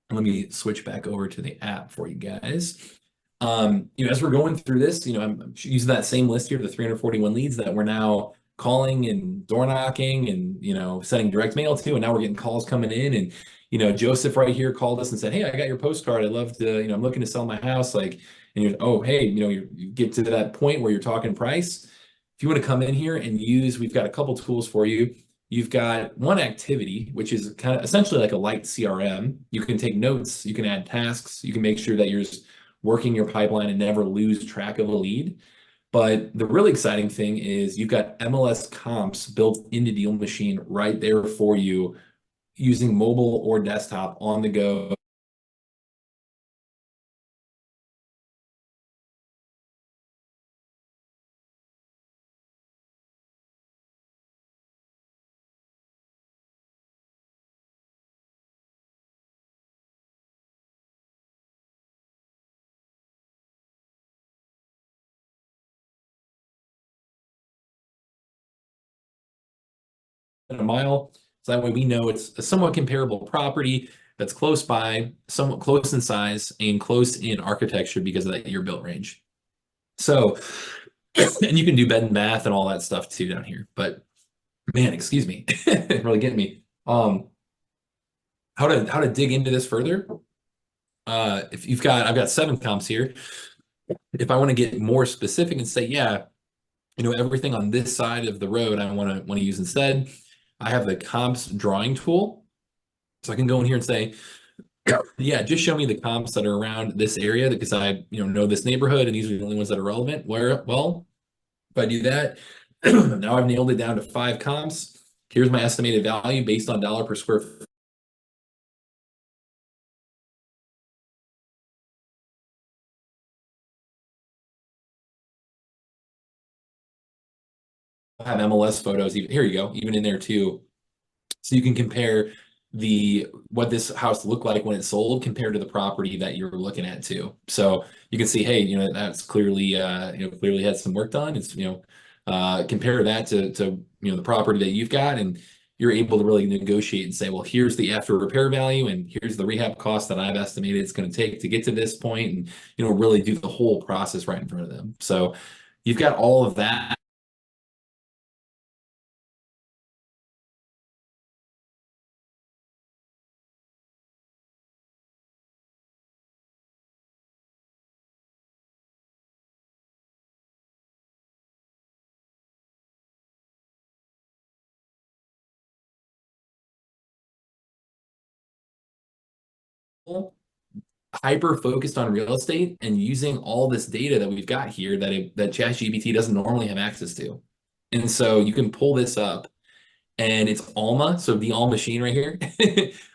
let me switch back over to the app for you guys. As we're going through this, I'm using that same list here, the 341 leads that we're now calling and door knocking and, sending direct mail to, and now we're getting calls coming in. And, Joseph right here called us and said, hey, I got your postcard. I'd love to, I'm looking to sell my house. Like, and you're, oh, hey, you get to that point where you're talking price. If you want to come in here and we've got a couple tools for you. You've got one activity, which is kind of essentially like a light CRM. You can take notes, you can add tasks, you can make sure that you're just working your pipeline and never lose track of a lead. But the really exciting thing is you've got MLS comps built into DealMachine right there for you, using mobile or desktop on the go. In a mile, so that way we know it's a somewhat comparable property that's close by, somewhat close in size, and close in architecture because of that year built range. So, and you can do bed and bath and all that stuff too down here. But man, excuse me, really getting me. How to dig into this further? I've got 7 comps here. If I want to get more specific and say, yeah, everything on this side of the road I want to use instead, I have the comps drawing tool. So I can go in here and say, Yeah, just show me the comps that are around this area because I, know this neighborhood and these are the only ones that are relevant. Well, if I do that, now I've nailed it down to 5 comps. Here's my estimated value based on dollar per square foot. I have MLS photos. Here you go, even in there too. So you can compare what this house looked like when it sold compared to the property that you're looking at too. So you can see, hey, that's clearly clearly had some work done. It's compare that to the property that you've got, and you're able to really negotiate and say, well, here's the after repair value, and here's the rehab cost that I've estimated it's going to take to get to this point, and really do the whole process right in front of them. So you've got all of that. Hyper focused on real estate and using all this data that we've got here that ChatGPT doesn't normally have access to. And so you can pull this up and it's Alma. So the DealMachine right here,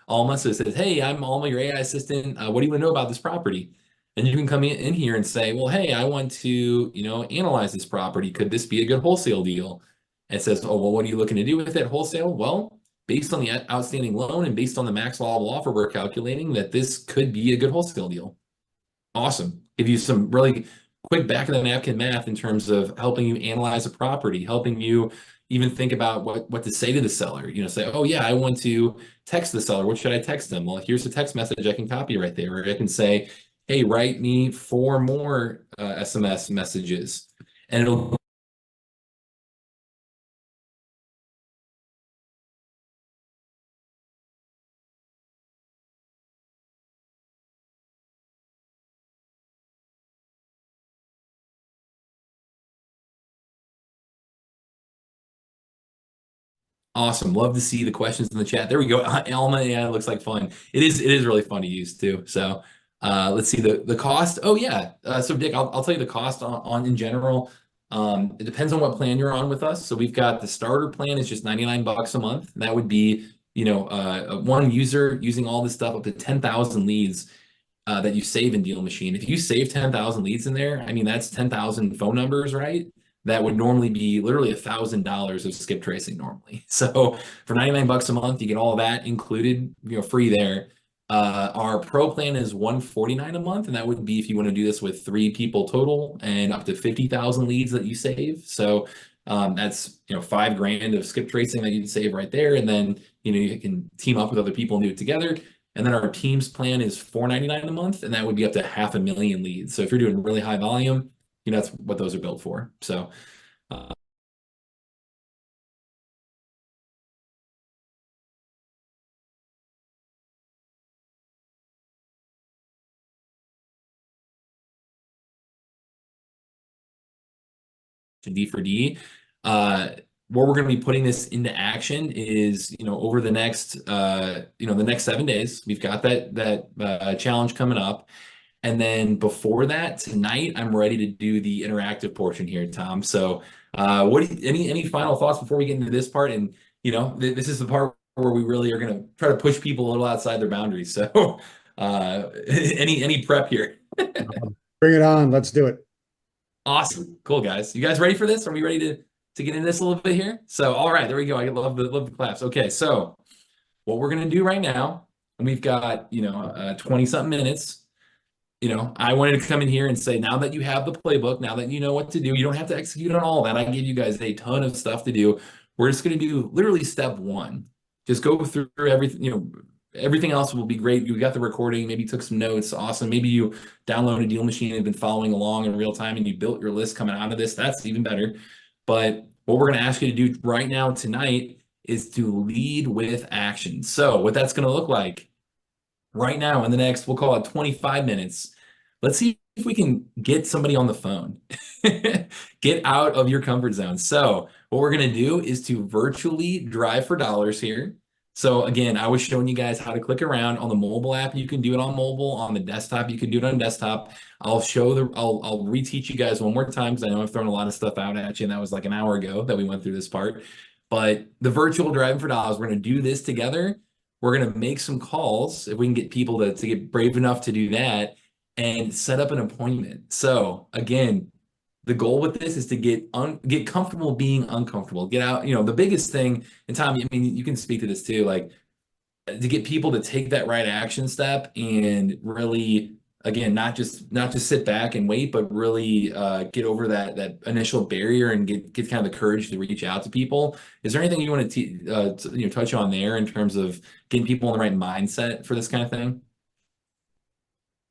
Alma. So it says, hey, I'm Alma, your AI assistant. What do you want to know about this property? And you can come in here and say, well, hey, I want to, analyze this property. Could this be a good wholesale deal? And it says, oh, well, what are you looking to do with it wholesale? Well, based on the outstanding loan and based on the max allowable offer, we're calculating that this could be a good wholesale deal. Awesome. Give you some really quick back of the napkin math in terms of helping you analyze a property, helping you even think about what to say to the seller. Say, oh yeah, I want to text the seller. What should I text them? Well, here's a text message I can copy right there. Or I can say, hey, write me 4 more SMS messages. And it'll awesome. Love to see the questions in the chat. There we go. Alma, yeah, it looks like fun. It is really fun to use too. So let's see the cost. Oh yeah. So Dick, I'll tell you the cost on in general. It depends on what plan you're on with us. So we've got the starter plan is just $99 a month. That would be, one user using all this stuff up to 10,000 leads that you save in DealMachine. If you save 10,000 leads in there, I mean, that's 10,000 phone numbers, right? That would normally be literally $1,000 of skip tracing normally. So for $99 a month, you get all of that included, free there. Our pro plan is $149 a month, and that would be if you want to do this with 3 people total and up to 50,000 leads that you save. So that's $5,000 of skip tracing that you'd save right there, and then you can team up with other people and do it together. And then our teams plan is $499 a month, and that would be up to 500,000 leads. So if you're doing really high volume, that's what those are built for. So D for D. Where we're going to be putting this into action is, over the next, the next 7 days. We've got that challenge coming up. And then before that, tonight, I'm ready to do the interactive portion here, Tom. So any final thoughts before we get into this part? And, this is the part where we really are going to try to push people a little outside their boundaries. So any prep here?
Bring it on. Let's do it.
Awesome. Cool, guys. You guys ready for this? Are we ready to get into this a little bit here? So, all right, there we go. I love the claps. Okay, so what we're going to do right now, and we've got, 20 something minutes. I wanted to come in here and say, now that you have the playbook, now that you know what to do, you don't have to execute on all that. I gave you guys a ton of stuff to do. We're just going to do literally step 1. Just go through everything, everything else will be great. You got the recording, maybe took some notes. Awesome. Maybe you downloaded DealMachine and been following along in real time and you built your list coming out of this. That's even better. But what we're going to ask you to do right now tonight is to lead with action. So what that's going to look like right now in the next, we'll call it 25 minutes. Let's see if we can get somebody on the phone. Get out of your comfort zone. So what we're going to do is to virtually drive for dollars here. So again, I was showing you guys how to click around on the mobile app. You can do it on mobile. On the desktop, you can do it on desktop. I'll reteach you guys one more time because I know I've thrown a lot of stuff out at you, and that was like an hour ago that we went through this part. But the virtual driving for dollars, we're going to do this together. We're going to make some calls if we can get people to get brave enough to do that and set up an appointment. So again, the goal with this is to get comfortable being uncomfortable. Get out, the biggest thing, and Tom, I mean, you can speak to this too, like to get people to take that right action step and really, again, not just sit back and wait, but really get over that initial barrier and get kind of the courage to reach out to people. Is there anything you want to touch on there in terms of getting people in the right mindset for this kind of thing?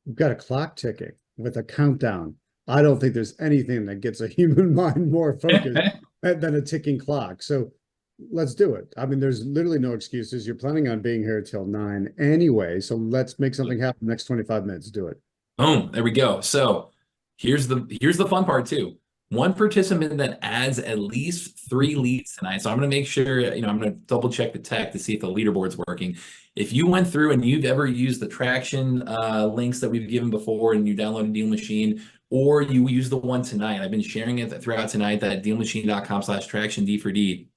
We've got a clock ticking with a countdown. I don't think there's anything that gets a human mind more focused than a ticking clock. So let's do it. I mean, there's literally no excuses. You're planning on being here till 9 anyway. So let's make something happen the next 25 minutes. Do it.
Boom, there we go. So here's the fun part too. One participant that adds at least 3 leads tonight. So I'm going to make sure, I'm going to double check the tech to see if the leaderboard's working. If you went through and you've ever used the traction links that we've given before and you downloaded DealMachine, or you use the one tonight, I've been sharing it throughout tonight, that DealMachine.com/traction D for D.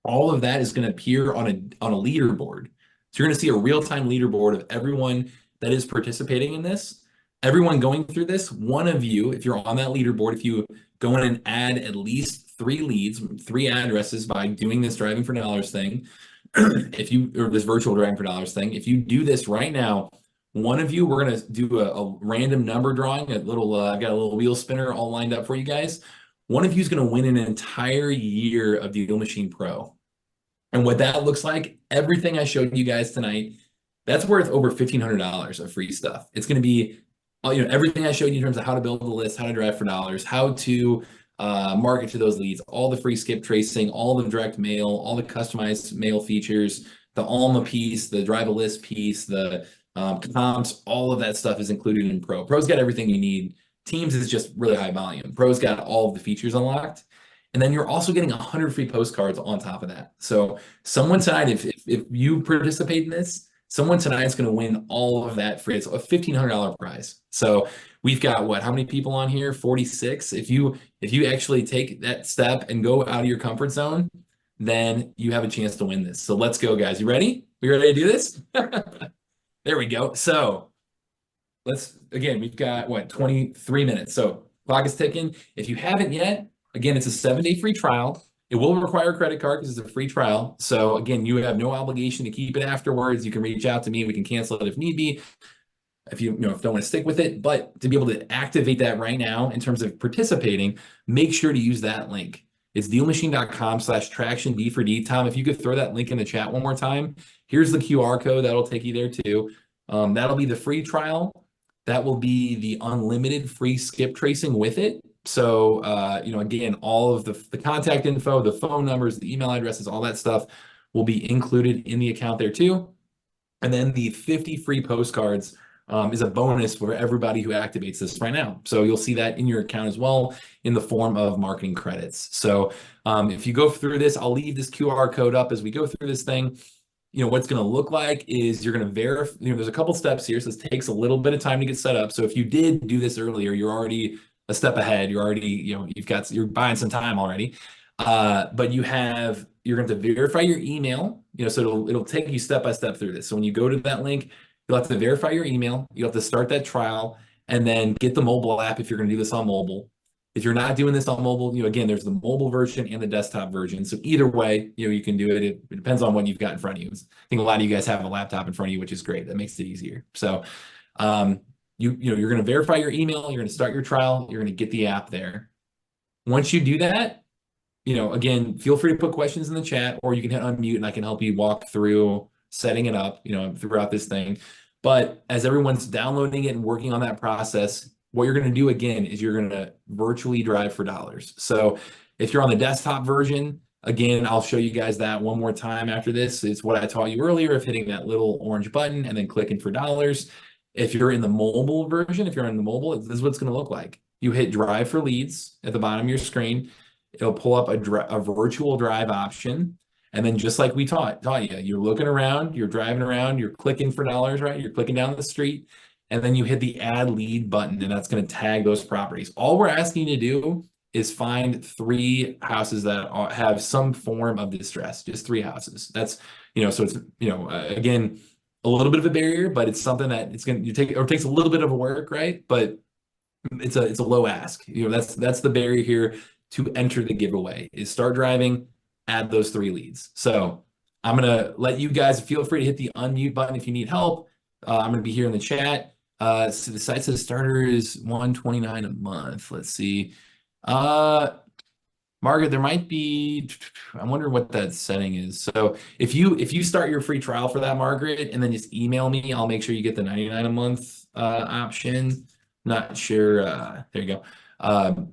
All of that is going to appear on a leaderboard. So you're going to see a real-time leaderboard of everyone that is participating in this. Everyone going through this, one of you, if you're on that leaderboard, if you go in and add at least 3 leads, 3 addresses by doing this driving for dollars thing, or this virtual driving for dollars thing, if you do this right now, one of you, we're going to do a random number drawing, I've got a little wheel spinner all lined up for you guys. One of you is going to win an entire year of DealMachine Pro. And what that looks like, everything I showed you guys tonight, that's worth over $1,500 of free stuff. It's going to be, everything I showed you in terms of how to build a list, how to drive for dollars, how to market to those leads, all the free skip tracing, all the direct mail, all the customized mail features, the Alma piece, the drive a list piece, the comps, all of that stuff is included in Pro. Pro's got everything you need. Teams is just really high volume. Pro's got all of the features unlocked. And then you're also getting 100 free postcards on top of that. So someone tonight, if you participate in this, someone tonight is going to win all of that free. It's a $1,500 prize. So we've got how many people on here? 46. If you actually take that step and go out of your comfort zone, then you have a chance to win this. So let's go, guys. You ready? We ready to do this? There we go. So we've got 23 minutes. So clock is ticking. If you haven't yet, again, it's a 7-day free trial. It will require a credit card because it's a free trial. So again, you have no obligation to keep it afterwards. You can reach out to me. We can cancel it if need be, if you don't want to stick with it. But to be able to activate that right now in terms of participating, make sure to use that link. It's DealMachine.com/traction D for D. Tom, if you could throw that link in the chat one more time. Here's the QR code. That'll take you there too. That'll be the free trial. That will be the unlimited free skip tracing with it. So, again, all of the contact info, the phone numbers, the email addresses, all that stuff will be included in the account there too. And then the 50 free postcards is a bonus for everybody who activates this right now. So you'll see that in your account as well in the form of marketing credits. So if you go through this, I'll leave this QR code up as we go through this thing. What's going to look like is you're going to verify, there's a couple steps here. So this takes a little bit of time to get set up. So if you did do this earlier, you're already a step ahead. You're already, you're buying some time already. But you're going to verify your email, so it'll take you step by step through this. So when you go to that link, you'll have to verify your email. You'll have to start that trial and then get the mobile app if you're going to do this on mobile. If you're not doing this on mobile, again, there's the mobile version and the desktop version. So either way, you can do it. It depends on what you've got in front of you. I think a lot of you guys have a laptop in front of you, which is great. That makes it easier. So, you're going to verify your email. You're going to start your trial. You're going to get the app there. Once you do that, again, feel free to put questions in the chat, or you can hit unmute and I can help you walk through setting it up, throughout this thing. But as everyone's downloading it and working on that process, what you're going to do again is you're going to virtually drive for dollars. So if you're on the desktop version, again, I'll show you guys that one more time after this. It's what I taught you earlier of hitting that little orange button and then clicking for dollars. If you're in the mobile version, this is what it's going to look like. You hit drive for leads at the bottom of your screen. It'll pull up a virtual drive option. And then just like we taught you, you're looking around, you're driving around, you're clicking for dollars, right? You're clicking down the street, and then you hit the add lead button, and that's going to tag those properties. All we're asking you to do is find 3 houses that have some form of distress, just 3 houses. That's, so it's, again, a little bit of a barrier, but it's something that it's going to take, or it takes a little bit of work, right? But it's a low ask. That's the barrier here to enter the giveaway is start driving, add those 3 leads. So I'm going to let you guys feel free to hit the unmute button if you need help. I'm going to be here in the chat. So the site says starter is $129 a month. Let's see. Margaret, there might be, I wonder what that setting is. So if you start your free trial for that, Margaret, and then just email me, I'll make sure you get the 99 a month option. Not sure. There you go.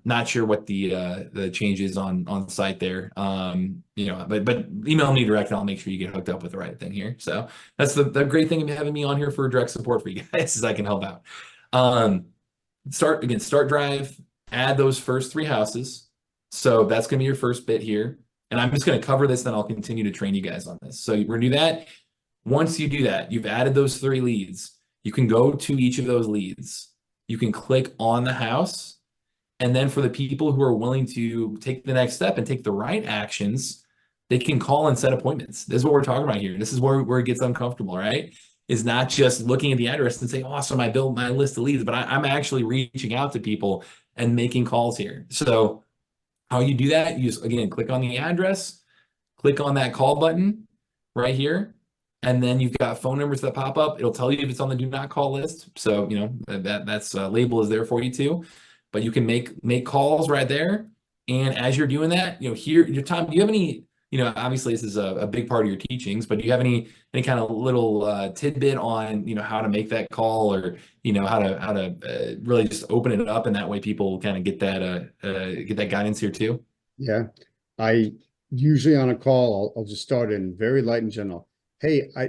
Not sure what the change is on site there. But email me direct and I'll make sure you get hooked up with the right thing here. So that's the great thing of having me on here for direct support for you guys is I can help out. Start drive, add those first 3 houses. So that's going to be your first bit here. And I'm just going to cover this, then I'll continue to train you guys on this. So we're going to do that. Once you do that, you've added those 3 leads. You can go to each of those leads. You can click on the house. And then for the people who are willing to take the next step and take the right actions, they can call and set appointments. This is what we're talking about here. This is where it gets uncomfortable, right? Is not just looking at the address and say, awesome, I built my list of leads, but I'm actually reaching out to people and making calls here. So how you do that, you just, again, click on the address, click on that call button right here, and then you've got phone numbers that pop up. It'll tell you if it's on the do not call list. So, that's label is there for you too. But you can make calls right there. And as you're doing that, here, your time, do you have any, obviously this is a big part of your teachings, but do you have any kind of little tidbit on, how to make that call or, how to really just open it up and that way people kind of get that guidance here too?
Yeah, I usually on a call, I'll just start in very light and general. Hey, I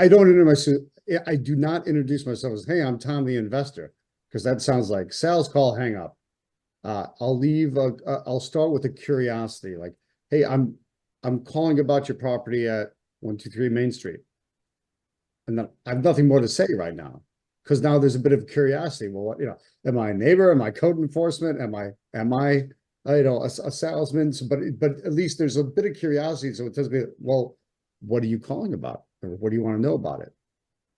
don't I do not introduce myself as, hey, I'm Tom the investor, because that sounds like sales call, hang up. I'll start with a curiosity, like, hey, I'm calling about your property at 123 Main Street. And then I have nothing more to say right now, because now there's a bit of curiosity. Well, am I a neighbor? Am I code enforcement? Am I a salesman? So, but at least there's a bit of curiosity. So it tells me, well, what are you calling about? Or what do you want to know about it?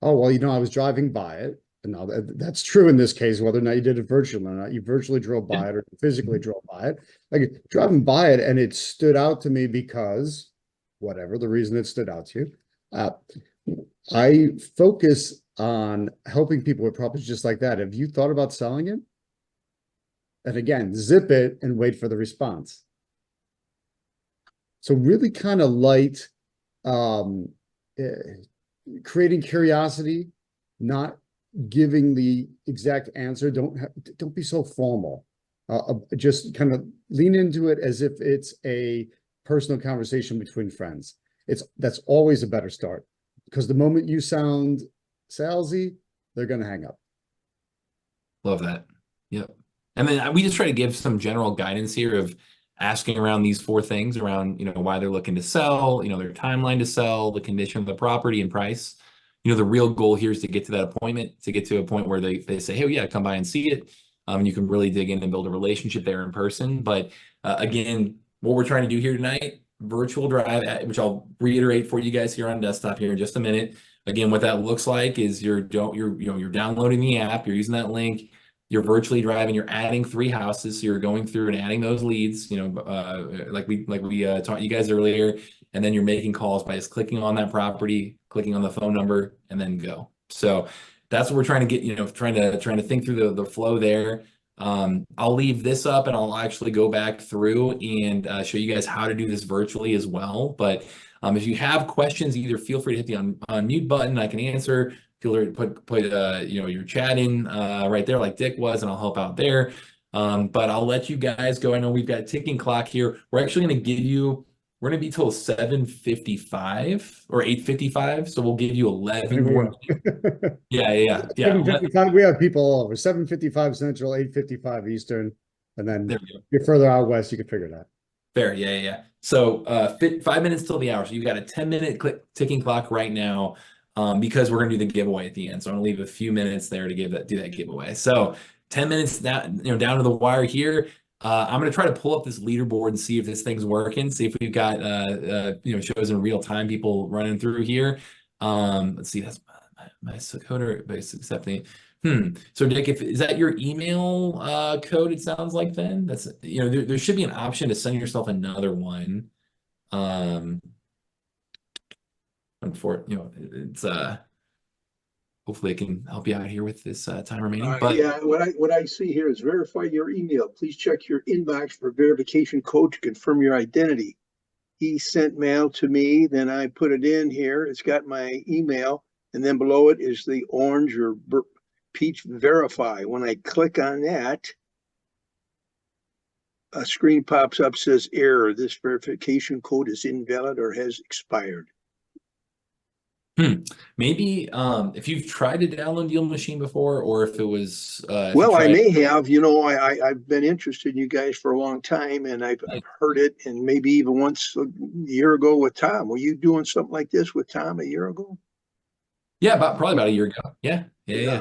Oh, well, I was driving by it. And now that's true in this case, whether or not you did it virtually or not. You virtually drove by it or physically drove by it. Like driving by it, and it stood out to me because whatever the reason it stood out to you. I focus on helping people with properties just like that. Have you thought about selling it? And again, zip it and wait for the response. So really kind of light, creating curiosity, not giving the exact answer. Don't be so formal. Just kind of lean into it as if it's a personal conversation between friends. That's always a better start, because the moment you sound salesy, they're going to hang up.
Love that. Yep. And then we just try to give some general guidance here of asking around these 4 things around, why they're looking to sell, their timeline to sell, the condition of the property and price. The real goal here is to get to that appointment, to get to a point where they say, hey, yeah, come by and see it. You can really dig in and build a relationship there in person. But again, what we're trying to do here tonight, virtual drive, which I'll reiterate for you guys here on desktop here in just a minute. Again, what that looks like is you're downloading the app, you're using that link, you're virtually driving, you're adding 3 houses. So you're going through and adding those leads, like we taught you guys earlier. And then you're making calls by just clicking on that property, clicking on the phone number, and then go. So that's what we're trying to get, trying to think through the flow there. I'll leave this up and I'll actually go back through and show you guys how to do this virtually as well. But if you have questions, either feel free to hit the unmute button. I can answer. Feel free to put your chat in right there like Dick was, and I'll help out there. But I'll let you guys go. I know we've got a ticking clock here. We're actually going to give you, we're going to be till 7:55 or 8:55. So we'll give you 11 more. Yeah.
7:55, we have people all over. 7:55 Central, 8:55 Eastern. And then if you're further out west, you can figure it out.
Fair. Yeah, yeah, yeah. So 5 minutes till the hour. So you got a 10-minute ticking clock right now, because we're gonna do the giveaway at the end. So I'm gonna leave a few minutes there to do that giveaway. So 10 minutes now, down to the wire here. I'm gonna try to pull up this leaderboard and see if this thing's working. See if we've got shows in real time, people running through here. Let's see. That's my coder base accepting. So Dick, is that your email code? It sounds like then that's there should be an option to send yourself another one. It's hopefully I can help you out here with this time remaining. But
yeah, what I see here is verify your email. Please check your inbox for verification code to confirm your identity. He sent mail to me, then I put it in here. It's got my email, and then below it is the orange or peach verify. When I click on that, a screen pops up, says error. This verification code is invalid or has expired.
Maybe if you've tried to download DealMachine before, or if it was
well, I may have. I've been interested in you guys for a long time, and I've heard it, and maybe even once a year ago with Tom. Were you doing something like this with Tom a year ago?
Yeah, probably about a year ago. Yeah.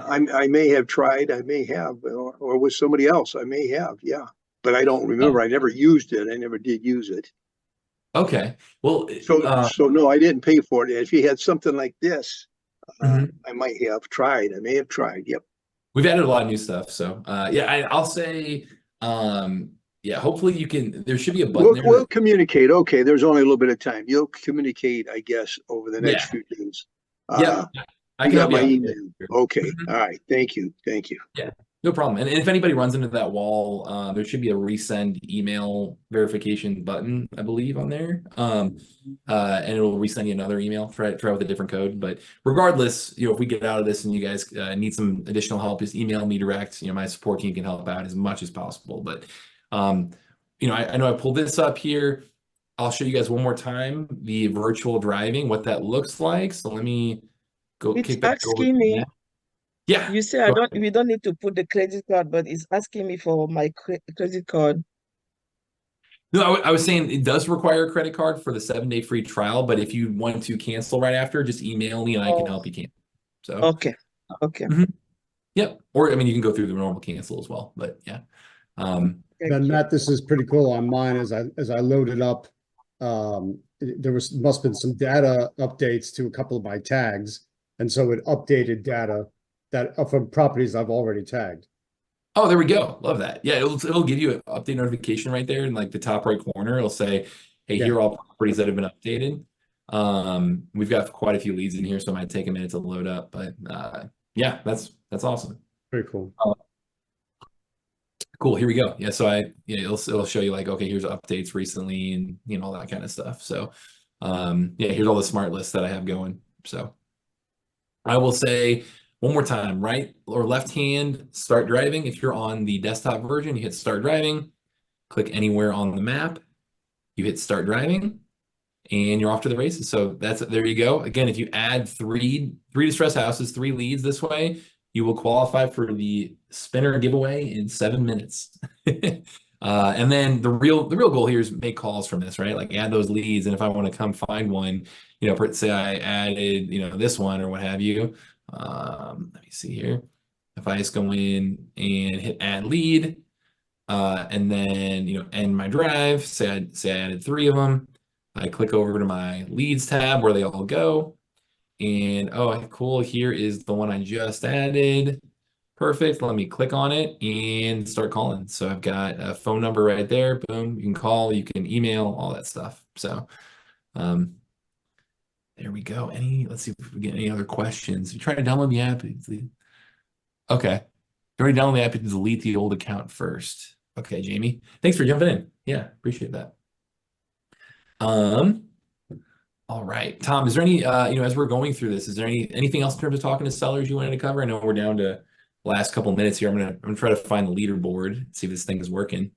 I may have tried. I may have, or with somebody else. I may have. Yeah, but I don't remember. I never used it. I never did use it.
Okay. Well,
so no, I didn't pay for it. If you had something like this, I might have tried. I may have tried. Yep.
We've added a lot of new stuff. So I'll say, hopefully you can. There should be a button.
We'll communicate. Okay, there's only a little bit of time. You'll communicate, I guess, over the next few days.
Yeah, I
got my email. Okay. All right. Thank you.
Yeah. No problem. And if anybody runs into that wall, there should be a resend email verification button, I believe, on there. And it'll resend you another email. Try with a different code. But regardless, if we get out of this and you guys need some additional help, just email me direct. My support team can help out as much as possible. But I know I pulled this up here. I'll show you guys one more time the virtual driving, what that looks like. So let me go kick back over to that. Yeah.
You say we don't need to put the credit card, but it's asking me for my credit card.
No, I was saying it does require a credit card for the 7-day free trial, but if you want to cancel right after, just email me and I can help you cancel. So
okay.
Yep. Or you can go through the normal cancel as well. But yeah.
Then Matt, this is pretty cool on mine as I loaded up. There must have been some data updates to a couple of my tags, and so it updated data that from properties I've already tagged.
Oh, there we go. Love that. Yeah, it'll give you an update notification right there in like the top right corner. It'll say, hey, here are all properties that have been updated. We've got quite a few leads in here, so it might take a minute to load up. But yeah, that's awesome.
Very cool.
Cool. Here we go. Yeah. So it'll show you like, okay, here's updates recently and all that kind of stuff. So here's all the smart lists that I have going. So I will say one more time, right or left hand, start driving. If you're on the desktop version, you hit start driving, click anywhere on the map, you hit start driving, and you're off to the races. So there you go. Again, if you add three distressed houses, 3 leads this way, you will qualify for the spinner giveaway in 7 minutes. And then the real goal here is make calls from this, right? Like add those leads. And if I want to come find one, say I added, this one or what have you. Let me see here. If I just go in and hit add lead, and then, end my drive, say I added 3 of them. I click over to my leads tab where they all go. And oh, cool. Here is the one I just added. Perfect. Let me click on it and start calling. So I've got a phone number right there. Boom. You can call, you can email, all that stuff. So there we go. Let's see if we get any other questions. You try to download the app. Okay. You already download the app, you delete the old account first. Okay, Jamie. Thanks for jumping in. Yeah, appreciate that. All right, Tom, is there any, as we're going through this, is there anything else in terms of talking to sellers you wanted to cover? I know we're down to the last couple of minutes here. I'm gonna try to find the leaderboard, see if this thing is working.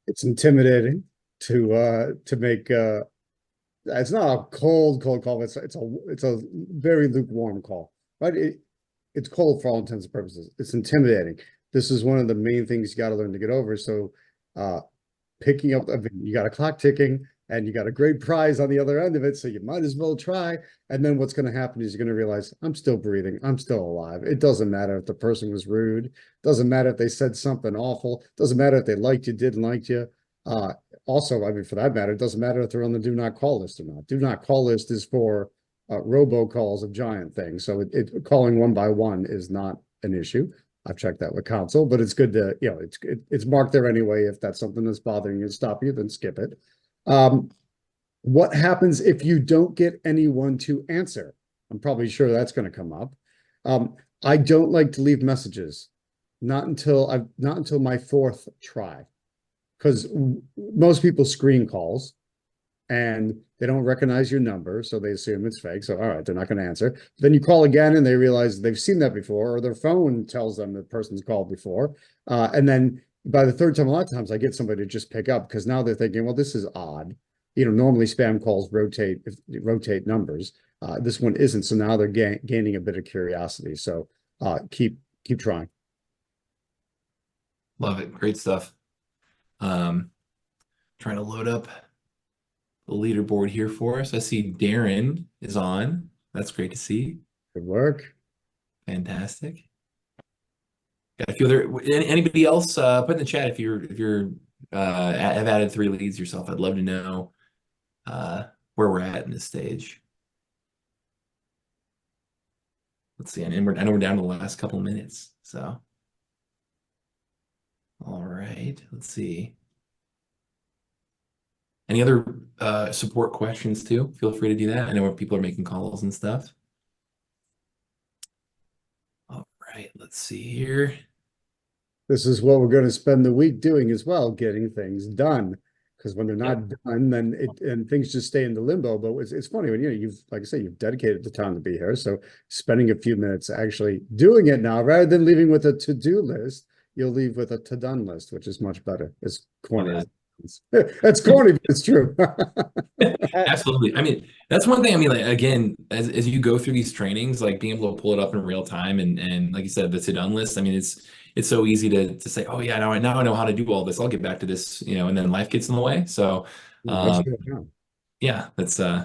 It's intimidating to make it's not a cold call. It's a very lukewarm call, right? It's cold for all intents and purposes. It's intimidating. This is one of the main things you got to learn to get over. So picking up, I mean, you got a clock ticking and you got a great prize on the other end of it. So you might as well try. And then what's going to happen is you're going to realize I'm still breathing. I'm still alive. It doesn't matter if the person was rude. Doesn't matter if they said something awful. Doesn't matter if they liked you, didn't like you. Also, I mean, for that matter, it doesn't matter if they're on the do not call list or not. Do not call list is for robocalls of giant things. So calling one by one is not an issue. I've checked that with counsel, but it's good to, you know, it's marked there anyway. If that's something that's bothering you and stop you, then skip it. What happens if you don't get anyone to answer? I'm probably sure that's going to come up. I don't like to leave messages, not until my fourth try, because most people screen calls and they don't recognize your number, so they assume it's fake. So, all right, they're not going to answer. Then you call again and they realize they've seen that before, or their phone tells them the person's called before. And then by the third time, a lot of times I get somebody to just pick up because now they're thinking, well, this is odd. You know, normally spam calls rotate numbers. This one isn't, so now they're gaining a bit of curiosity. So keep trying.
Love it. Great stuff. Trying to load up the leaderboard here for us. I see Darren is on. That's great to see.
Good work.
Fantastic. Got a few other, anybody else put in the chat if you're have added 3 leads yourself. I'd love to know where we're at in this stage. Let's see, I know we're down to the last couple minutes. So all right, let's see. Any other support questions too? Feel free to do that. I know people are making calls and stuff. All right, let's see here.
This is what we're going to spend the week doing as well, getting things done. Because when they're not done, then things just stay in the limbo. But it's funny when you've, like I say, you've dedicated the time to be here. So spending a few minutes actually doing it now, rather than leaving with a to-do list, you'll leave with a to-done list, which is much better. It's corny. That's corny, but it's true.
Absolutely. I mean, that's one thing. I mean, like, again, as you go through these trainings, like being able to pull it up in real time and like you said, the to-done list. I mean, it's so easy to say, oh yeah, now I know how to do all this. I'll get back to this, you know, and then life gets in the way. So yeah, that's
Please,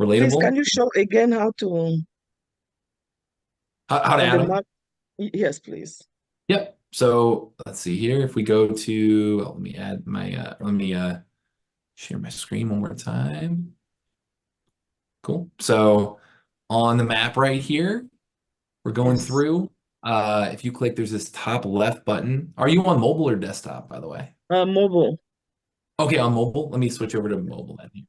relatable.
can you show again how to
How to
on
add
the
them?
map? Yes, please.
Yep. So let's see here. If we go to, let me add my, let me share my screen one more time. Cool. So on the map right here, we're going
Yes.
through. If you click, there's this top left button. Are you on mobile or desktop, by the way?
Mobile.
Okay, on mobile. Let me switch over to mobile then here.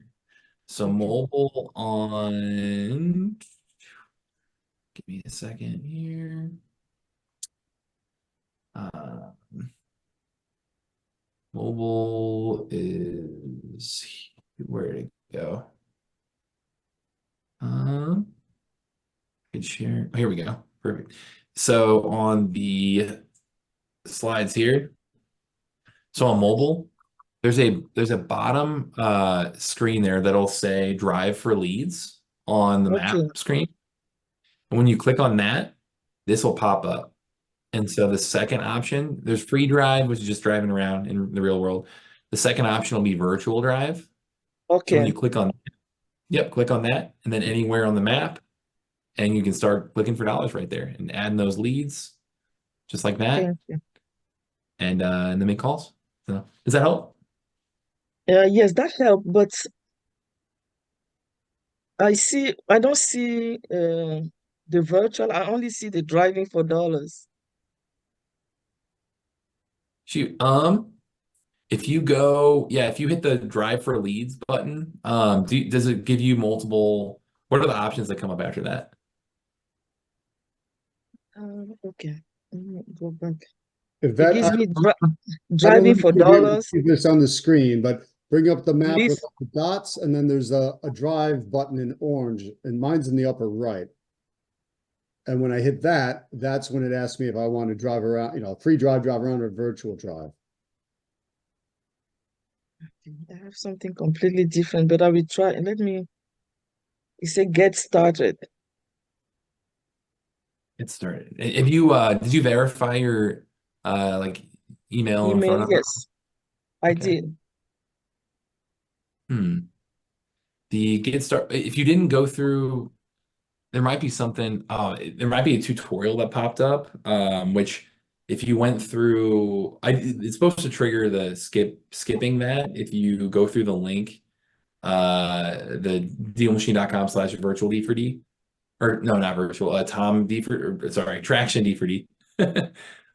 So
Okay.
mobile on, give me a second here. Mobile is, where to go? Could share. Oh, here we go. Perfect. So on the slides here, so on mobile, there's a bottom screen there that'll say drive for leads on the
Okay.
map screen. And when you click on that, this will pop up. And so the second option, there's free drive, which is just driving around in the real world. The second option will be virtual drive. So when
Okay.
you click on, click on that, and then anywhere on the map, and you can start looking for dollars right there and adding those leads just like that.
Thank you.
And then make calls. So does that help?
Yes, that helped, but I don't see the virtual. I only see the driving for dollars.
Shoot. If you go, if you hit the drive for leads button, does it give you multiple? What are the options that come up after that?
Okay. Go back.
If
It
that,
gives me
I don't
driving
know
for
if you can
dollars.
see this on the screen, but bring up the map with
List.
the dots, and then there's a drive button in orange, and mine's in the upper right. And when I hit that, that's when it asks me if I want to drive around, free drive around, or virtual drive.
I have something completely different, but I will try. It said get started.
Get started. If you did you verify your like email and phone
Email,
number?
yes, I
Okay.
did.
The get start, if you didn't go through, there might be something, there might be a tutorial that popped up, which if you went through, it's supposed to trigger the skipping that if you go through the link, the dealmachine.com/virtual D4D, or no, not virtual, Tom D for, or, sorry, Traction D4D.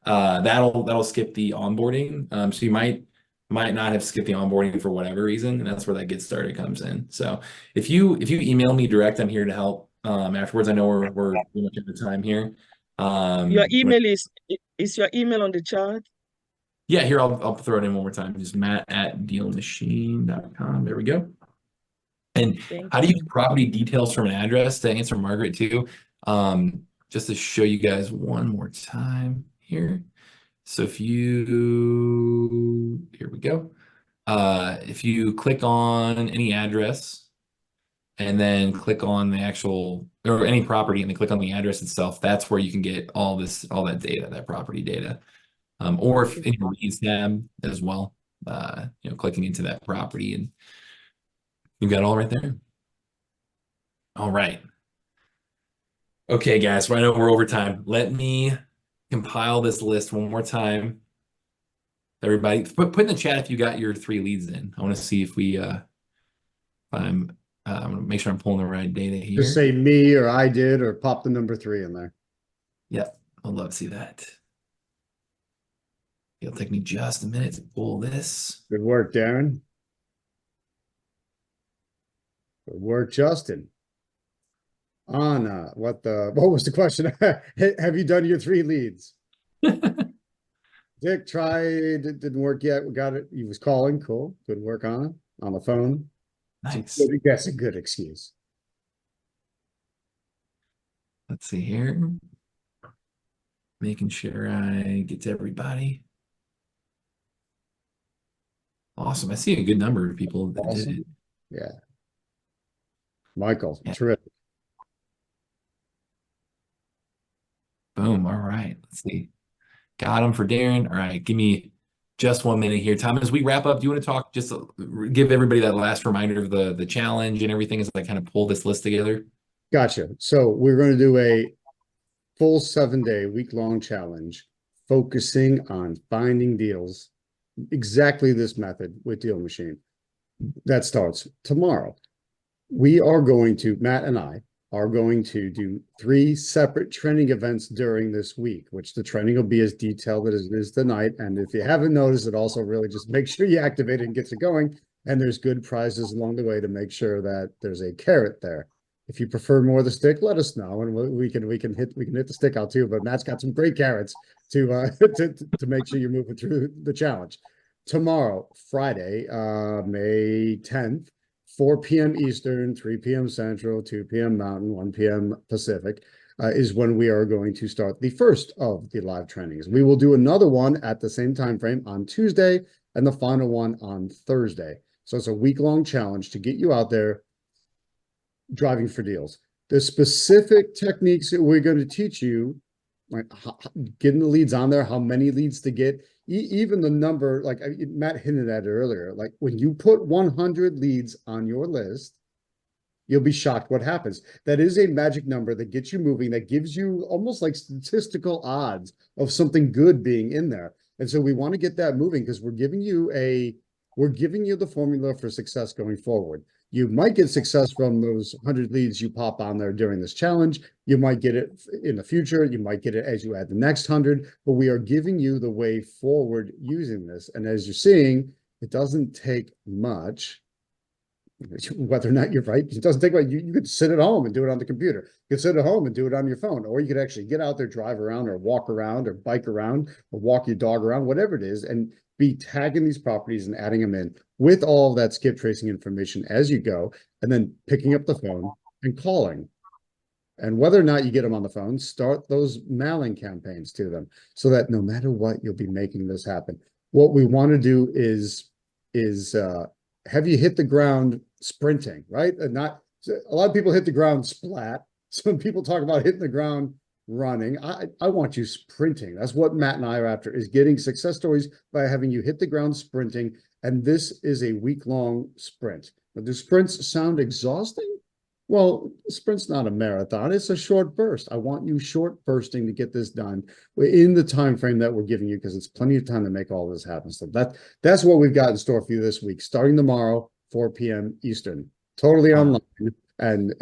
That'll skip the onboarding. So you might not have skipped the onboarding for whatever reason, and that's where that get started comes in. So if you email me direct, I'm here to help. Afterwards, I know we're pretty much at the time here.
Your email is your email on the chart?
Yeah, here I'll throw it in one more time. Just matt@dealmachine.com. There we go. And how do you get property details from an address, to answer Margaret too? Just to show you guys one more time here. So if you, here we go. If you click on any address and then click on the actual, or any property, and then click on the address itself, that's where you can get all that data, that property data. Or if in your leads tab as well, clicking into that property, and you've got it all right there. All right. Okay, guys, so I know we're over time. Let me compile this list one more time. Everybody, put in the chat if you got your 3 leads in. I want to see if we, I'm gonna make sure I'm pulling the right data here.
Just say me or I did, or pop the number 3 in there.
Yep, I'd love to see that. It'll take me just a minute to pull this.
Good work, Darren. Good work, Justin. Anna, what was the question? Have you done your 3 leads? Dick tried, it didn't work yet. We got it. He was calling. Cool. Good work on the phone.
Nice.
That's a good excuse.
Let's see here. Making sure I get to everybody. Awesome. I see a good number of people that did it.
Yeah. Michael,
Yeah.
terrific.
Boom. All right. Let's see. Got him for Darren. All right. Give me just 1 minute here. Tom, as we wrap up, do you want to talk, just give everybody that last reminder of the challenge and everything as I kind of pull this list together?
Gotcha. So we're going to do a full 7-day, week-long challenge focusing on finding deals, exactly this method with DealMachine. That starts tomorrow. We are going to, Matt and I are going to do 3 separate training events during this week, which the training will be as detailed as it is tonight. And if you haven't noticed, it also really just make sure you activate it and gets it going. And there's good prizes along the way to make sure that there's a carrot there. If you prefer more of the stick, let us know, and we can hit the stick out too. But Matt's got some great carrots to to make sure you're moving through the challenge. Tomorrow, Friday, May 10th, 4 p.m. Eastern, 3 p.m. Central, 2 p.m. Mountain, 1 p.m. Pacific, is when we are going to start the first of the live trainings. We will do another one at the same time frame on Tuesday, and the final one on Thursday. So it's a week-long challenge to get you out there driving for deals. The specific techniques that we're going to teach you, like getting the leads on there, how many leads to get, even the number, like Matt hinted at it earlier, like when you put 100 leads on your list, you'll be shocked what happens. That is a magic number that gets you moving, that gives you almost like statistical odds of something good being in there. And so we want to get that moving because we're giving you the formula for success going forward. You might get success from those 100 leads you pop on there during this challenge. You might get it in the future. You might get it as you add the next 100, but we are giving you the way forward using this. And as you're seeing, it doesn't take much, whether or not you're right. It doesn't take much. You could sit at home and do it on the computer. You could sit at home and do it on your phone, or you could actually get out there, drive around or walk around or bike around or walk your dog around, whatever it is, and be tagging these properties and adding them in with all of that skip tracing information as you go, and then picking up the phone and calling. And whether or not you get them on the phone, start those mailing campaigns to them so that no matter what, you'll be making this happen. What we want to do is have you hit the ground sprinting, right? And not a lot of people hit the ground splat. Some people talk about hitting the ground running. I want you sprinting. That's what Matt and I are after, is getting success stories by having you hit the ground sprinting. And this is a week-long sprint. Do sprints sound exhausting? Well, sprint's not a marathon. It's a short burst. I want you short bursting to get this done in the time frame that we're giving you, because it's plenty of time to make all this happen. So that's what we've got in store for you this week, starting tomorrow, 4 p.m. Eastern, totally online. And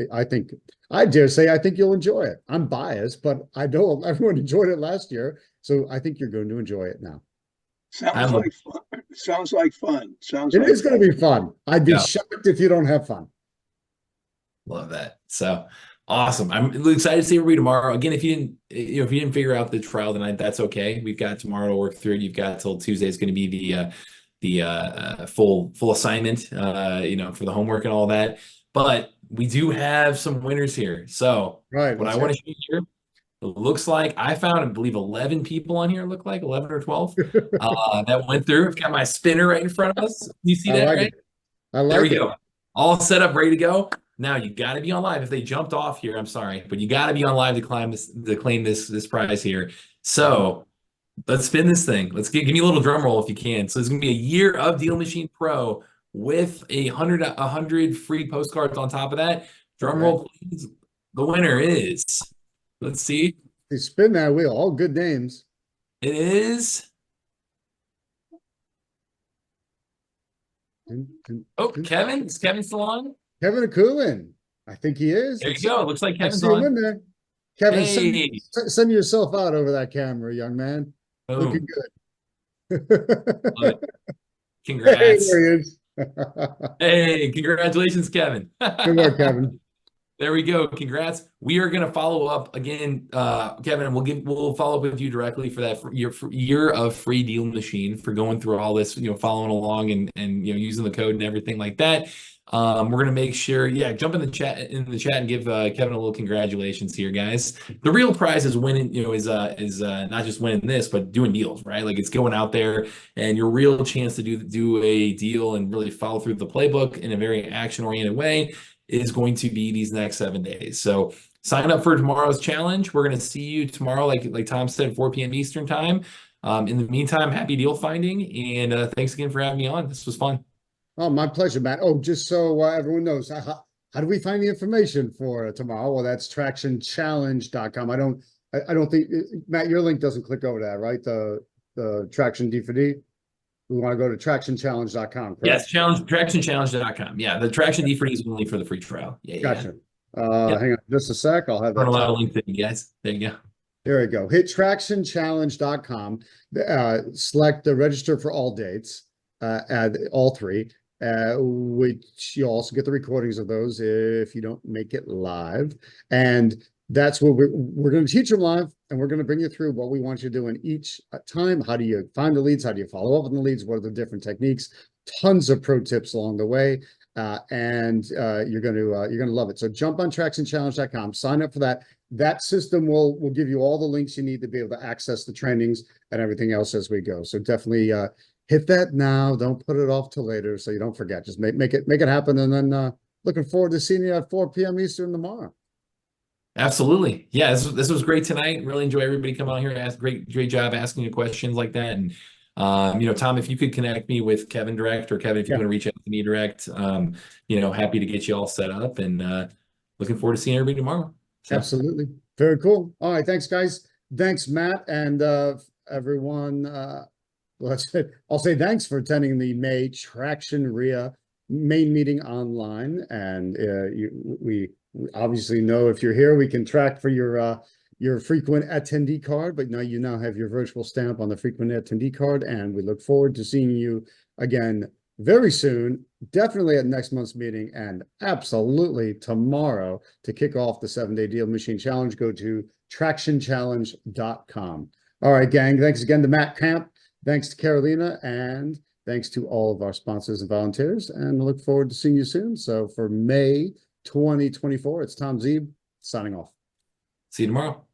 I dare say, I think you'll enjoy it. I'm biased, but I know everyone enjoyed it last year. So I think you're going to enjoy it now.
Sounds like fun. Sounds like fun. Sounds
It
like
is going to be fun. I'd be
Yeah.
shocked if you don't have fun.
Love that. So awesome. I'm excited to see everybody tomorrow. Again, if you didn't figure out the trial tonight, that's okay. We've got tomorrow to work through it. You've got till Tuesday is going to be the full assignment, for the homework and all that. But we do have some winners here. So
Right.
what I want to show you here, it looks like I found, I believe, 11 people on here. Look like 11 or 12 that went through. I've got my spinner right in front of us. You see
I
that,
like
right?
it. I like
There we
it.
go. All set up, ready to go. Now you got to be on live. If they jumped off here, I'm sorry, but you got to be on live to claim this prize here. So let's spin this thing. Let's give me a little drum roll if you can. So it's gonna be a year of DealMachine Pro with 100 free postcards on top of that. Drum roll, please. The winner is, let's see.
You spin that wheel. All good names.
It is. Oh, Kevin. Is Kevin still on?
Kevin Akulin. I think he is.
There you go. It looks like
I
Kevin's
see him
on.
in there. Kevin,
Hey.
send yourself out over that camera, young man. Looking
Boom.
good.
Love it.
Hey,
Congrats.
there he is.
Hey, congratulations, Kevin.
Good work, Kevin.
There we go. Congrats. We are going to follow up again, Kevin. We'll follow up with you directly for that year of free DealMachine, for going through all this, following along and using the code and everything like that. We're going to make sure, jump in the chat and give Kevin a little congratulations here, guys. The real prize is winning, is not just winning this, but doing deals, right? Like, it's going out there and your real chance to do a deal and really follow through the playbook in a very action-oriented way is going to be these next 7 days. So sign up for tomorrow's challenge. We're going to see you tomorrow, like Tom said, 4 p.m. Eastern time. In the meantime, happy deal finding, and thanks again for having me on. This was fun.
Oh, my pleasure, Matt. Oh, just so everyone knows, how do we find the information for tomorrow? Well, that's tractionchallenge.com. I don't think, Matt, your link doesn't click over that, right? The Traction D4D. We want to go to tractionchallenge.com.
Yes, tractionchallenge.com. Yeah, the Traction D4D is only for the free trial. Yeah.
Gotcha. Hang on just a sec. I'll have that.
Run a lot of link to you guys. There you go.
There we go. Hit tractionchallenge.com. Select the register for all dates, add all three, which you'll also get the recordings of those if you don't make it live. And that's what we're going to teach them live, and we're going to bring you through what we want you to do in each time. How do you find the leads? How do you follow up on the leads? What are the different techniques? Tons of pro tips along the way, and you're going to love it. So jump on tractionchallenge.com, sign up for that. That system will give you all the links you need to be able to access the trainings and everything else as we go. So definitely hit that now. Don't put it off till later, so you don't forget. Just make it happen, and then looking forward to seeing you at 4 p.m. Eastern tomorrow.
Absolutely. Yeah, this was great tonight. Really enjoy everybody coming on here. Great job asking you questions like that. And Tom, if you could connect me with Kevin direct, or Kevin, if you want to reach out to me direct, happy to get you all set up, and looking forward to seeing everybody tomorrow. So.
Absolutely. Very cool. All right. Thanks, guys. Thanks, Matt, and everyone. I'll say thanks for attending the May Traction REIA main meeting online. And we obviously know if you're here, we can track for your frequent attendee card, but now you have your virtual stamp on the frequent attendee card, and we look forward to seeing you again very soon, definitely at next month's meeting, and absolutely tomorrow to kick off the 7-day DealMachine Challenge. Go to tractionchallenge.com. All right, gang, thanks again to Matt Kamp, thanks to Carolina, and thanks to all of our sponsors and volunteers, and I look forward to seeing you soon. So for May 2024, it's Tom Zeeb signing off.
See you tomorrow.